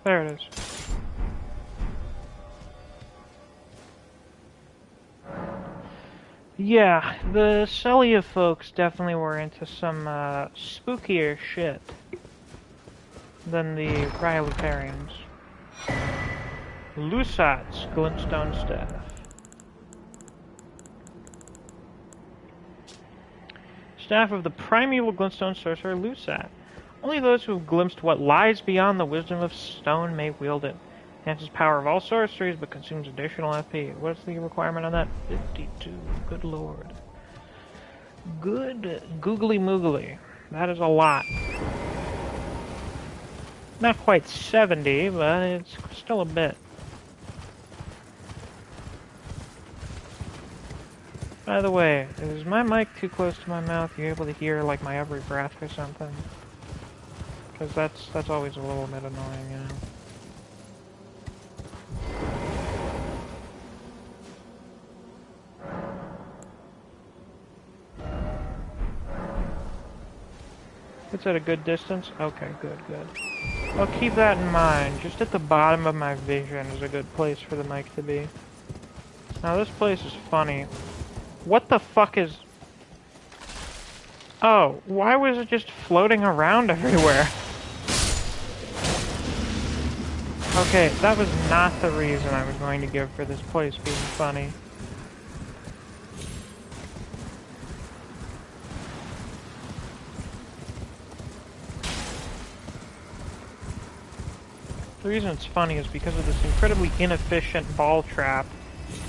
There it is. Yeah, the Celia folks definitely were into some spookier shit than the Rylotarians. Lusat's Glintstone Staff. Staff of the primeval Glintstone sorcerer Lusat. Only those who have glimpsed what lies beyond the wisdom of stone may wield it. Enhances power of all sorceries, but consumes additional FP. What's the requirement on that? 52. Good lord. Good googly moogly. That is a lot. Not quite 70, but it's still a bit. By the way, is my mic too close to my mouth? Are you able to hear like my every breath or something? Because that's always a little bit annoying, you know. It's at a good distance? Okay, good. I'll keep that in mind. Just at the bottom of my vision is a good place for the mic to be. Now this place is funny. What the fuck is... Oh, why was it just floating around everywhere? Okay, that was not the reason I was going to give for this place being funny. The reason it's funny is because of this incredibly inefficient ball trap.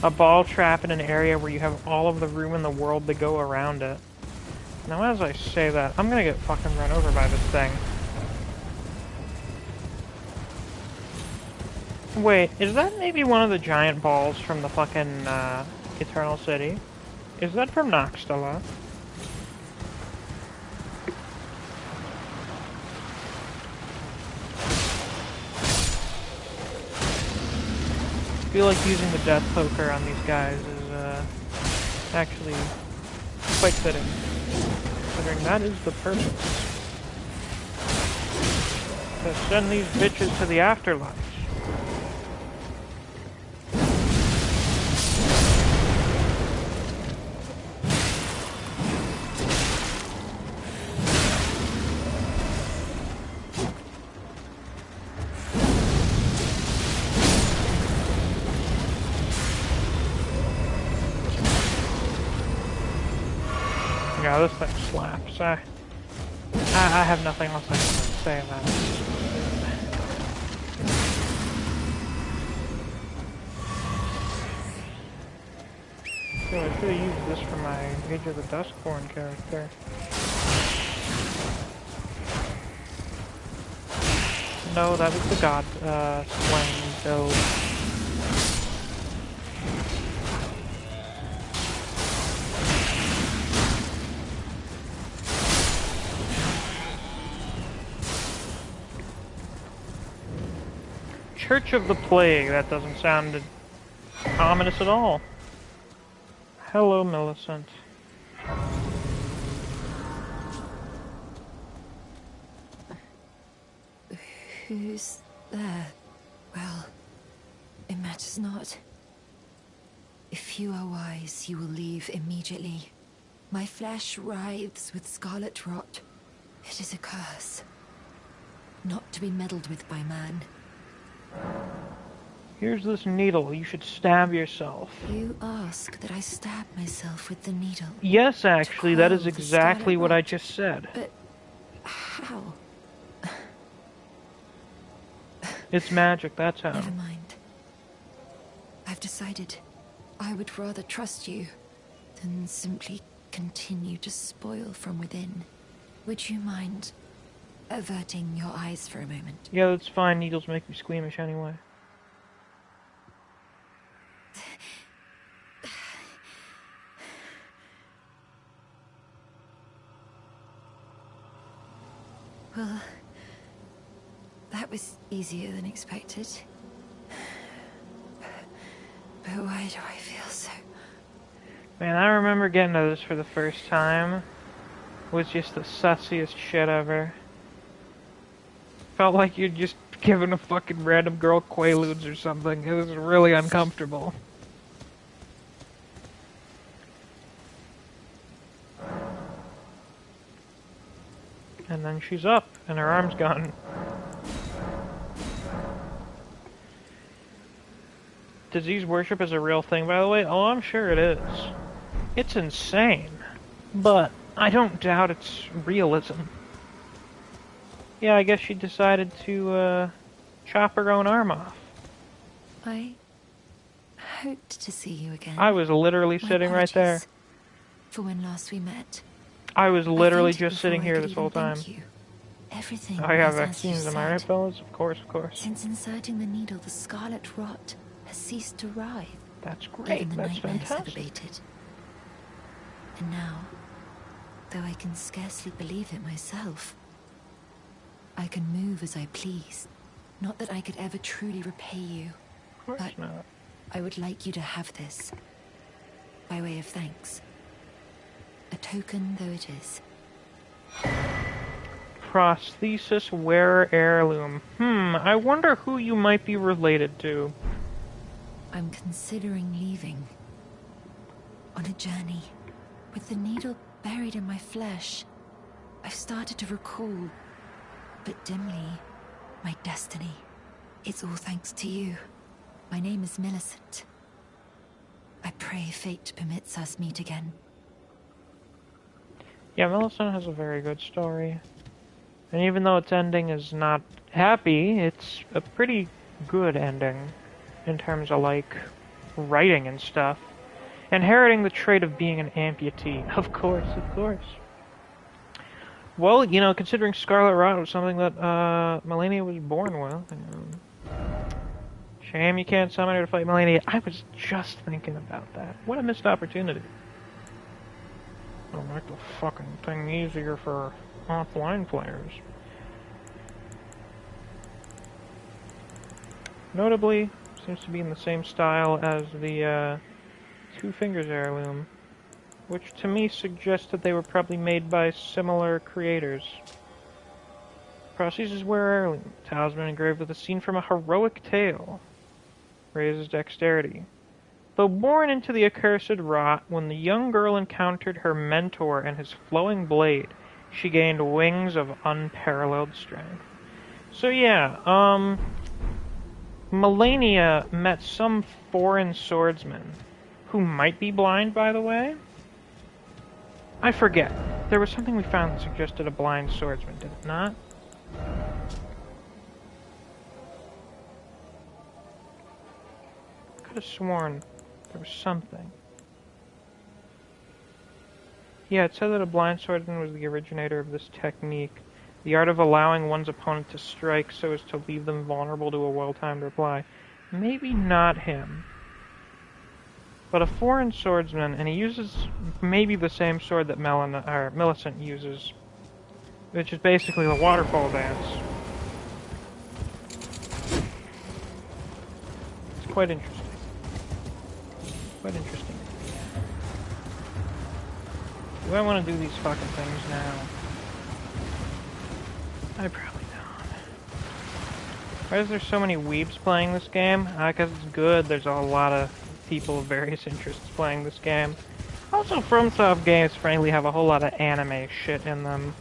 A ball trap in an area where you have all of the room in the world to go around it. Now as I say that, I'm gonna get fucking run over by this thing. Wait, is that maybe one of the giant balls from the fucking, Eternal City? Is that from Noxtella? I feel like using the death poker on these guys is, actually quite fitting. Considering that is the purpose. To send these bitches to the afterlife. Yeah, this thing slaps. I have nothing else I can say about it. So I should have used this for my Age of the Duskborn character. No, that was the god slaying build. Church of the Plague, that doesn't sound ominous at all. Hello, Millicent. Who's there? Well, it matters not. If you are wise, you will leave immediately. My flesh writhes with scarlet rot. It is a curse. Not to be meddled with by man. Here's this needle. You should stab yourself. You ask that I stab myself with the needle? Yes, actually, that is exactly what I just said. But how? It's magic, that's how. Never mind. I've decided I would rather trust you than simply continue to spoil from within. Would you mind averting your eyes for a moment? Yeah, that's fine. Needles make me squeamish anyway. Well, that was easier than expected. But why do I feel so... Man, I remember getting to this for the first time. It was just the sussiest shit ever. Felt like you'd just given a fucking random girl Quaaludes or something. It was really uncomfortable. And then she's up, and her arm's gone. Disease worship is a real thing, by the way? Oh, I'm sure it is. It's insane. But I don't doubt its realism. Yeah, I guess she decided to, chop her own arm off. I hoped to see you again. I was literally sitting right there. For when last we met. I was literally just sitting here this whole time. Everything I have was as you vaccines, am I right, said. Fellas? Of course, of course. Since inserting the needle, the scarlet rot has ceased to writhe. That's great, Even the that's nightmares have fantastic. abated. And now, though I can scarcely believe it myself, I can move as I please. Not that I could ever truly repay you, Of course but not. I would like you to have this, by way of thanks. A token though it is. Prosthesis wearer heirloom. I wonder who you might be related to. I'm considering leaving. On a journey. With the needle buried in my flesh, I've started to recall, but dimly, my destiny. It's all thanks to you. My name is Millicent. I pray fate permits us meet again. Yeah, Millicent has a very good story. And even though its ending is not happy, it's a pretty good ending. In terms of, like, writing and stuff. Inheriting the trait of being an amputee. Of course, of course. Well, you know, considering Scarlet Rock was something that, Melania was born with. Shame you can't summon her to fight Melania. I was just thinking about that. What a missed opportunity. It'll make the fucking thing easier for offline players. Notably, seems to be in the same style as the Two Fingers heirloom, which to me suggests that they were probably made by similar creators. Prosthesis wearer heirloom, talisman engraved with a scene from a heroic tale. Raises dexterity. Though born into the accursed rot, when the young girl encountered her mentor and his flowing blade, she gained wings of unparalleled strength. So yeah, Melania met some foreign swordsman, who might be blind, by the way. I forget. There was something we found that suggested a blind swordsman, did it not? I could have sworn there was something. Yeah, it said that a blind swordsman was the originator of this technique. The art of allowing one's opponent to strike so as to leave them vulnerable to a well-timed reply. Maybe not him. But a foreign swordsman, and he uses maybe the same sword that Millicent uses, which is basically the waterfall dance. It's quite interesting. Quite interesting. Do I want to do these fucking things now? I probably don't. Why is there so many weebs playing this game? Because it's good. There's a lot of people of various interests playing this game. Also, FromSoft games frankly have a whole lot of anime shit in them.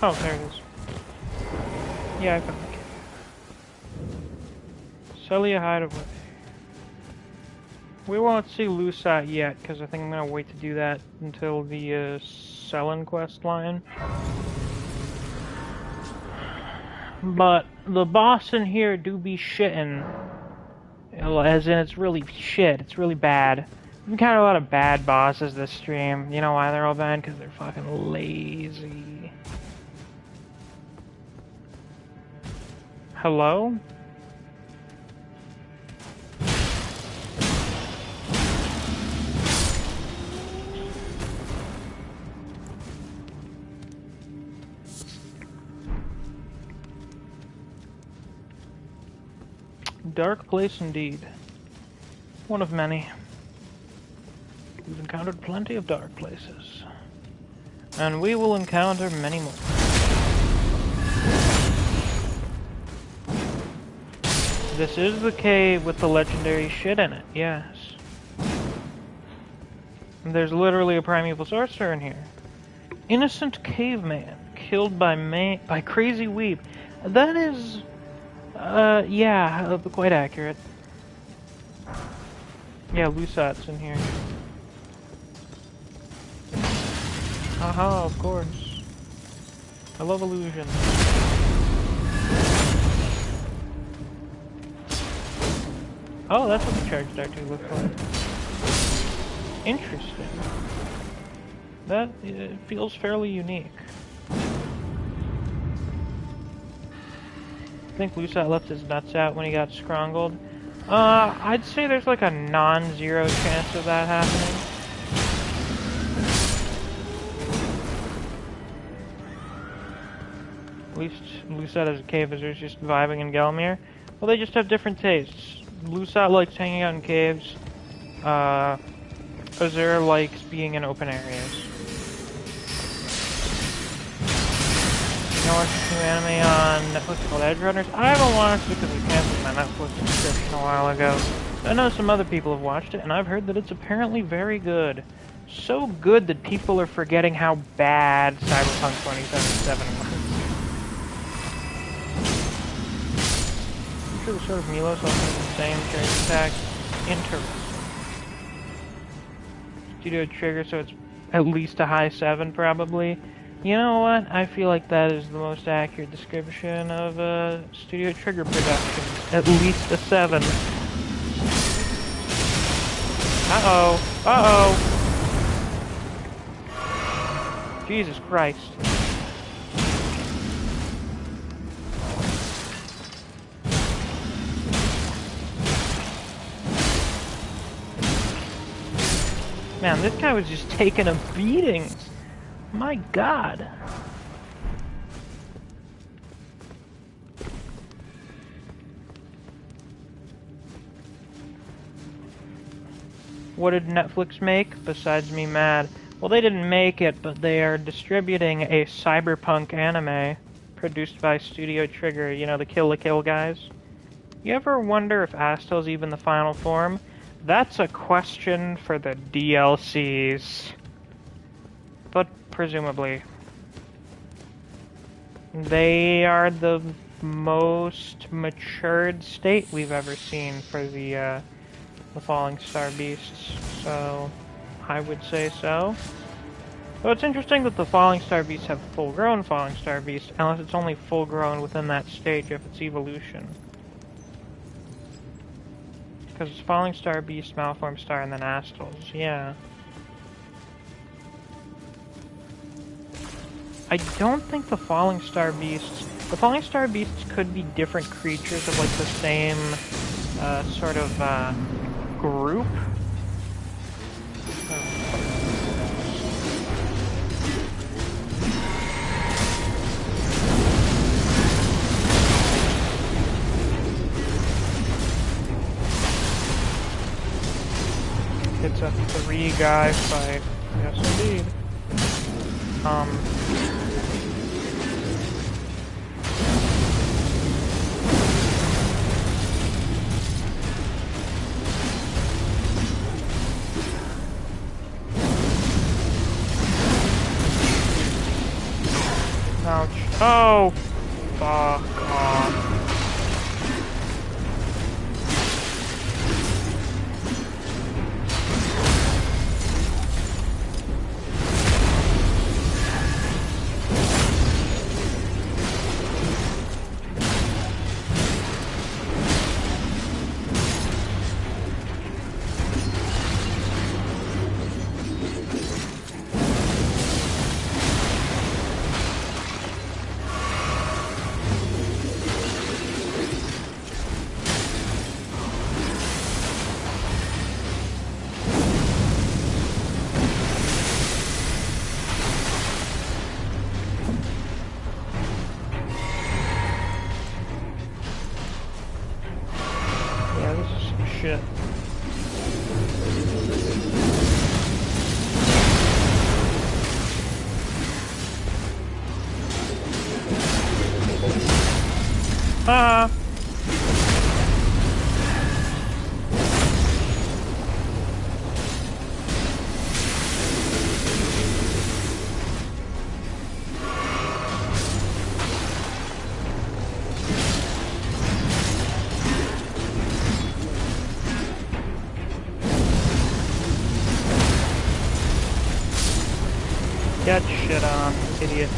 Oh, there it is. Yeah, I found the cave. Celia Hideaway. We won't see Lusat yet, because I think I'm going to wait to do that until the Selen quest line. But the boss in here do be shitting. As in, it's really shit. It's really bad. We've encountered a lot of bad bosses this stream. You know why they're all bad? Because they're fucking lazy. Hello? Dark place indeed. One of many. We've encountered plenty of dark places. And we will encounter many more. This is the cave with the legendary shit in it, yes. And there's literally a primeval sorcerer in here. Innocent caveman killed by crazy weeb. That is, yeah, quite accurate. Yeah, Lusat's in here. Haha, of course. I love illusions. Oh, that's what the charged R2 looks like. Interesting. That feels fairly unique. I think Lusat left his nuts out when he got scrongled. I'd say there's like a non-zero chance of that happening. At least Lusat as a cave visitor is just vibing in Gelmir. Well, they just have different tastes. Lusat likes hanging out in caves. Azure likes being in open areas. You know, watching some anime on Netflix called Edge Runners. I haven't watched it because I canceled my Netflix subscription a while ago. I know some other people have watched it, and I've heard that it's apparently very good. So good that people are forgetting how bad Cyberpunk 2077 was. I'm sure the sort of Milos also has the same charge attack. Interesting. Studio trigger, so it's at least a high 7 probably. You know what? I feel like that is the most accurate description of Studio Trigger production. At least a 7. Uh-oh. Uh-oh. Jesus Christ. Man, this guy was just taking a beating. My god. What did Netflix make besides me mad? Well, they didn't make it, but they are distributing a cyberpunk anime produced by Studio Trigger, you know, the Kill la Kill guys. You ever wonder if Astel's even the final form? That's a question for the DLCs. But presumably. They are the most matured state we've ever seen for the Falling Star Beasts, so I would say so. Though it's interesting that the Falling Star Beasts have full-grown Falling Star Beasts, unless it's only full-grown within that stage of its evolution. Because it's Falling Star Beast, Malformed Star, and then Astals, yeah. I don't think the Falling Star Beasts could be different creatures of like the same sort of group. It's a 3-guy fight. Yes, indeed. Ouch. Oh! Fuck off. Shit. Ah. Get shit on, idiot.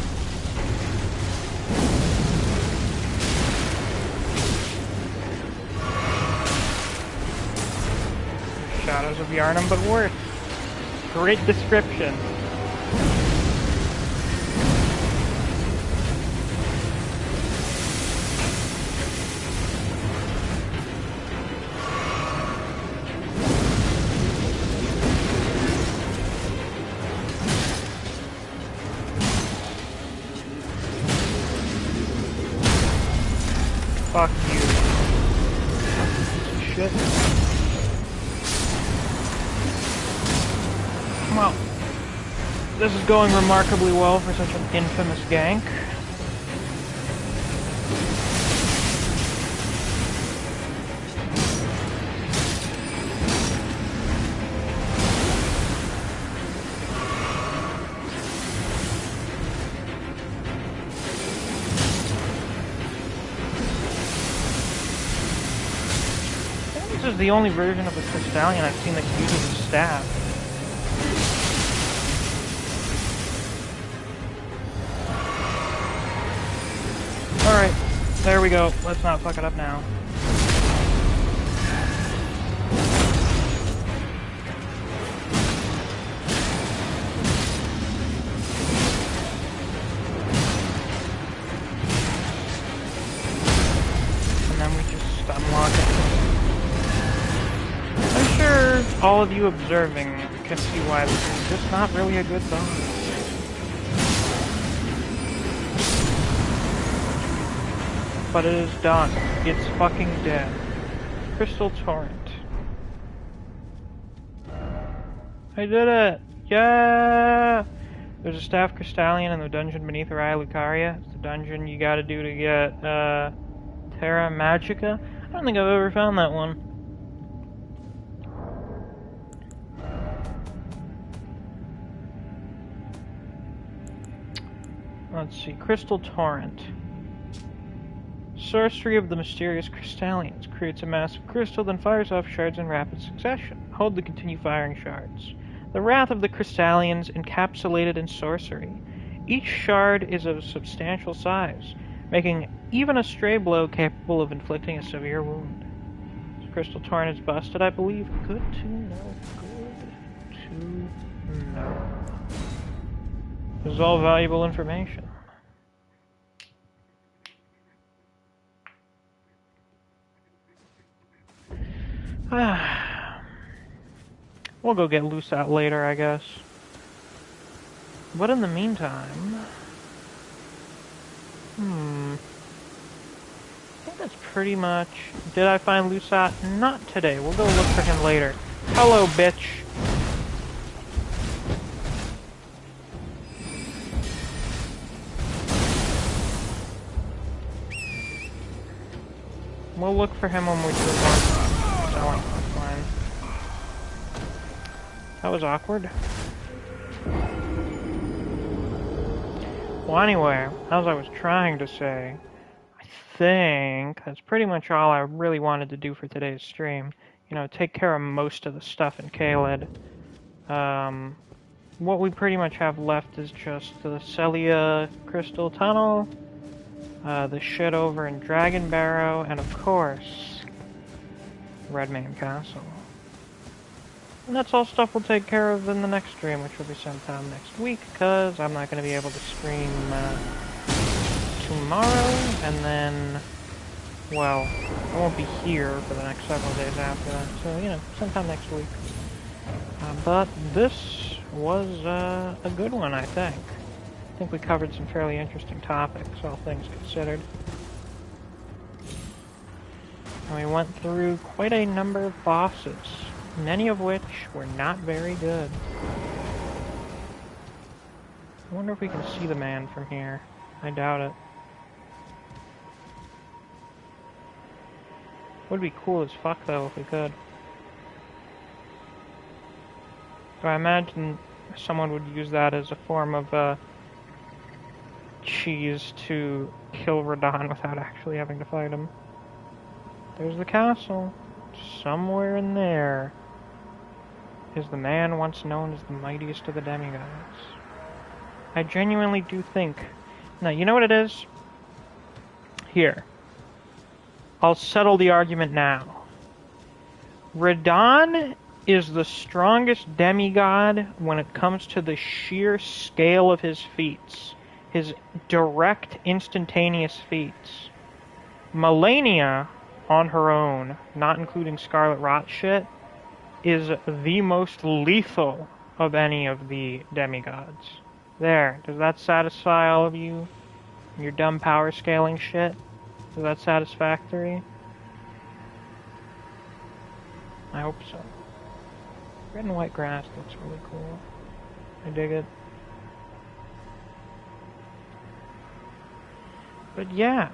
Shadows of Yharnam, but worse. Great description. Fuck you. Shit. Well, this is going remarkably well for such an infamous gank. This is the only version of the Crystallion I've seen that uses a staff. Alright, there we go. Let's not fuck it up now. And then we just unlock it. I'm sure all of you observing can see why this is just not really a good boss. But it is done. It's fucking dead. Crystal Torrent. I did it! Yeah! There's a Staff Crystallian in the dungeon beneath Raya Lucaria. It's the dungeon you gotta do to get, Terra Magica. I don't think I've ever found that one. Let's see. Crystal Torrent. Sorcery of the Mysterious Crystallians. Creates a massive crystal, then fires off shards in rapid succession. Hold to continue firing shards. The wrath of the Crystallians encapsulated in sorcery. Each shard is of substantial size, making even a stray blow capable of inflicting a severe wound. This Crystal Torrent is busted, I believe. Good to know. Good to know. This is all valuable information. We'll go get Lusat later, I guess. But in the meantime... I think that's pretty much... Did I find Lusat? Not today. We'll go look for him later. Hello, bitch! We'll look for him when we do more selling. That's fine. That was awkward. Well, anyway, as I was trying to say, I think that's pretty much all I really wanted to do for today's stream. You know, take care of most of the stuff in Caelid. What we pretty much have left is just the Celia Crystal Tunnel, the shit over in Dragon Barrow, and of course, Redmane Castle. And that's all stuff we'll take care of in the next stream, which will be sometime next week, because I'm not going to be able to stream tomorrow, and then, well, I won't be here for the next several days after that, so, you know, sometime next week. But this was a good one, I think. I think we covered some fairly interesting topics, all things considered. And we went through quite a number of bosses, many of which were not very good. I wonder if we can see the man from here. I doubt it. Would be cool as fuck though if we could. So I imagine someone would use that as a form of cheese to kill Redan without actually having to fight him. There's the castle. Somewhere in there is the man once known as the mightiest of the demigods. I genuinely do think... Now, you know what it is? Here. I'll settle the argument now. Redan is the strongest demigod when it comes to the sheer scale of his feats. His direct, instantaneous feats. Malenia, on her own, not including Scarlet Rock shit, is the most lethal of any of the demigods. There, does that satisfy all of you? Your dumb power scaling shit? Is that satisfactory? I hope so. Red and white grass looks really cool. I dig it. But yeah,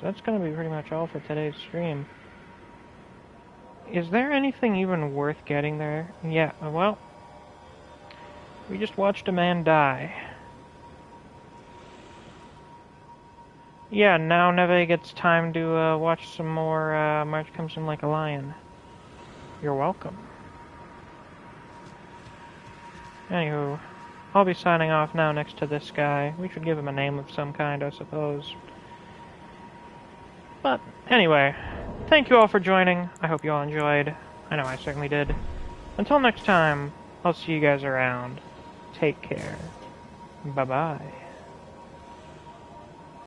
that's gonna be pretty much all for today's stream. Is there anything even worth getting there? Yeah, well, we just watched a man die. Yeah, now Neve gets time to watch some more March Comes In Like a Lion. You're welcome. Anywho, I'll be signing off now next to this guy. We should give him a name of some kind, I suppose. But, anyway, thank you all for joining. I hope you all enjoyed. I know I certainly did. Until next time, I'll see you guys around. Take care. Bye-bye.